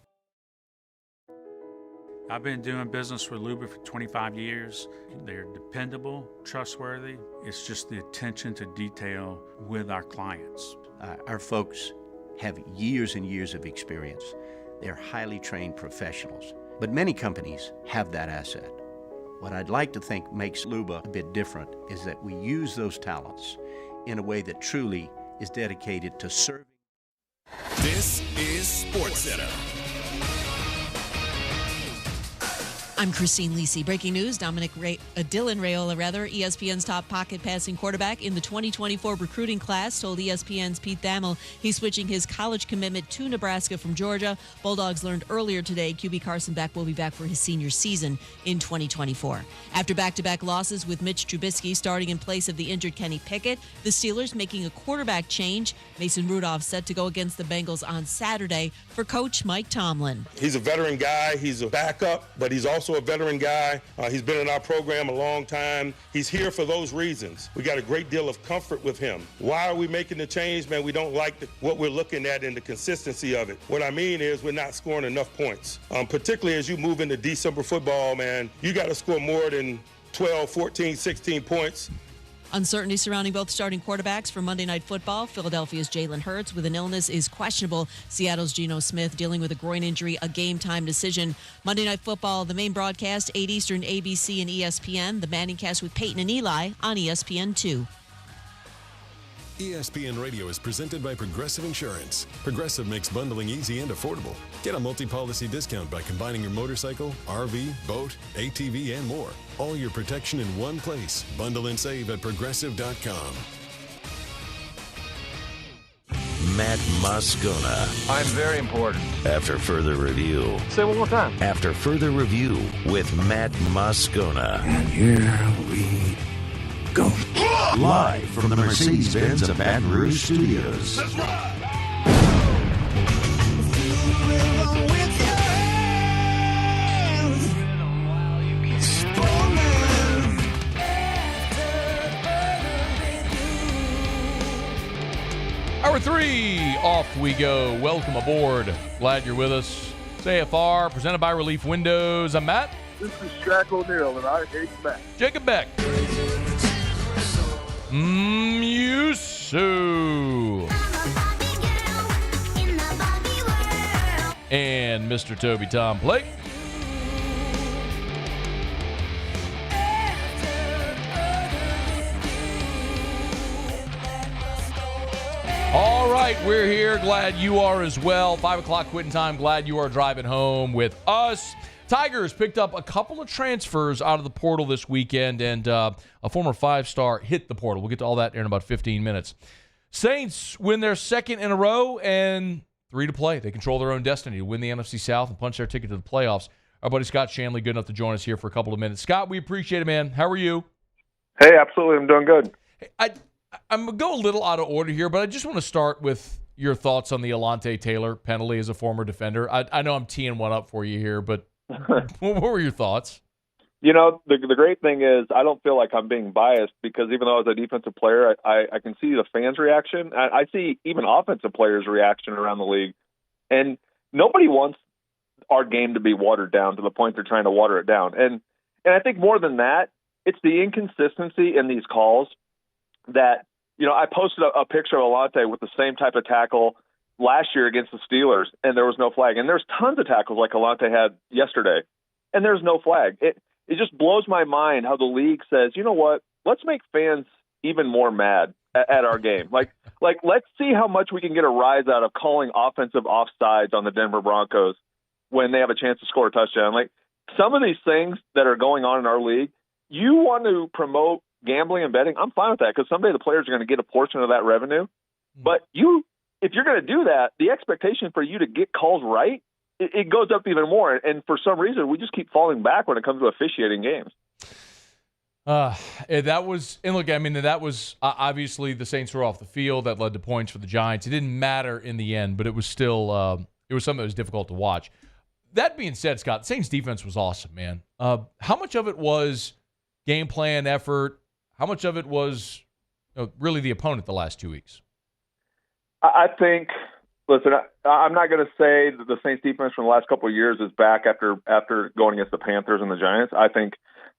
I've been doing business with Luba for 25 years. They're dependable, trustworthy. It's just the attention to detail with our clients. Our folks have years and years of experience. They're highly trained professionals, but many companies have that asset. What I'd like to think makes Luba a bit different is that we use those talents in a way that truly is dedicated to serving. This is SportsCenter. I'm Christine Lisi. Breaking news, Dylan Raiola, ESPN's top pocket passing quarterback in the 2024 recruiting class, told ESPN's Pete Thamel he's switching his college commitment to Nebraska from Georgia. Bulldogs learned earlier today QB Carson Beck will be back for his senior season in 2024. After back-to-back losses with Mitch Trubisky starting in place of the injured Kenny Pickett, the Steelers making a quarterback change. Mason Rudolph set to go against the Bengals on Saturday for Coach Mike Tomlin. He's a veteran guy. He's a backup, but he's also a veteran guy. He's been in our program a long time. He's here for those reasons. We got a great deal of comfort with him. Why are we making the change, man? We don't like what we're looking at and the consistency of it. What I mean is we're not scoring enough points. Particularly as you move into December football, man, you got to score more than 12, 14, 16 points. Uncertainty surrounding both starting quarterbacks for Monday Night Football. Philadelphia's Jalen Hurts with an illness is questionable. Seattle's Geno Smith dealing with a groin injury, a game-time decision. Monday Night Football, the main broadcast, 8 Eastern, ABC and ESPN. The Manningcast with Peyton and Eli on ESPN2. ESPN Radio is presented by Progressive Insurance. Progressive makes bundling easy and affordable. Get a multi-policy discount by combining your motorcycle, RV, boat, ATV, and more. All your protection in one place. Bundle and save at Progressive.com. Matt Moscona. I'm very important. After further review. Say it one more time. After further review with Matt Moscona. And here we go. Live from the Mercedes-Benz of Baton Rouge Studios. That's right. Hour 3, off we go. Welcome aboard. Glad you're with us. It's AFR, presented by Relief Windows. I'm Matt. This is Shaq O'Neal, and I'm Jacob Beck. Jacob Beck. Musu. And Mr. Toby Tom Blake. All right, we're here. Glad you are as well. 5 o'clock quitting time. Glad you are driving home with us. Tigers picked up a couple of transfers out of the portal this weekend, and a former 5-star hit the portal. We'll get to all that in about 15 minutes. Saints win their second in a row and 3 to play. They control their own destiny to win the NFC South and punch their ticket to the playoffs. Our buddy Scott Shanley, good enough to join us here for a couple of minutes. Scott, we appreciate it, man. How are you? Hey, absolutely. I'm doing good. I'm going to go a little out of order here, but I just want to start with your thoughts on the Alontae Taylor penalty as a former defender. I know I'm teeing one up for you here, but what were your thoughts? You know, the great thing is I don't feel like I'm being biased because even though I was a defensive player, I can see the fans' reaction. I see even offensive players' reaction around the league. And nobody wants our game to be watered down to the point they're trying to water it down. And I think more than that, it's the inconsistency in these calls that, you know, I posted a picture of Alontae with the same type of tackle last year against the Steelers, and there was no flag. And there's tons of tackles like Alontae had yesterday, and there's no flag. It just blows my mind how the league says, you know what, let's make fans even more mad at our game. Like let's see how much we can get a rise out of calling offensive offsides on the Denver Broncos when they have a chance to score a touchdown. Like some of these things that are going on in our league, you want to promote gambling and betting, I'm fine with that because someday the players are going to get a portion of that revenue. But if you're going to do that, the expectation for you to get calls right, it goes up even more. And for some reason, we just keep falling back when it comes to officiating games. That was obviously the Saints were off the field. That led to points for the Giants. It didn't matter in the end, but it was still it was something that was difficult to watch. That being said, Scott, the Saints defense was awesome, man. How much of it was game plan effort? How much of it was really the opponent the last 2 weeks? I think, listen, I'm not going to say that the Saints defense from the last couple of years is back after going against the Panthers and the Giants. I think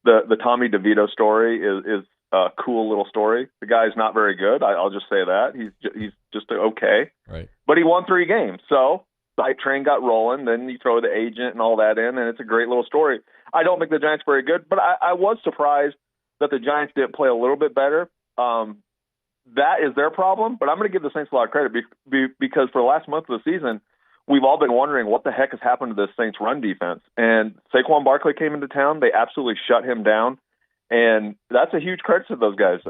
the Tommy DeVito story is a cool little story. The guy's not very good. I'll just say that. He's just okay. Right. But he won 3 games. So the hype train got rolling. Then you throw the agent and all that in, and it's a great little story. I don't think the Giants are very good, but I was surprised that the Giants didn't play a little bit better. That is their problem, but I'm going to give the Saints a lot of credit because for the last month of the season, we've all been wondering what the heck has happened to this Saints run defense. And Saquon Barkley came into town. They absolutely shut him down. And that's a huge credit to those guys.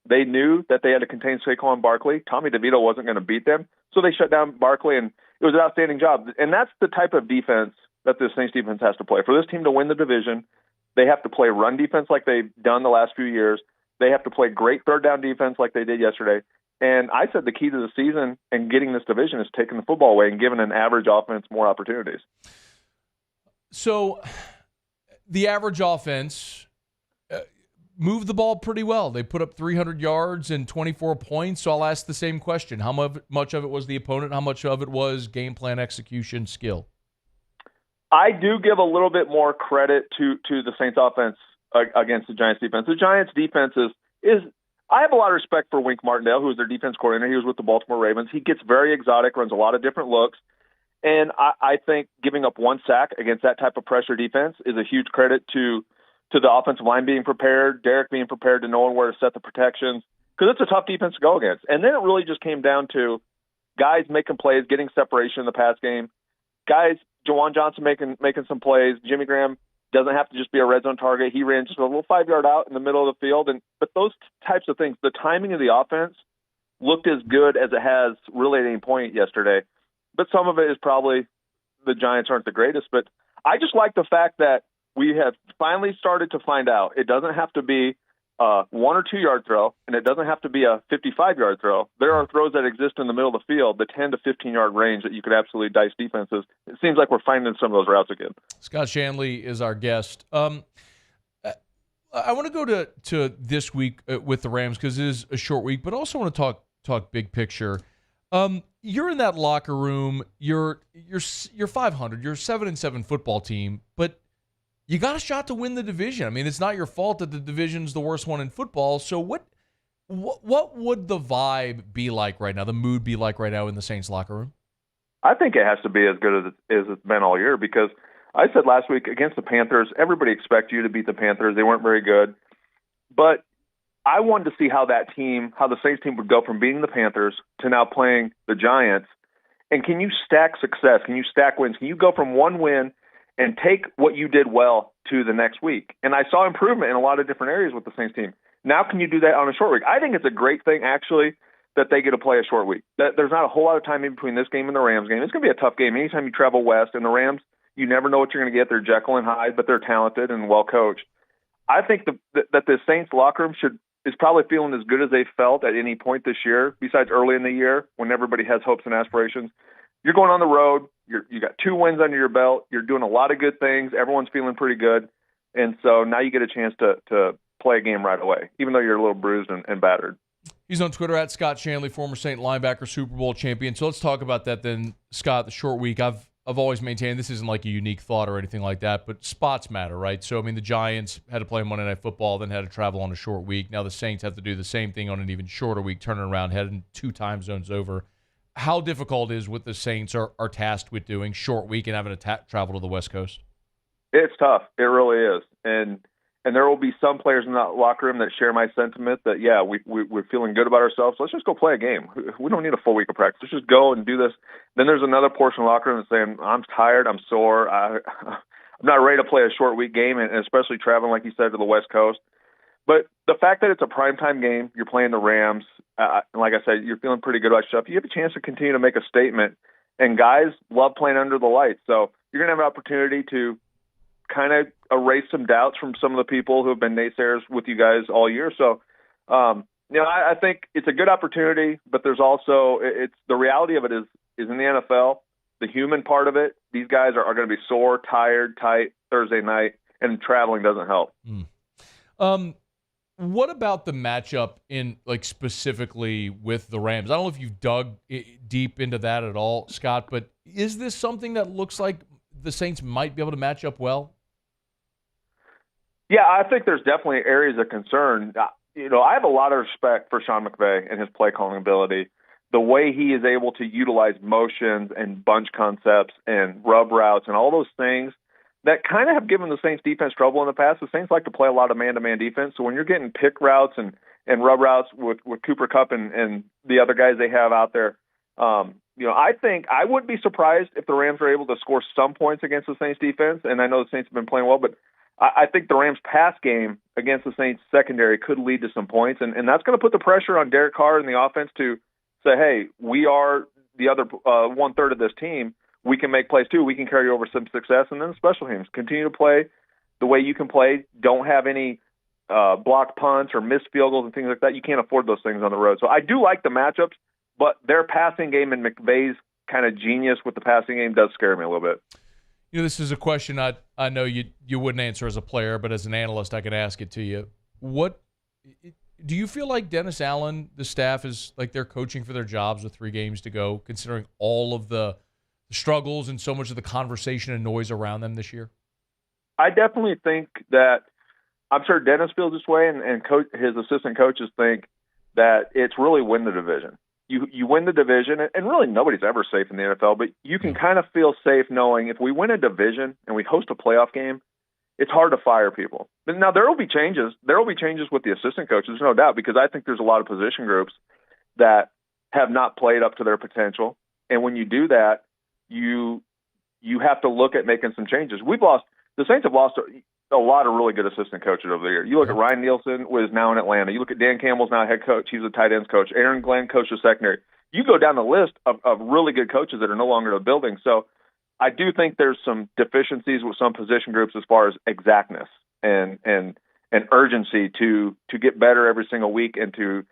They knew that they had to contain Saquon Barkley. Tommy DeVito wasn't going to beat them. So they shut down Barkley, and it was an outstanding job. And that's the type of defense that the Saints defense has to play. For this team to win the division, they have to play run defense like they've done the last few years. They have to play great third down defense like they did yesterday. And I said the key to the season and getting this division is taking the football away and giving an average offense more opportunities. So the average offense moved the ball pretty well. They put up 300 yards and 24 points. So I'll ask the same question. How much of it was the opponent? How much of it was game plan execution skill? I do give a little bit more credit to the Saints offense against the Giants defense. The Giants defense is I have a lot of respect for Wink Martindale, who is their defense coordinator. He was with the Baltimore Ravens. He gets very exotic, runs a lot of different looks. And I think giving up one sack against that type of pressure defense is a huge credit to the offensive line being prepared, Derek being prepared to knowing where to set the protections, because it's a tough defense to go against. And then it really just came down to guys making plays, getting separation in the pass game, guys, Jawan Johnson making some plays, Jimmy Graham doesn't have to just be a red zone target. He ran just a little 5-yard out in the middle of the field. But those types of things, the timing of the offense looked as good as it has really at any point yesterday. But some of it is probably the Giants aren't the greatest. But I just like the fact that we have finally started to find out it doesn't have to be a 1 or 2 yard throw, and it doesn't have to be a 55-yard throw. There are throws that exist in the middle of the field, the 10 to 15-yard range that you could absolutely dice defenses. It seems like we're finding some of those routes again. Scott Shanley is our guest. I want to go to this week with the Rams because it is a short week, but also want to talk big picture. You're in that locker room. You're 500. You're a 7-7 football team, but you got a shot to win the division. I mean, it's not your fault that the division's the worst one in football. So what would the vibe be like right now, the mood be like right now in the Saints locker room? I think it has to be as good as it's been all year, because I said last week against the Panthers, everybody expected you to beat the Panthers. They weren't very good. But I wanted to see how the Saints team would go from beating the Panthers to now playing the Giants. And can you stack success? Can you stack wins? Can you go from one win and take what you did well to the next week? And I saw improvement in a lot of different areas with the Saints team. Now can you do that on a short week? I think it's a great thing, actually, that they get to play a short week. There's not a whole lot of time in between this game and the Rams game. It's going to be a tough game. Anytime you travel west, and the Rams, you never know what you're going to get. They're Jekyll and Hyde, but they're talented and well-coached. I think that the Saints locker room is probably feeling as good as they felt at any point this year, besides early in the year when everybody has hopes and aspirations. You're going on the road. You got 2 wins under your belt. You're doing a lot of good things. Everyone's feeling pretty good. And so now you get a chance to play a game right away, even though you're a little bruised and battered. He's on Twitter at Scott Shanley, former Saint linebacker, Super Bowl champion. So let's talk about that then, Scott, the short week. I've always maintained this isn't like a unique thought or anything like that, but spots matter, right? So, I mean, the Giants had to play Monday Night Football, then had to travel on a short week. Now the Saints have to do the same thing on an even shorter week, turning around, heading 2 time zones over. How difficult is what the Saints are tasked with doing, short week and having to travel to the West Coast? It's tough. It really is. And there will be some players in that locker room that share my sentiment that, yeah, we're feeling good about ourselves. Let's just go play a game. We don't need a full week of practice. Let's just go and do this. Then there's another portion of the locker room that's saying, I'm tired, I'm sore, I'm not ready to play a short week game, and especially traveling, like you said, to the West Coast. But the fact that it's a primetime game, you're playing the Rams, and like I said, you're feeling pretty good about yourself. You have a chance to continue to make a statement, and guys love playing under the lights. So you're going to have an opportunity to kind of erase some doubts from some of the people who have been naysayers with you guys all year. So, I think it's a good opportunity, but there's also it's the reality of it is in the NFL, the human part of it. These guys are going to be sore, tired, tight Thursday night, and traveling doesn't help. What about the matchup in specifically with the Rams? I don't know if you've dug deep into that at all, Scott, but is this something that looks like the Saints might be able to match up well? Yeah, I think there's definitely areas of concern. I have a lot of respect for Sean McVay and his play calling ability. The way he is able to utilize motions and bunch concepts and rub routes and all those things that kind of have given the Saints defense trouble in the past. The Saints like to play a lot of man-to-man defense. So when you're getting pick routes and rub routes with Cooper Kupp and the other guys they have out there, I think I wouldn't be surprised if the Rams are able to score some points against the Saints defense. And I know the Saints have been playing well, but I think the Rams pass game against the Saints secondary could lead to some points. And that's going to put the pressure on Derek Carr and the offense to say, hey, we are the other 1/3 of this team. We can make plays too. We can carry over some success. And then special teams, continue to play the way you can play. Don't have any blocked punts or missed field goals and things like that. You can't afford those things on the road. So I do like the matchups, but their passing game and McVay's kind of genius with the passing game does scare me a little bit. This is a question I know you wouldn't answer as a player, but as an analyst, I can ask it to you. What do you feel like Dennis Allen, the staff, is like they're coaching for their jobs with 3 games to go, considering all of the struggles and so much of the conversation and noise around them this year? I definitely think that I'm sure Dennis feels this way, and his assistant coaches think that it's really win the division. You win the division, and really nobody's ever safe in the NFL, but you can kind of feel safe knowing if we win a division and we host a playoff game, it's hard to fire people. But now there will be changes. There will be changes with the assistant coaches, no doubt, because I think there's a lot of position groups that have not played up to their potential. And when you do that, you have to look at making some changes. The Saints have lost a lot of really good assistant coaches over the year. You look at Ryan Nielsen, who is now in Atlanta. You look at Dan Campbell's now head coach. He's a tight ends coach. Aaron Glenn coached the secondary. You go down the list of really good coaches that are no longer in the building. So I do think there's some deficiencies with some position groups as far as exactness and urgency to get better every single week and to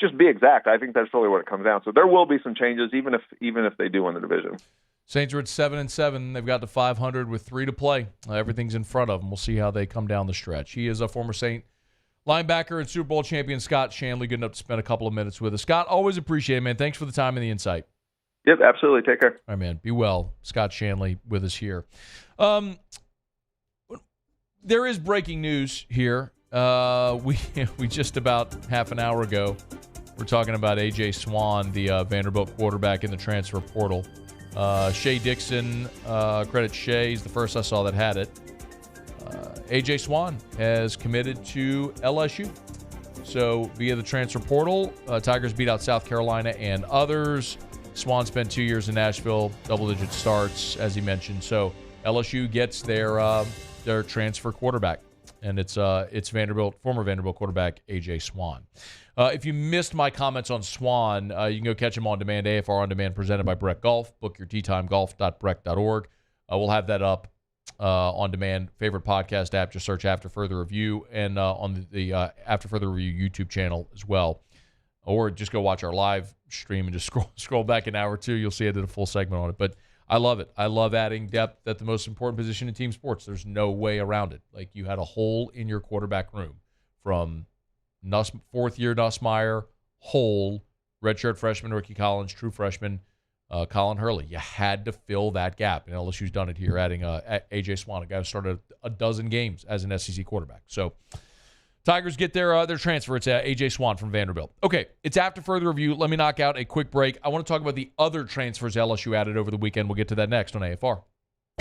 just be exact. I think that's really what it comes down. So there will be some changes, even if they do win the division. Saints are at 7-7. They've got to 500 with 3 to play. Everything's in front of them. We'll see how they come down the stretch. He is a former Saint linebacker and Super Bowl champion Scott Shanley. Good enough to spend a couple of minutes with us. Scott, always appreciate it, man. Thanks for the time and the insight. Yep, absolutely. Take care. All right, man. Be well. Scott Shanley with us here. There is breaking news here. We just about half an hour ago, we're talking about A.J. Swann, the Vanderbilt quarterback in the transfer portal. Shea Dixon, credit Shea, he's the first I saw that had it. A.J. Swann has committed to LSU. So via the transfer portal, Tigers beat out South Carolina and others. Swann spent 2 years in Nashville, double-digit starts, as he mentioned. So LSU gets their transfer quarterback, and it's former Vanderbilt quarterback A.J. Swann. If you missed my comments on Swann, you can go catch him on demand, AFR On Demand, presented by Breck Golf. Book your tee time, golf.breck.org. We'll have that up on demand, favorite podcast app. Just search After Further Review, and on the After Further Review YouTube channel as well. Or just go watch our live stream and just scroll back an hour or two. You'll see I did a full segment on it. But I love it. I love adding depth at the most important position in team sports. There's no way around it. Like, you had a hole in your quarterback room from fourth-year Nussmeier, Hole, redshirt freshman Ricky Collins, true freshman Colin Hurley. You had to fill that gap, and LSU's done it here, adding A.J. Swann, a guy who started a dozen games as an SEC quarterback. So Tigers get their transfer. It's A.J. Swann from Vanderbilt. Okay, it's After Further Review. Let me knock out a quick break. I want to talk about the other transfers LSU added over the weekend. We'll get to that next on AFR.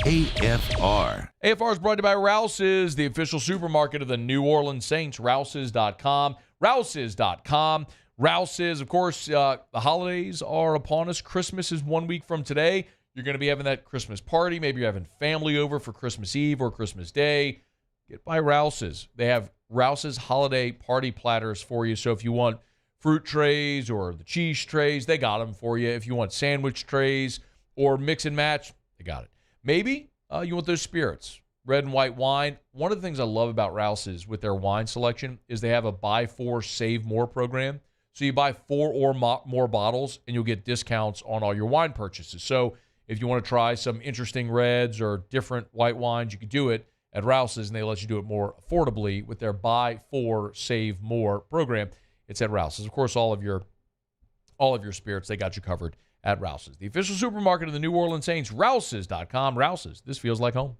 AFR. AFR is brought to you by Rouse's, the official supermarket of the New Orleans Saints. Rouse's.com. Rouse's.com. Rouse's, of course, the holidays are upon us. Christmas is 1 week from today. You're going to be having that Christmas party. Maybe you're having family over for Christmas Eve or Christmas Day. Get by Rouse's. They have Rouse's holiday party platters for you. So if you want fruit trays or the cheese trays, they got them for you. If you want sandwich trays or mix and match, they got it. Maybe you want those spirits, red and white wine. One of the things I love about Rouse's with their wine selection is they have a buy 4, save more program. So you buy 4 or more bottles, and you'll get discounts on all your wine purchases. So if you want to try some interesting reds or different white wines, you can do it at Rouse's, and they let you do it more affordably with their buy 4, save more program. It's at Rouse's. Of course, all of your spirits, they got you covered at Rouse's. The official supermarket of the New Orleans Saints, Rouse's.com. Rouse's, this feels like home.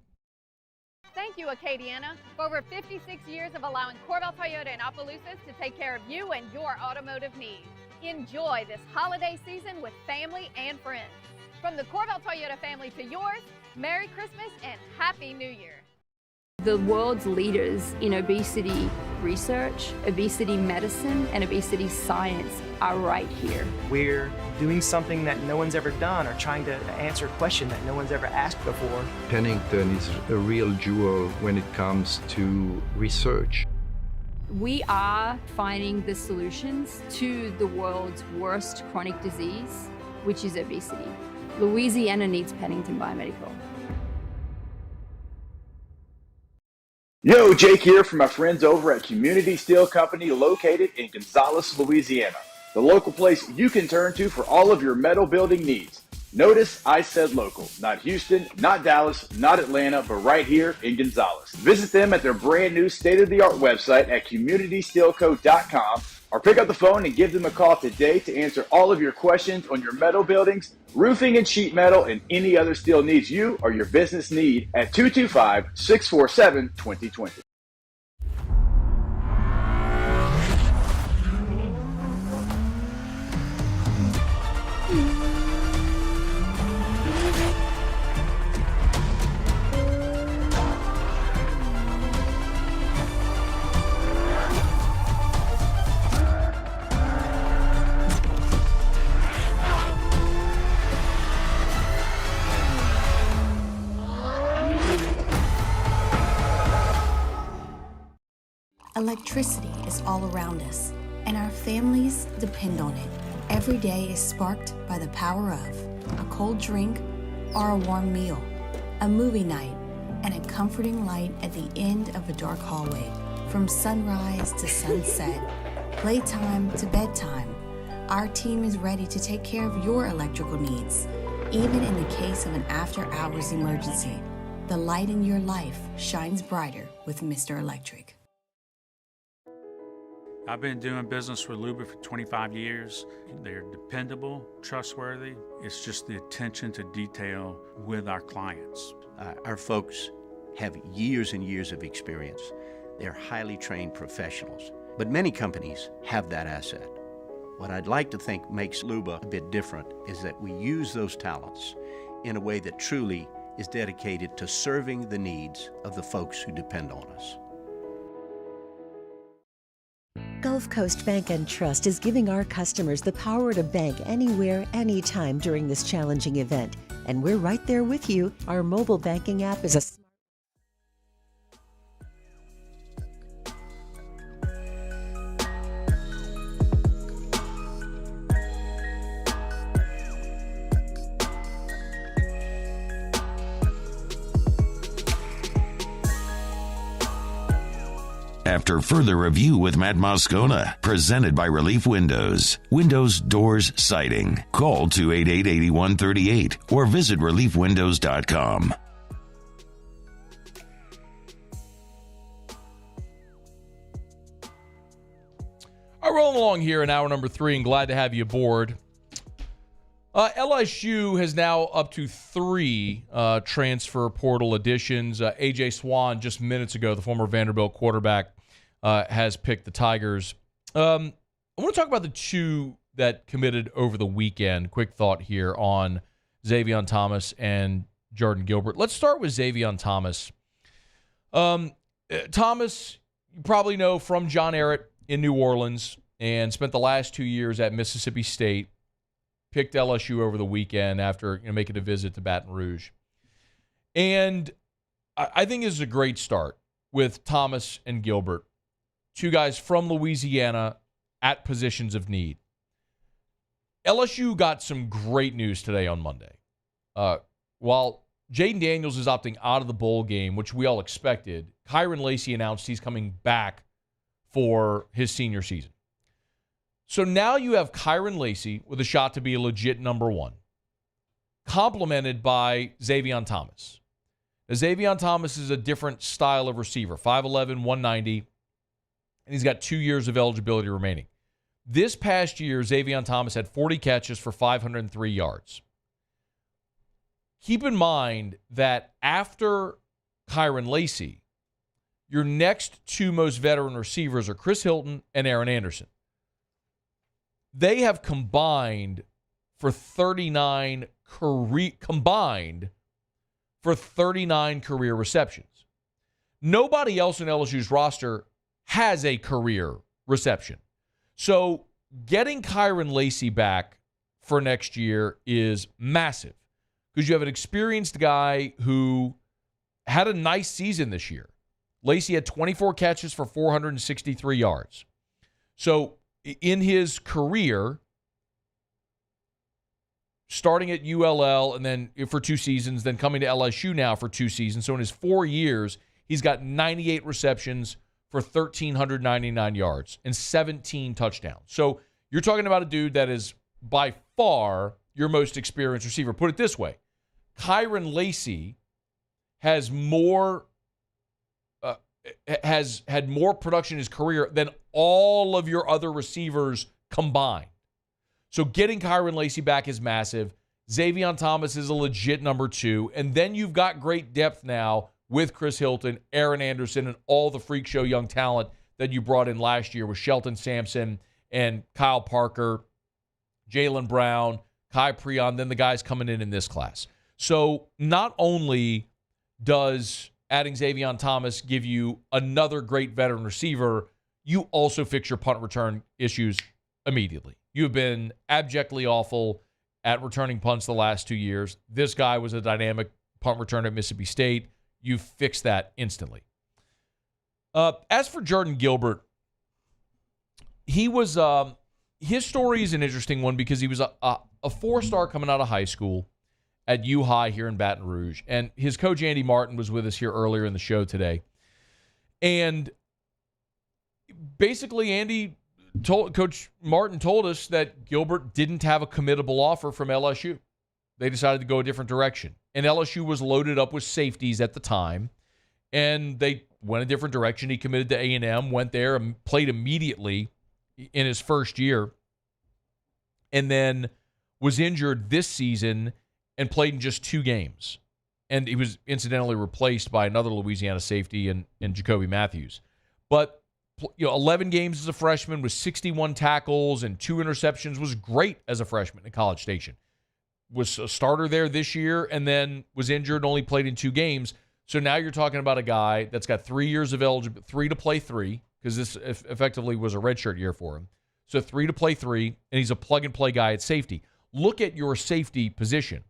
Thank you, Acadiana, for over 56 years of allowing Corval Toyota in Opelousas to take care of you and your automotive needs. Enjoy this holiday season with family and friends. From the Corval Toyota family to yours, Merry Christmas and Happy New Year. The world's leaders in obesity research, obesity medicine, and obesity science are right here. We're doing something that no one's ever done or trying to answer a question that no one's ever asked before. Pennington is a real jewel when it comes to research. We are finding the solutions to the world's worst chronic disease, which is obesity. Louisiana needs Pennington Biomedical. Yo, Jake here from my friends over at Community Steel Company located in Gonzales, Louisiana. The local place you can turn to for all of your metal building needs. Notice I said local, not Houston, not Dallas, not Atlanta, but right here in Gonzales. Visit them at their brand new state-of-the-art website at communitysteelco.com or pick up the phone and give them a call today to answer all of your questions on your metal buildings, roofing and sheet metal, and any other steel needs you or your business need at 225-647-2020. Electricity is all around us, and our families depend on it. Every day is sparked by the power of a cold drink or a warm meal, a movie night, and a comforting light at the end of a dark hallway. From sunrise to sunset, playtime to bedtime, our team is ready to take care of your electrical needs. Even in the case of an after-hours emergency, the light in your life shines brighter with Mr. Electric. I've been doing business with Luba for 25 years. They're dependable, trustworthy. It's just the attention to detail with our clients. Our folks have years and years of experience. They're highly trained professionals, but many companies have that asset. What I'd like to think makes Luba a bit different is that we use those talents in a way that truly is dedicated to serving the needs of the folks who depend on us. Gulf Coast Bank and Trust is giving our customers the power to bank anywhere, anytime during this challenging event. And we're right there with you. Our mobile banking app is a After further review with Matt Moscona, presented by Relief Windows. Windows, doors, siding. Call 288-8138 or visit reliefwindows.com. All right, rolling along here in hour number 3, and glad to have you aboard. LSU has now up to 3 transfer portal additions. A.J. Swan, just minutes ago, the former Vanderbilt quarterback, has picked the Tigers. I want to talk about the 2 that committed over the weekend. Quick thought here on Xavier Thomas and Jordan Gilbert. Let's start with Xavier Thomas. Thomas, you probably know from John Ehret in New Orleans and spent the last 2 years at Mississippi State. Picked LSU over the weekend after making a visit to Baton Rouge. And I think this is a great start with Thomas and Gilbert, 2 guys from Louisiana at positions of need. LSU got some great news today on Monday. While Jaden Daniels is opting out of the bowl game, which we all expected, Kyron Lacey announced he's coming back for his senior season. So now you have Kyron Lacey with a shot to be a legit number 1, complemented by Xavier Thomas. Now, Xavier Thomas is a different style of receiver, 5'11", 190, and he's got 2 years of eligibility remaining. This past year, Xavier Thomas had 40 catches for 503 yards. Keep in mind that after Kyron Lacey, your next 2 most veteran receivers are Chris Hilton and Aaron Anderson. They have combined for 39 career receptions. Nobody else in LSU's roster has a career reception. So getting Kyron Lacey back for next year is massive because you have an experienced guy who had a nice season this year. Lacey had 24 catches for 463 yards. So in his career, starting at ULL and then for 2 seasons, then coming to LSU now for 2 seasons. So in his 4 years, he's got 98 receptions for 1,399 yards and 17 touchdowns. So you're talking about a dude that is by far your most experienced receiver. Put it this way. Kyron Lacey has had more production in his career than all of your other receivers combined. So getting Kyron Lacey back is massive. Xavier Thomas is a legit number 2. And then you've got great depth now with Chris Hilton, Aaron Anderson, and all the freak show young talent that you brought in last year with Shelton Sampson and Kyle Parker, Jalen Brown, Kai Preon, then the guys coming in this class. So not only does adding Xavier Thomas give you another great veteran receiver, you also fix your punt return issues immediately. You have been abjectly awful at returning punts the last 2 years. This guy was a dynamic punt returner at Mississippi State. You fix that instantly. As for Jordan Gilbert, he was his story is an interesting one because he was a 4-star coming out of high school at U-High here in Baton Rouge. And his coach, Andy Martin, was with us here earlier in the show today. And basically, Coach Martin told us that Gilbert didn't have a committable offer from LSU. They decided to go a different direction. And LSU was loaded up with safeties at the time. And they went a different direction. He committed to A&M, went there, and played immediately in his first year. And then was injured this season and played in just 2 games. And he was incidentally replaced by another Louisiana safety in Jacoby Matthews. But 11 games as a freshman with 61 tackles and 2 interceptions, was great as a freshman at College Station. Was a starter there this year and then was injured and only played in 2 games. So now you're talking about a guy that's got 3 years of eligibility, 3 to play 3, because this effectively was a redshirt year for him. So 3 to play 3, and he's a plug-and-play guy at safety. Look at your safety position.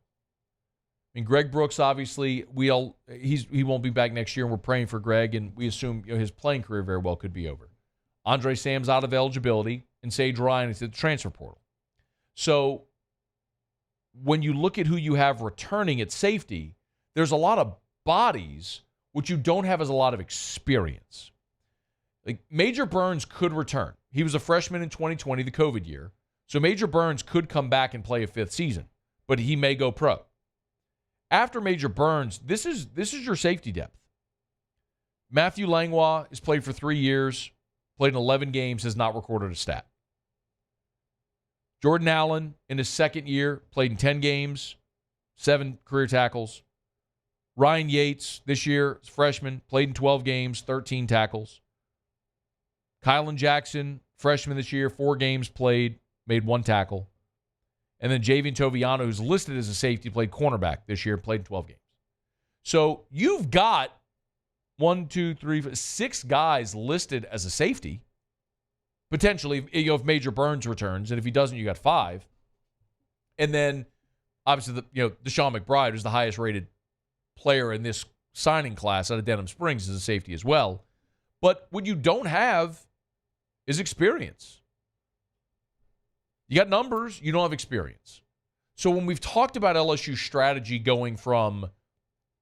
I mean, Greg Brooks, obviously, he won't be back next year, and we're praying for Greg, and we assume his playing career very well could be over. Andre Sam's out of eligibility, and Sage Ryan is at the transfer portal. So when you look at who you have returning at safety, there's a lot of bodies which you don't have as a lot of experience. Like Major Burns could return. He was a freshman in 2020, the COVID year. So Major Burns could come back and play a 5th season, but he may go pro. After Major Burns, this is your safety depth. Matthew Langlois has played for 3 years, played in 11 games, has not recorded a stat. Jordan Allen, in his 2nd year, played in 10 games, 7 career tackles. Ryan Yates, this year, freshman, played in 12 games, 13 tackles. Kylan Jackson, freshman this year, 4 games played, made 1 tackle. And then Javian Toviano, who's listed as a safety, played cornerback this year, played in 12 games. So you've got 6 guys listed as a safety. Potentially, if Major Burns returns, and if he doesn't, you got 5. And then, obviously, Deshaun McBride, who's the highest-rated player in this signing class out of Denham Springs, is a safety as well. But what you don't have is experience. You got numbers, you don't have experience. So when we've talked about LSU's strategy going from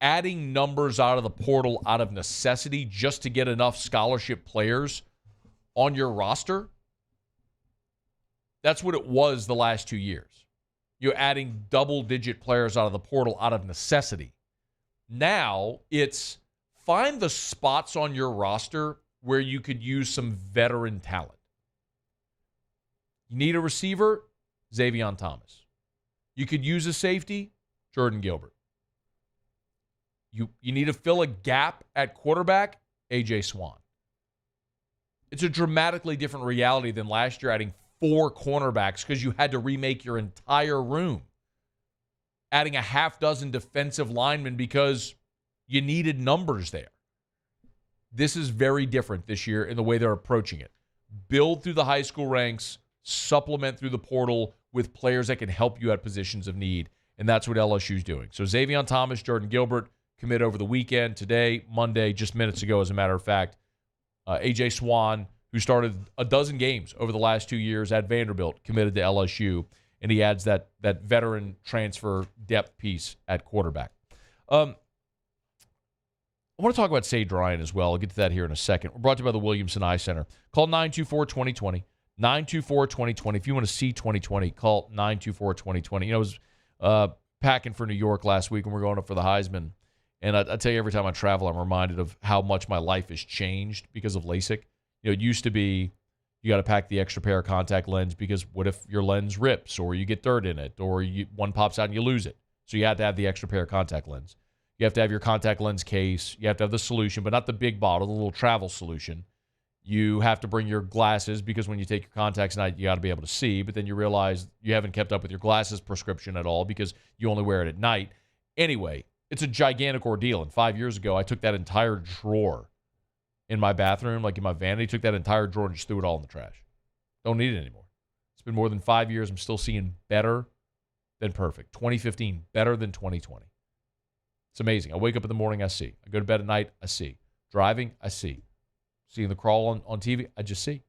adding numbers out of the portal out of necessity just to get enough scholarship players on your roster, that's what it was the last 2 years. You're adding double-digit players out of the portal out of necessity. Now it's find the spots on your roster where you could use some veteran talent. You need a receiver, Xavier Thomas. You could use a safety, Jordan Gilbert. You need to fill a gap at quarterback, A.J. Swan. It's a dramatically different reality than last year adding 4 cornerbacks because you had to remake your entire room. Adding a half dozen defensive linemen because you needed numbers there. This is very different this year in the way they're approaching it. Build through the high school ranks, supplement through the portal with players that can help you at positions of need, and that's what LSU's doing. So Xavier Thomas, Jordan Gilbert commit over the weekend, today, Monday, just minutes ago, as a matter of fact. A.J. Swan, who started a dozen games over the last 2 years at Vanderbilt, committed to LSU, and he adds that veteran transfer depth piece at quarterback. I want to talk about Sage Ryan as well. I'll get to that here in a second. We're brought to you by the Williamson Eye Center. Call 924-2020. 924-2020. If you want to see 2020, call 924-2020. You know, I was packing for New York last week when we were going up for the Heisman. And I tell you, every time I travel, I'm reminded of how much my life has changed because of LASIK. You know, it used to be you got to pack the extra pair of contact lens because what if your lens rips or you get dirt in it or one pops out and you lose it? So you had to have the extra pair of contact lens. You have to have your contact lens case. You have to have the solution, but not the big bottle, the little travel solution. You have to bring your glasses because when you take your contacts at night, you got to be able to see. But then you realize you haven't kept up with your glasses prescription at all because you only wear it at night. Anyway, it's a gigantic ordeal. And 5 years ago, I took that entire drawer in my bathroom, like in my vanity, took that entire drawer and just threw it all in the trash. Don't need it anymore. It's been more than 5 years. I'm still seeing better than perfect. 2015, better than 2020. It's amazing. I wake up in the morning, I see. I go to bed at night, I see. Driving, I see. Seeing the crawl on TV, I just see.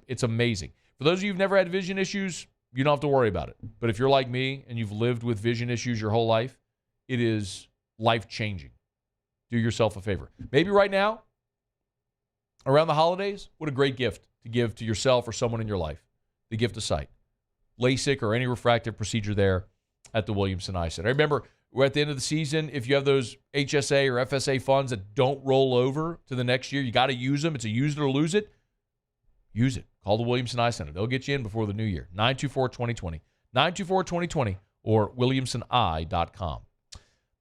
It's amazing. For those of you who've never had vision issues, you don't have to worry about it. But if you're like me and you've lived with vision issues your whole life, it is life-changing. Do yourself a favor. Maybe right now, around the holidays, what a great gift to give to yourself or someone in your life. The gift of sight. LASIK or any refractive procedure there at the Williamson Eye Center. Remember, we're at the end of the season. If you have those HSA or FSA funds that don't roll over to the next year, you got to use them. It's a use it or lose it. Use it. Call the Williamson Eye Center. They'll get you in before the new year. 924-2020. 924-2020 or williamsoneye.com. I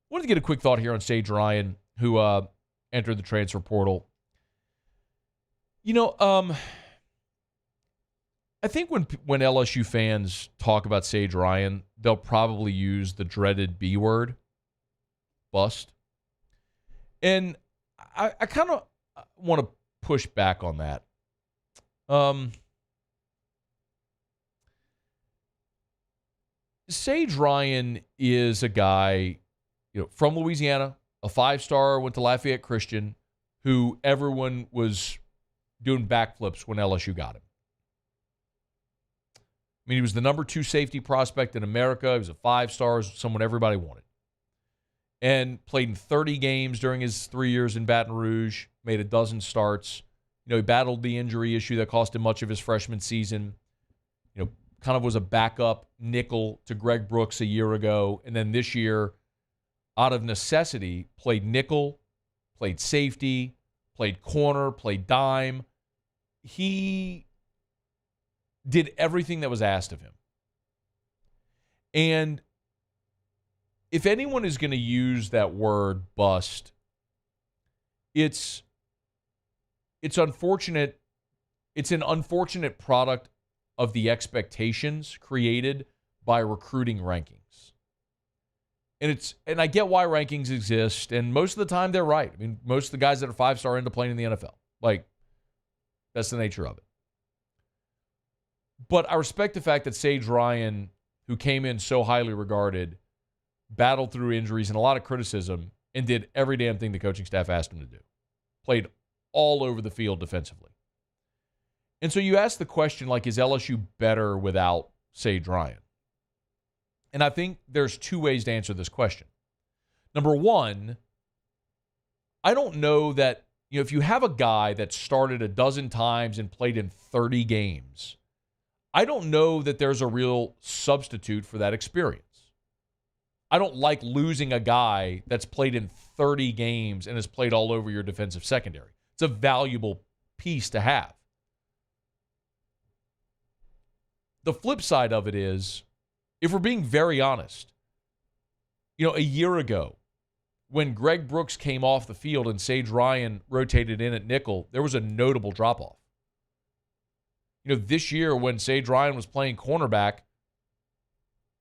wanted to get a quick thought here on Sage Ryan, who entered the transfer portal. You know, I think when LSU fans talk about Sage Ryan, they'll probably use the dreaded B word, bust. And I kind of want to push back on that. Sage Ryan is a guy, from Louisiana, a 5-star, went to Lafayette Christian, who everyone was doing backflips when LSU got him. I mean, he was the number 2 safety prospect in America. He was a 5-star, someone everybody wanted. And played in 30 games during his 3 years in Baton Rouge, made a dozen starts. He battled the injury issue that cost him much of his freshman season. Kind of was a backup nickel to Greg Brooks a year ago. And then this year, out of necessity, played nickel, played safety, played corner, played dime. He did everything that was asked of him. And if anyone is going to use that word bust, it's unfortunate. It's an unfortunate product of the expectations created by recruiting rankings. And I get why rankings exist, and most of the time they're right. I mean, most of the guys that are 5-star end up playing in the NFL. Like, that's the nature of it. But I respect the fact that Sage Ryan, who came in so highly regarded, battled through injuries and a lot of criticism, and did every damn thing the coaching staff asked him to do. Played all over the field defensively. And so you ask the question, like, is LSU better without Sage Ryan? And I think there's 2 ways to answer this question. Number one, I don't know that, if you have a guy that started a dozen times and played in 30 games, I don't know that there's a real substitute for that experience. I don't like losing a guy that's played in 30 games and has played all over your defensive secondary. It's a valuable piece to have. The flip side of it is, if we're being very honest, a year ago, when Greg Brooks came off the field and Sage Ryan rotated in at nickel, there was a notable drop-off. This year when Sage Ryan was playing cornerback,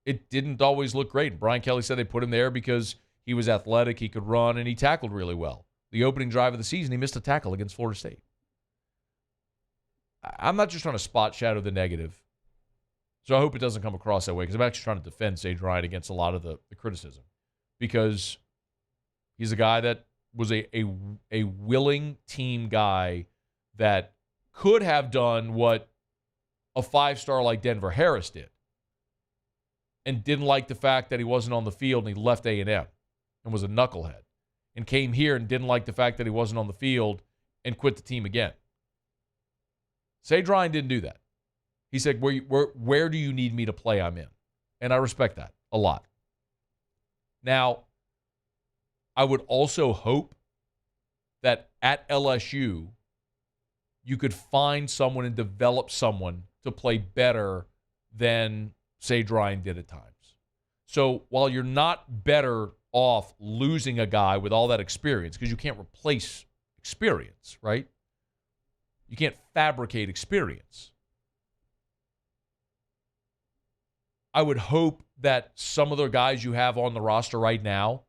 it didn't always look great. And Brian Kelly said they put him there because he was athletic, he could run, and he tackled really well. the opening drive of the season, he missed a tackle against Florida State. I'm not just trying to spot shadow the negative. So I hope it doesn't come across that way, because I'm actually trying to defend Sage Ryan against a lot of the criticism, because he's a guy that was a willing team guy that could have done what a 5-star like Denver Harris did, and didn't like the fact that he wasn't on the field and he left A&M and was a knucklehead, and came here and didn't like the fact that he wasn't on the field and quit the team again. Sage Ryan didn't do that. He said, where do you need me to play? I'm in. And I respect that a lot. Now, I would also hope that at LSU, you could find someone and develop someone to play better than Sage Ryan did at times. So while you're not better off losing a guy with all that experience, because you can't replace experience, right? You can't fabricate experience. I would hope that some of the guys you have on the roster right now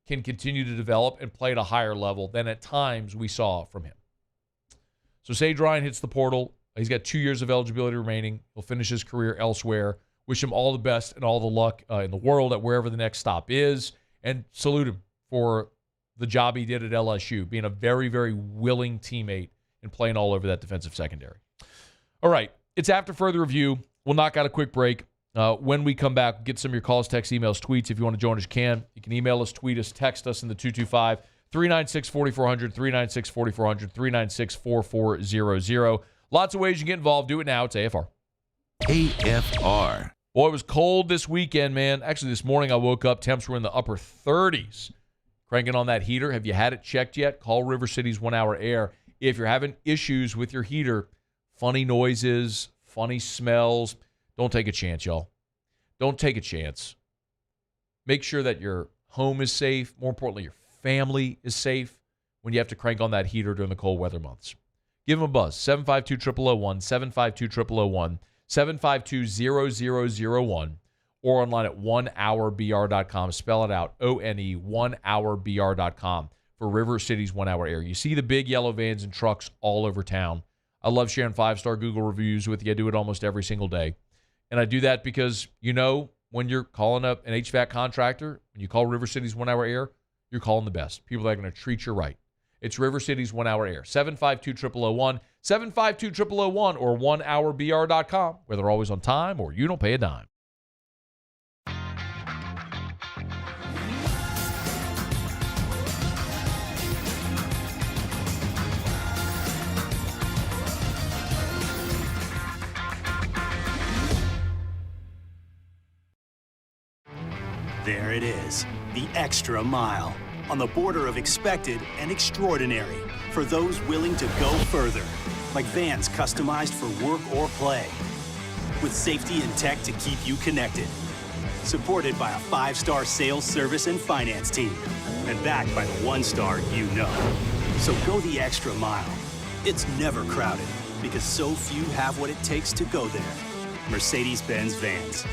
can continue to develop and play at a higher level than at times we saw from him. So Sage Ryan hits the portal. He's got 2 years of eligibility remaining. He'll finish his career elsewhere. Wish him all the best and all the luck in the world at wherever the next stop is, and salute him for the job he did at LSU, being a very, very willing teammate and playing all over that defensive secondary. All right, it's after further review. We'll knock out a quick break. When we come back, get some of your calls, texts, emails, tweets. If you want to join us, you can. You can email us, tweet us, text us in the 225-396-4400, 396-4400, 396-4400. Lots of ways you can get involved. Do it now. It's AFR. AFR. Boy, it was cold this weekend, man. Actually, this morning I woke up. Temps were in the upper 30s. Cranking on that heater. Have you had it checked yet? Call River City's 1 Hour Air. If you're having issues with your heater, funny noises, funny smells, don't take a chance, y'all. Don't take a chance. Make sure that your home is safe. More importantly, your family is safe when you have to crank on that heater during the cold weather months. Give them a buzz. 752-0001, 752-0001, 752-0001, or online at onehourbr.com. Spell it out, O-N-E, onehourbr.com for River City's 1 Hour Air. You see the big yellow vans and trucks all over town. I love sharing 5-star Google reviews with you. I do it almost every single day. And I do that because, when you're calling up an HVAC contractor, when you call River City's 1 Hour Air, you're calling the best. People that are going to treat you right. It's River City's 1 Hour Air. 752-0001, 752-0001, or onehourbr.com, where they're always on time or you don't pay a dime. There it is, the extra mile, on the border of expected and extraordinary, for those willing to go further, like vans customized for work or play, with safety and tech to keep you connected, supported by a 5-star sales, service, and finance team, and backed by the 1-star you know. So go the extra mile. It's never crowded, because so few have what it takes to go there. Mercedes-Benz Vans.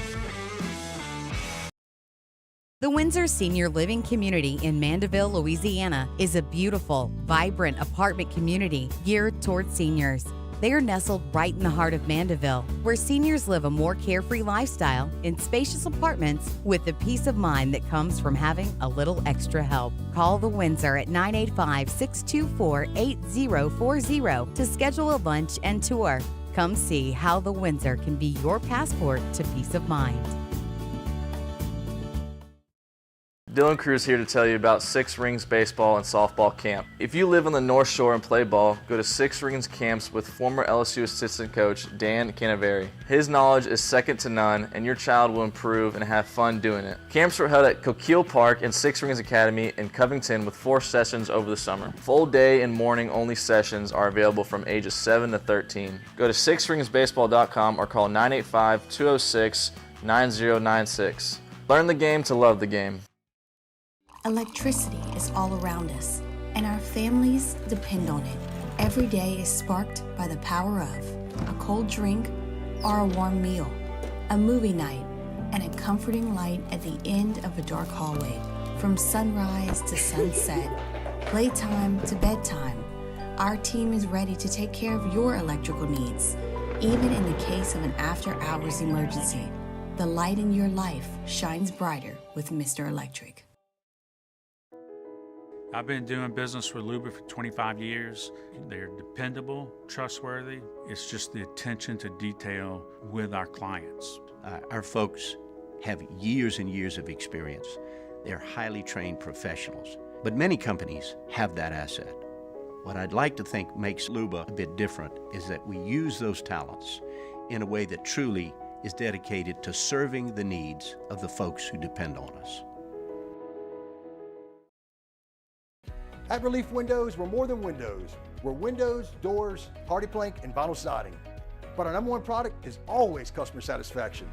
The Windsor Senior Living Community in Mandeville, Louisiana is a beautiful, vibrant apartment community geared toward seniors. They are nestled right in the heart of Mandeville, where seniors live a more carefree lifestyle in spacious apartments with the peace of mind that comes from having a little extra help. Call the Windsor at 985-624-8040 to schedule a lunch and tour. Come see how the Windsor can be your passport to peace of mind. Dylan Cruz here to tell you about Six Rings Baseball and Softball Camp. If you live on the North Shore and play ball, go to Six Rings Camps with former LSU assistant coach Dan Canaveri. His knowledge is second to none, and your child will improve and have fun doing it. Camps were held at Coquille Park and Six Rings Academy in Covington with 4 sessions over the summer. Full day and morning only sessions are available from ages 7 to 13. Go to sixringsbaseball.com or call 985-206-9096. Learn the game to love the game. Electricity is all around us, and our families depend on it. Every day is sparked by the power of a cold drink or a warm meal, a movie night, and a comforting light at the end of a dark hallway. From sunrise to sunset, playtime to bedtime, our team is ready to take care of your electrical needs. Even in the case of an after-hours emergency, the light in your life shines brighter with Mr. Electric. I've been doing business with Luba for 25 years. They're dependable, trustworthy. It's just the attention to detail with our clients. Our folks have years and years of experience. They're highly trained professionals, but many companies have that asset. What I'd like to think makes Luba a bit different is that we use those talents in a way that truly is dedicated to serving the needs of the folks who depend on us. At Relief Windows, we're more than windows. We're windows, doors, hardy plank, and vinyl siding. But our number one product is always customer satisfaction.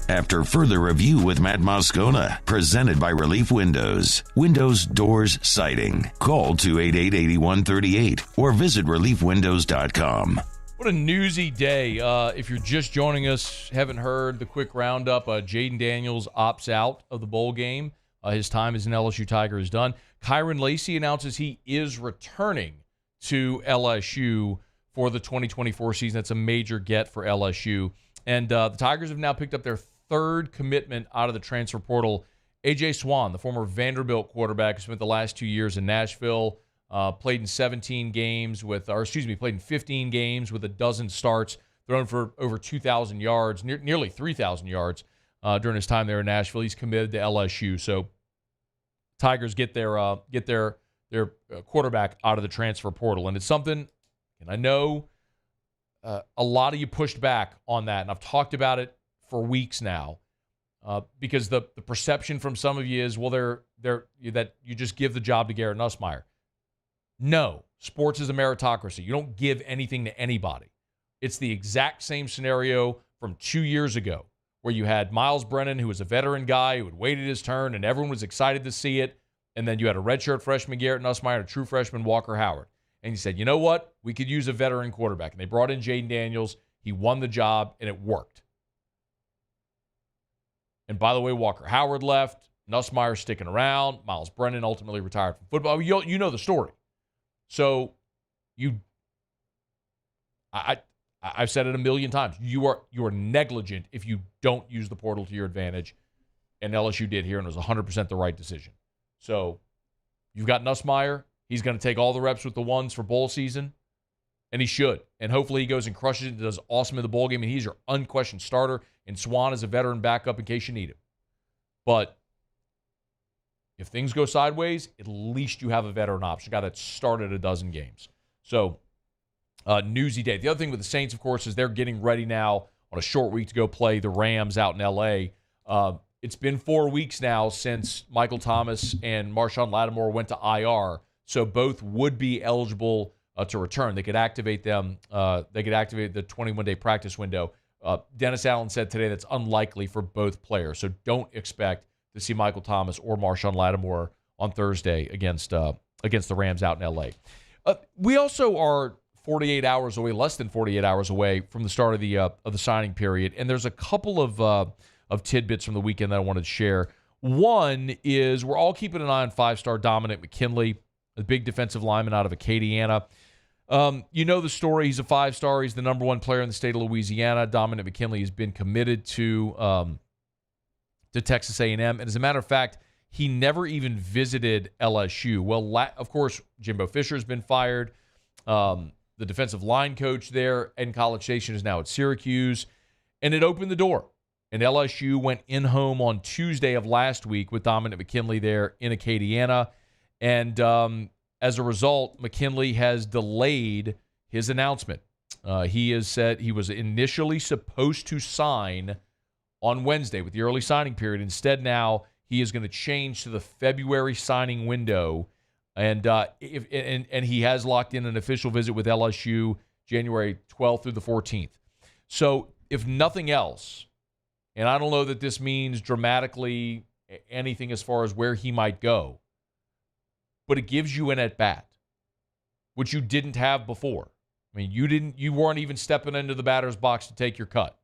After further review with Matt Moscona, presented by Relief Windows. Windows, doors, siding. Call 288-8138 or visit reliefwindows.com. What a newsy day. If you're just joining us, haven't heard the quick roundup, Jaden Daniels opts out of the bowl game. His time as an LSU Tiger is done. Kyron Lacey announces he is returning to LSU for the 2024 season. That's a major get for LSU. And the Tigers have now picked up their third commitment out of the transfer portal. A.J. Swan, the former Vanderbilt quarterback, who spent the last 2 years in Nashville, played in 15 games with a dozen starts, thrown for over 2,000 yards, nearly 3,000 yards during his time there in Nashville. He's committed to LSU. So Tigers get their quarterback out of the transfer portal. And it's something, and I know a lot of you pushed back on that, and I've talked about it for weeks now, because the perception from some of you is, well, that you just give the job to Garrett Nussmeier. No, sports is a meritocracy. You don't give anything to anybody. It's the exact same scenario from 2 years ago, where you had Miles Brennan, who was a veteran guy who had waited his turn, and everyone was excited to see it, and then you had a redshirt freshman Garrett Nussmeier, and a true freshman Walker Howard. And you said, you know what? We could use a veteran quarterback. And they brought in Jaden Daniels. He won the job, and it worked. And by the way, Walker Howard left. Nussmeier sticking around. Miles Brennan ultimately retired from football. You know the story. So I've said it a million times. You are negligent if you don't use the portal to your advantage. And LSU did here, and it was 100% the right decision. So you've got Nussmeier. He's going to take all the reps with the ones for bowl season, and he should. And hopefully he goes and crushes it and does awesome in the bowl game, and he's your unquestioned starter. And Swan is a veteran backup in case you need him. But if things go sideways, at least you have a veteran option, a guy that started a dozen games. So, newsy day. The other thing with the Saints, of course, is they're getting ready now on a short week to go play the Rams out in L.A. It's been 4 weeks now since Michael Thomas and Marshawn Lattimore went to IR. So both would be eligible to return. They could activate them. They could activate the 21-day practice window. Dennis Allen said today that's unlikely for both players. So don't expect to see Michael Thomas or Marshawn Lattimore on Thursday against the Rams out in L.A. We also are 48 hours away, less than 48 hours away from the start of the signing period, and there's a couple of tidbits from the weekend that I wanted to share. One is we're all keeping an eye on five-star Dominic McKinley, a big defensive lineman out of Acadiana. You know the story. He's a five-star. He's the number one player in the state of Louisiana. Dominic McKinley has been committed to Texas A&M. And as a matter of fact, he never even visited LSU. Well, of course, Jimbo Fisher has been fired. The defensive line coach there in College Station is now at Syracuse. And it opened the door. And LSU went in-home on Tuesday of last week with Dominic McKinley there in Acadiana. And as a result, McKinley has delayed his announcement. He has said he was initially supposed to sign on Wednesday with the early signing period. Instead, now he is going to change to the February signing window. And he has locked in an official visit with LSU January 12th through the 14th. So if nothing else, and I don't know that this means dramatically anything as far as where he might go, but it gives you an at-bat. which you didn't have before. I mean, you weren't even stepping into the batter's box to take your cut.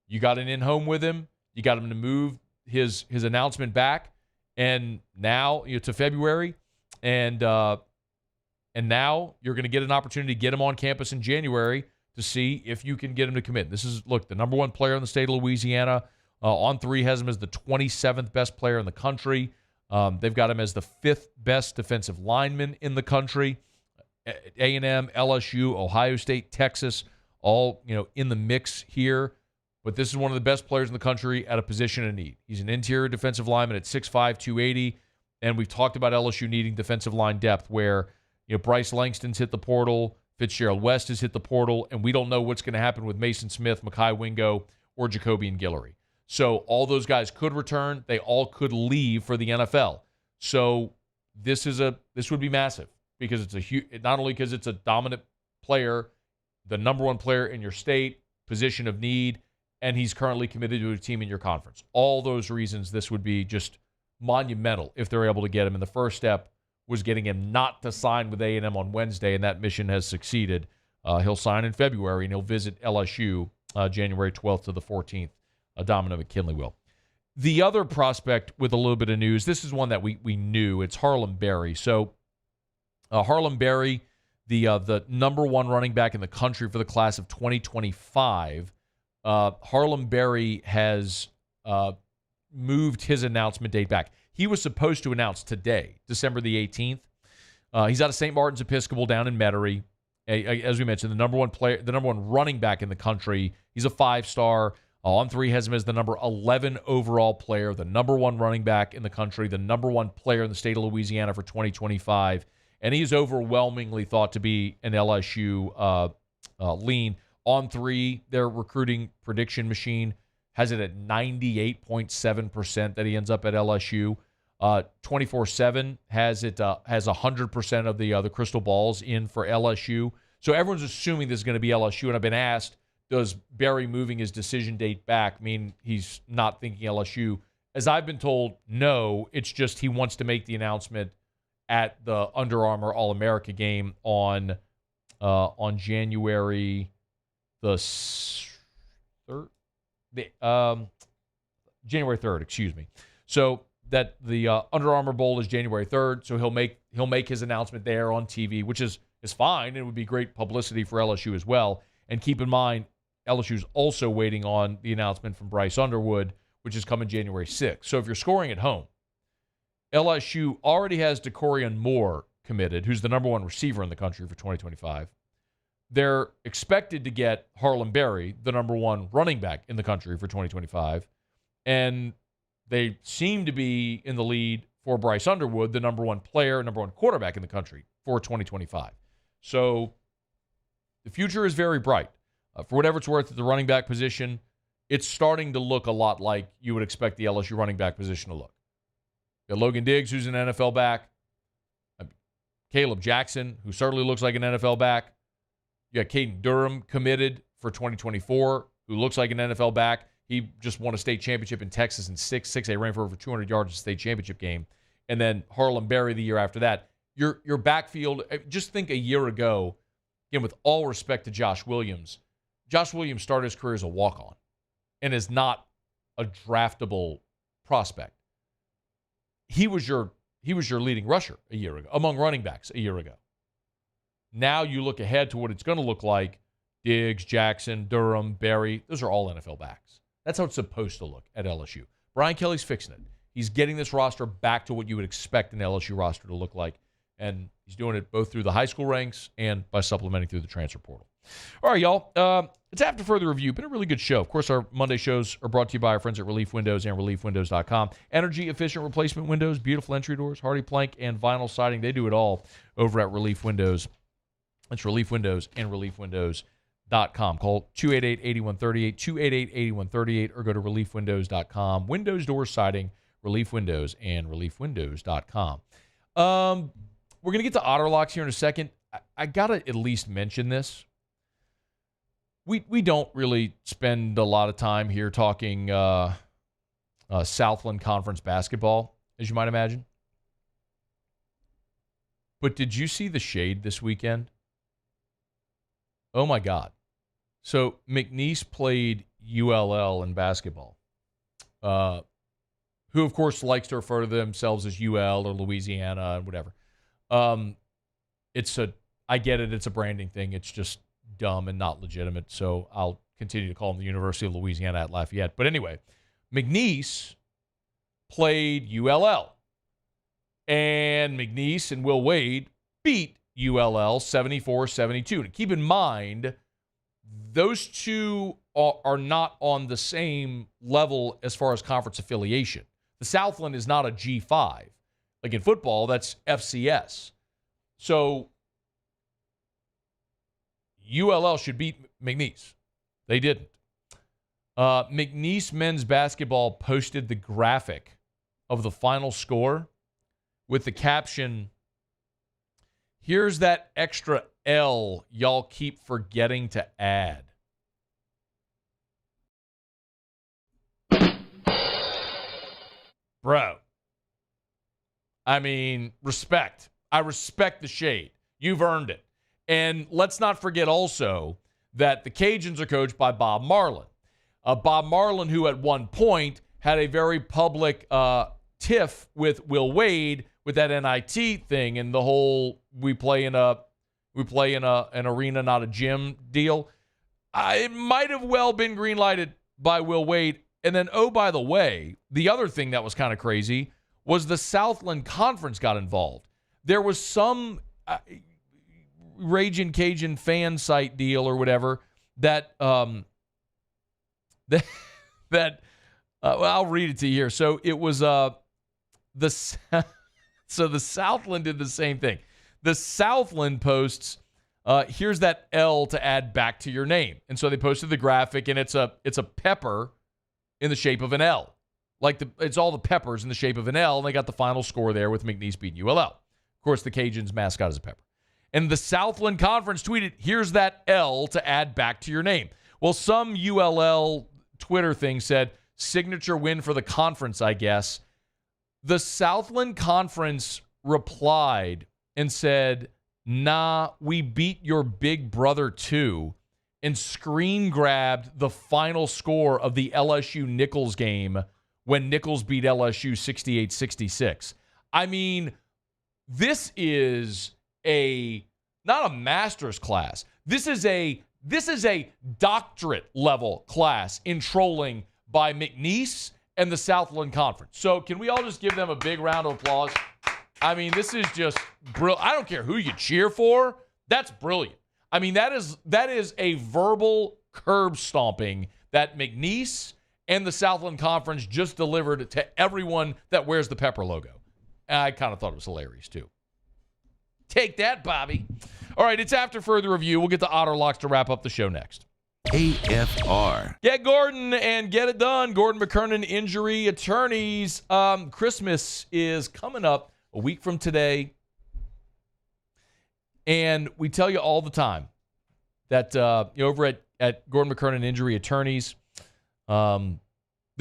You got an in-home with him. You got him to move his announcement back, and now to February, and now you're going to get an opportunity to get him on campus in January to see if you can get him to commit. This is, look, the number one player in the state of Louisiana. On3 has him as the 27th best player in the country. They've got him as the 5th best defensive lineman in the country. A&M, LSU, Ohio State, Texas, all in the mix here. But this is one of the best players in the country at a position of need. He's an interior defensive lineman at 6'5", 280. And we've talked about LSU needing defensive line depth where Bryce Langston's hit the portal, Fitzgerald West has hit the portal, and we don't know what's going to happen with Mason Smith, Mekhi Wingo, or Jacobian Guillory. So all those guys could return. They all could leave for the NFL. So this would be massive because it's not only because it's a dominant player, the number one player in your state, position of need, and he's currently committed to a team in your conference. All those reasons, this would be just monumental if they're able to get him. And the first step was getting him not to sign with A&M on Wednesday, and that mission has succeeded. He'll sign in February, and he'll visit LSU January 12th to the 14th. Dominic McKinley will. The other prospect with a little bit of news, this is one that we knew. It's Harlem Berry. So Harlem Berry, the number one running back in the country for the class of 2025, Harlem Berry has moved his announcement date back. He was supposed to announce today, December the 18th. He's out of St. Martin's Episcopal down in Metairie. As we mentioned, the number one running back in the country. He's a 5-star. On3 has him as the number 11 overall player, the number one running back in the country, the number one player in the state of Louisiana for 2025. And he's overwhelmingly thought to be an LSU lean. On3, their recruiting prediction machine, has it at 98.7% that he ends up at LSU. 24/7 has 100% of the crystal balls in for LSU. So everyone's assuming this is going to be LSU. And I've been asked, does Berry moving his decision date back mean he's not thinking LSU? As I've been told, no. It's just he wants to make the announcement at the Under Armour All-America game on January the 3rd. January 3rd, excuse me. So that the Under Armour Bowl is January 3rd, so he'll make his announcement there on TV, which is fine. It would be great publicity for LSU as well. And keep in mind, LSU's also waiting on the announcement from Bryce Underwood, which is coming January 6th. So if you're scoring at home, LSU already has DeCorian Moore committed, who's the number one receiver in the country for 2025. They're expected to get Harlem Berry, the number one running back in the country for 2025. And they seem to be in the lead for Bryce Underwood, the number one player, number one quarterback in the country for 2025. So the future is very bright. For whatever it's worth at the running back position, it's starting to look a lot like you would expect the LSU running back position to look. You got Logan Diggs, who's an NFL back. Caleb Jackson, who certainly looks like an NFL back. You got Caden Durham committed for 2024, who looks like an NFL back. He just won a state championship in Texas in 6'6". Ran for over 200 yards in the state championship game. And then Harlem Berry the year after that. Your backfield, just think a year ago, again, with all respect to Josh Williams started his career as a walk-on and is not a draftable prospect. He was your leading rusher a year ago, among running backs a year ago. Now you look ahead to what it's going to look like. Diggs, Jackson, Durham, Berry, those are all NFL backs. That's how it's supposed to look at LSU. Brian Kelly's fixing it. He's getting this roster back to what you would expect an LSU roster to look like, and he's doing it both through the high school ranks and by supplementing through the transfer portal. All right, y'all. It's After Further Review. Been a really good show. Of course, our Monday shows are brought to you by our friends at Relief Windows and ReliefWindows.com. Energy-efficient replacement windows, beautiful entry doors, hardy plank, and vinyl siding. They do it all over at Relief Windows. It's Relief Windows and ReliefWindows.com. Call 288-8138, 288-8138, or go to ReliefWindows.com. Windows, doors, siding, Relief Windows, and ReliefWindows.com. We're going to get to Otter Locks here in a second. I got to at least mention this. We don't really spend a lot of time here talking Southland Conference basketball, as you might imagine. But did you see the shade this weekend? Oh, my God. So McNeese played ULL in basketball, who, of course, likes to refer to themselves as UL or Louisiana and whatever. I get it. It's a branding thing. It's just dumb and not legitimate. So I'll continue to call them the University of Louisiana at Lafayette. But anyway, McNeese played ULL. And McNeese and Will Wade beat ULL 74-72. And keep in mind, those two are not on the same level as far as conference affiliation. The Southland is not a G5. Like in football, that's FCS. So ULL should beat McNeese. They didn't. McNeese men's basketball posted the graphic of the final score with the caption, "Here's that extra L y'all keep forgetting to add." Bro. I mean, respect. I respect the shade. You've earned it. And let's not forget also that the Cajuns are coached by Bob Marlin. Bob Marlin, who at one point had a very public tiff with Will Wade with that NIT thing and the whole we play in an arena, not a gym deal. It might have well been green-lighted by Will Wade. And then, oh, by the way, the other thing that was kind of crazy was the Southland Conference got involved. There was some Ragin' Cajun fan site deal or whatever that well, I'll read it to you here. So it was the Southland did the same thing. The Southland posts, here's that L to add back to your name. And so they posted the graphic, and it's a pepper in the shape of an L. It's all the peppers in the shape of an L, and they got the final score there with McNeese beating ULL. Of course, the Cajuns' mascot is a pepper. And the Southland Conference tweeted, here's that L to add back to your name. Well, some ULL Twitter thing said, signature win for the conference, I guess. The Southland Conference replied and said, nah, we beat your big brother too, and screen grabbed the final score of the LSU Nichols game when Nichols beat LSU 68-66. I mean, this is not a master's class. This is a doctorate level class in trolling by McNeese and the Southland Conference. So can we all just give them a big round of applause? I mean, this is just brilliant. I don't care who you cheer for. That's brilliant. I mean, that is a verbal curb stomping that McNeese and the Southland Conference just delivered to everyone that wears the Pepper logo. And I kind of thought it was hilarious, too. Take that, Bobby. All right, it's after further review. We'll get to Otter Locks to wrap up the show next. AFR. Get Gordon and get it done. Gordon McKernan Injury Attorneys. Christmas is coming up a week from today. And we tell you all the time that over at Gordon McKernan Injury Attorneys, the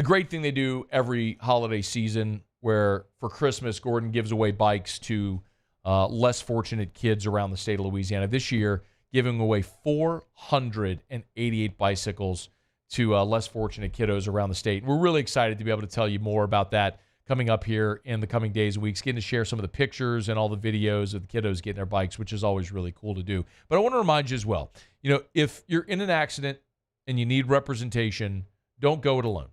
great thing they do every holiday season where for Christmas, Gordon gives away bikes to less fortunate kids around the state of Louisiana. This year, giving away 488 bicycles to less fortunate kiddos around the state. We're really excited to be able to tell you more about that coming up here in the coming days and weeks, getting to share some of the pictures and all the videos of the kiddos getting their bikes, which is always really cool to do. But I want to remind you as well, if you're in an accident and you need representation, don't go it alone.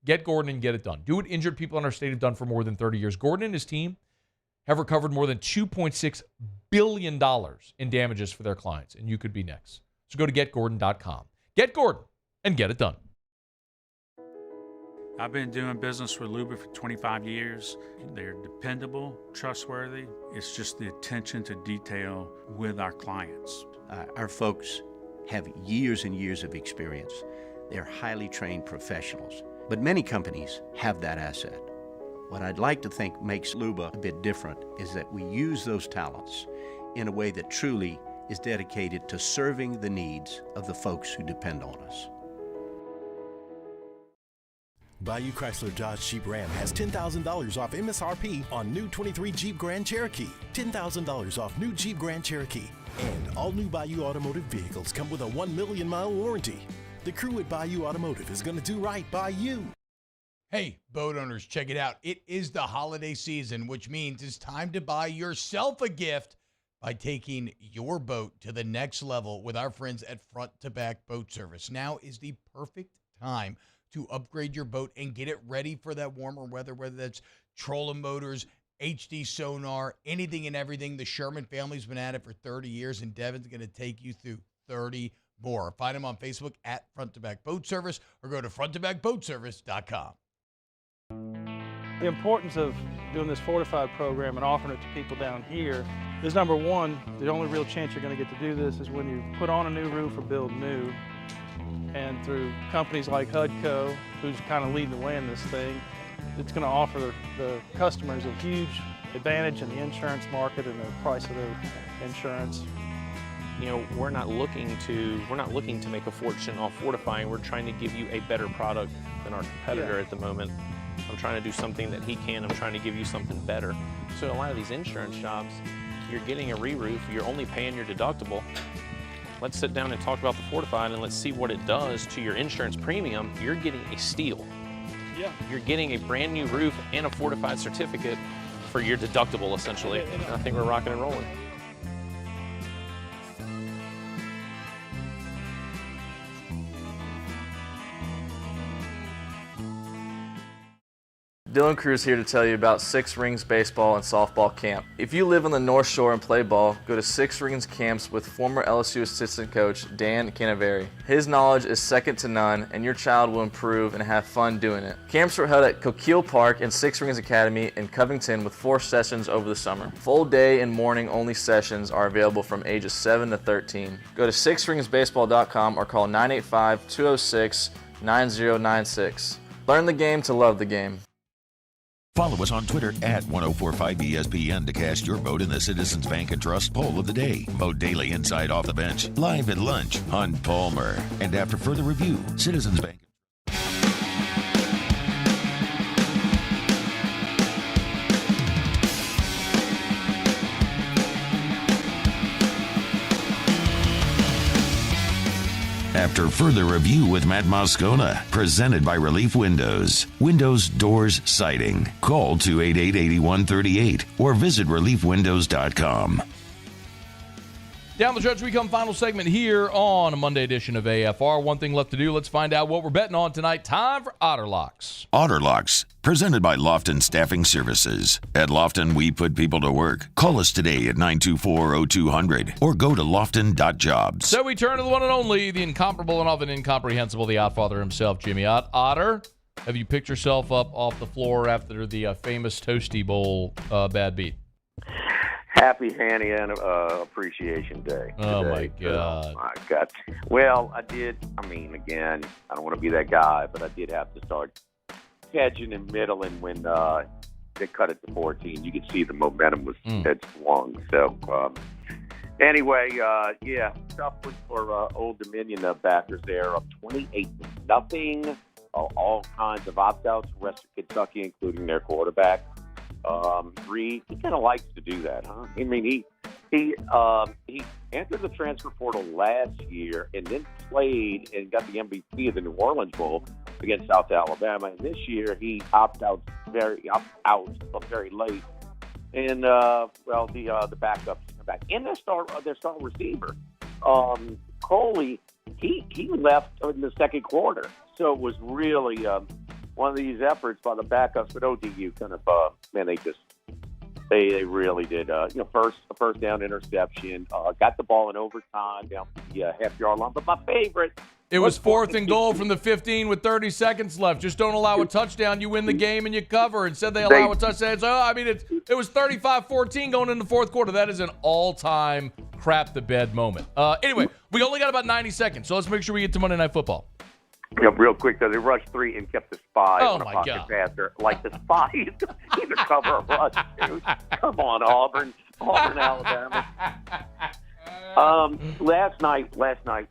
Get Gordon and get it done. Do what injured people in our state have done for more than 30 years. Gordon and his team have recovered more than $2.6 billion in damages for their clients, and you could be next. So go to getgordon.com. Get Gordon and get it done. I've been doing business with Luba for 25 years. They're dependable, trustworthy. It's just the attention to detail with our clients. Our folks have years and years of experience. They're highly trained professionals, but many companies have that asset. What I'd like to think makes Luba a bit different is that we use those talents in a way that truly is dedicated to serving the needs of the folks who depend on us. Bayou Chrysler Dodge Jeep Ram has $10,000 off MSRP on new 23 Jeep Grand Cherokee, $10,000 off new Jeep Grand Cherokee, and all new Bayou Automotive vehicles come with a 1 million mile warranty. The crew at Bayou Automotive is going to do right by you. Hey, boat owners, check it out. It is the holiday season, which means it's time to buy yourself a gift by taking your boat to the next level with our friends at Front to Back Boat Service. Now is the perfect time to upgrade your boat and get it ready for that warmer weather, whether that's trolling motors, HD sonar, anything and everything. The Sherman family's been at it for 30 years, and Devin's going to take you through 30 more. Find them on Facebook at Front to Back Boat Service or go to fronttobackboatservice.com. The importance of doing this Fortified program and offering it to people down here is, number one, the only real chance you're going to get to do this is when you put on a new roof or build new. And through companies like HUDCO, who's kind of leading the way in this thing, it's going to offer the customers a huge advantage in the insurance market and the price of their insurance. You know, we're not looking to make a fortune off fortifying. We're trying to give you a better product than our competitor at the moment. I'm trying to do something that he can. I'm trying to give you something better. So a lot of these insurance shops, you're getting a re-roof, you're only paying your deductible. Let's sit down and talk about the Fortified and let's see what it does to your insurance premium. You're getting a steal. Yeah. You're getting a brand new roof and a Fortified certificate for your deductible, essentially. And I think we're rocking and rolling. Dylan Cruz here to tell you about Six Rings Baseball and Softball Camp. If you live on the North Shore and play ball, go to Six Rings Camps with former LSU assistant coach Dan Canaveri. His knowledge is second to none, and your child will improve and have fun doing it. Camps were held at Coquille Park and Six Rings Academy in Covington with 4 sessions over the summer. Full day and morning only sessions are available from ages 7 to 13. Go to sixringsbaseball.com or call 985-206-9096. Learn the game to love the game. Follow us on Twitter at 1045ESPN to cast your vote in the Citizens Bank and Trust poll of the day. Vote daily inside Off the Bench, live at lunch, Hunt Palmer. And after further review, Citizens Bank. After further review with Matt Moscona, presented by Relief Windows. Windows, doors, siding. Call 288-8138 or visit reliefwindows.com. Down the stretch, we come final segment here on a Monday edition of AFR. One thing left to do. Let's find out what we're betting on tonight. Time for Otter Locks. Otter Locks, presented by Lofton Staffing Services. At Lofton, we put people to work. Call us today at 924-0200 or go to lofton.jobs. So we turn to the one and only, the incomparable and often incomprehensible, the Oddfather himself, Jimmy Ott. Otter, have you picked yourself up off the floor after the famous Toasty Bowl bad beat? Happy Hannah Appreciation Day. Oh, today. my God. Oh, my God. Well, I did. I mean, again, I don't want to be that guy, but I did have to start catching and middling when they cut it to 14. You could see the momentum had swung. So, anyway, yeah, tough one for Old Dominion backers there, up 28-0. All kinds of opt-outs for Western Kentucky, including their quarterback. Reed, he kind of likes to do that, huh? I mean, he entered the transfer portal last year and then played and got the MVP of the New Orleans Bowl against South Alabama. And this year he opted out very late. And the backups come back. And their star receiver, Coley, he left in the second quarter. So it was really one of these efforts by the backups, but ODU kind of, they really did, first down interception, got the ball in overtime down the half-yard line. But my favorite. It was 4th and goal from the 15 with 30 seconds left. Just don't allow a touchdown. You win the game and you cover. Instead, they allow a touchdown. So, I mean, it was 35-14 going into the fourth quarter. That is an all-time crap-the-bed moment. Anyway, we only got about 90 seconds, so let's make sure we get to Monday Night Football. Yeah, real quick, though, they rushed 3 and kept the spy on a my pocket God. passer. Like the spy, either cover or rush, dude. Come on, Auburn, Alabama. Last night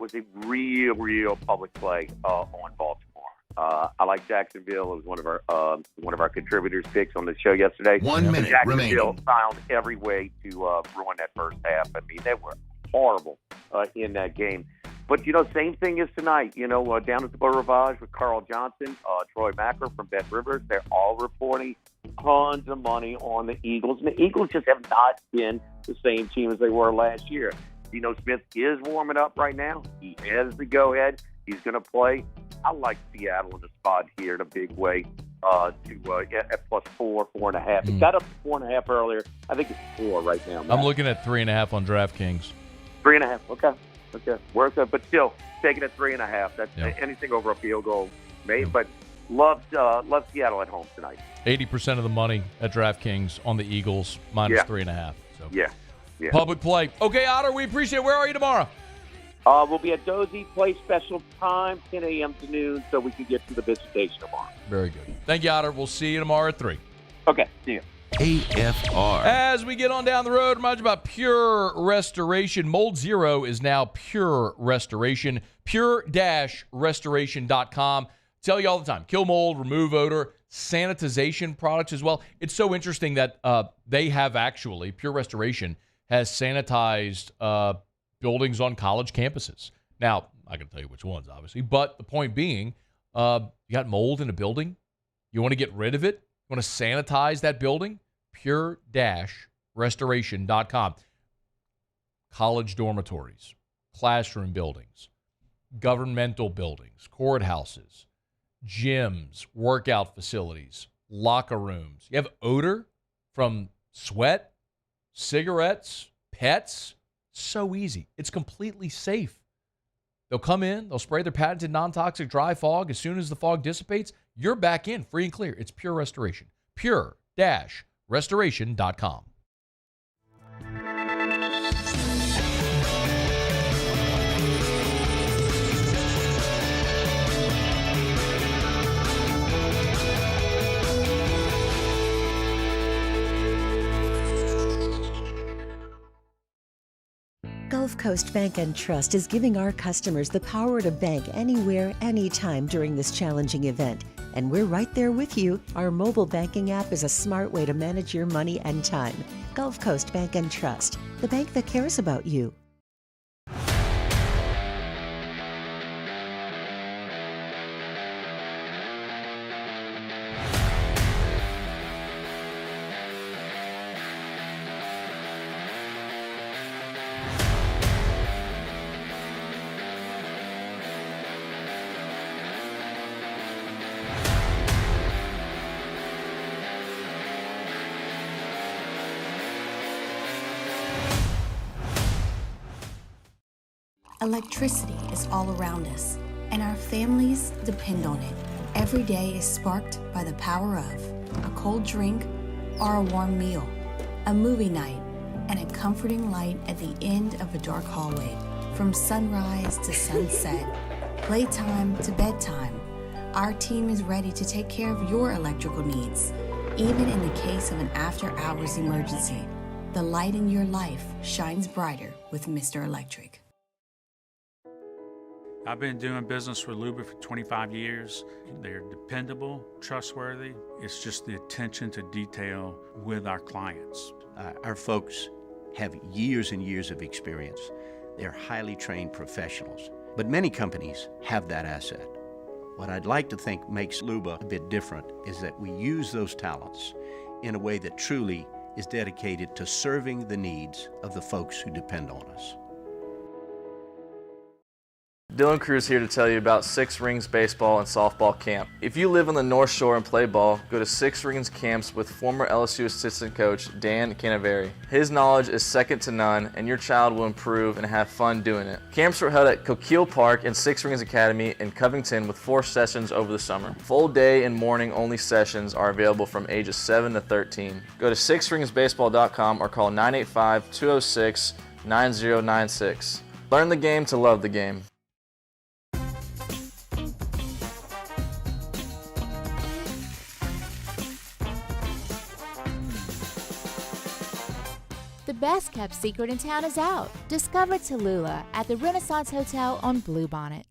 was a real public play on Baltimore. I like Jacksonville. It was one of our contributors' picks on the show yesterday. 1 minute Jacksonville remaining. found every way to ruin that first half. I mean, they were horrible in that game. But, same thing as tonight. Down at the Beau Rivage with Carl Johnson, Troy Macker from Bet Rivers, they're all reporting tons of money on the Eagles. And the Eagles just have not been the same team as they were last year. Dino Smith is warming up right now. He has the go-ahead. He's going to play. I like Seattle in the spot here in a big way at plus 4.5. It got up to 4.5 earlier. I think it's 4 right now. I'm looking at 3.5 on DraftKings. 3.5. Okay. Worth it, but still taking it 3.5. That's anything over a field goal, made. But love Seattle at home tonight. 80% of the money at DraftKings on the Eagles minus 3.5. So yeah. Public play. Okay, Otter, we appreciate it. Where are you tomorrow? We'll be at Dozy Play special time, 10 a.m. to noon, so we can get to the visitation tomorrow. Very good. Thank you, Otter. We'll see you tomorrow at 3. Okay, see you. AFR. As we get on down the road, remind you about Pure Restoration. Mold Zero is now Pure Restoration. Pure-restoration.com. Tell you all the time. Kill mold, remove odor, sanitization products as well. It's so interesting that they have actually, Pure Restoration has sanitized buildings on college campuses. Now, I can tell you which ones, obviously, but the point being, you got mold in a building. You want to get rid of it? You want to sanitize that building? Pure-restoration.com. College dormitories, classroom buildings, governmental buildings, courthouses, gyms, workout facilities, locker rooms. You have odor from sweat, cigarettes, pets. So easy. It's completely safe. They'll come in, they'll spray their patented non-toxic dry fog. As soon as the fog dissipates, you're back in free and clear. It's Pure Restoration. Pure-restoration.com. Gulf Coast Bank and Trust is giving our customers the power to bank anywhere, anytime during this challenging event. And we're right there with you. Our mobile banking app is a smart way to manage your money and time. Gulf Coast Bank and Trust, the bank that cares about you. Electricity is all around us, and our families depend on it. Every day is sparked by the power of a cold drink or a warm meal, a movie night, and a comforting light at the end of a dark hallway. From sunrise to sunset, playtime to bedtime, our team is ready to take care of your electrical needs. Even in the case of an after-hours emergency, the light in your life shines brighter with Mr. Electric. I've been doing business with Luba for 25 years. They're dependable, trustworthy. It's just the attention to detail with our clients. Our folks have years and years of experience. They're highly trained professionals. But many companies have that asset. What I'd like to think makes Luba a bit different is that we use those talents in a way that truly is dedicated to serving the needs of the folks who depend on us. Dylan Cruz here to tell you about Six Rings Baseball and Softball Camp. If you live on the North Shore and play ball, go to Six Rings Camps with former LSU assistant coach Dan Canaveri. His knowledge is second to none, and your child will improve and have fun doing it. Camps were held at Coquille Park and Six Rings Academy in Covington with 4 sessions over the summer. Full day and morning only sessions are available from ages 7 to 13. Go to sixringsbaseball.com or call 985-206-9096. Learn the game to love the game. The best kept secret in town is out. Discover Tallulah at the Renaissance Hotel on Bluebonnet.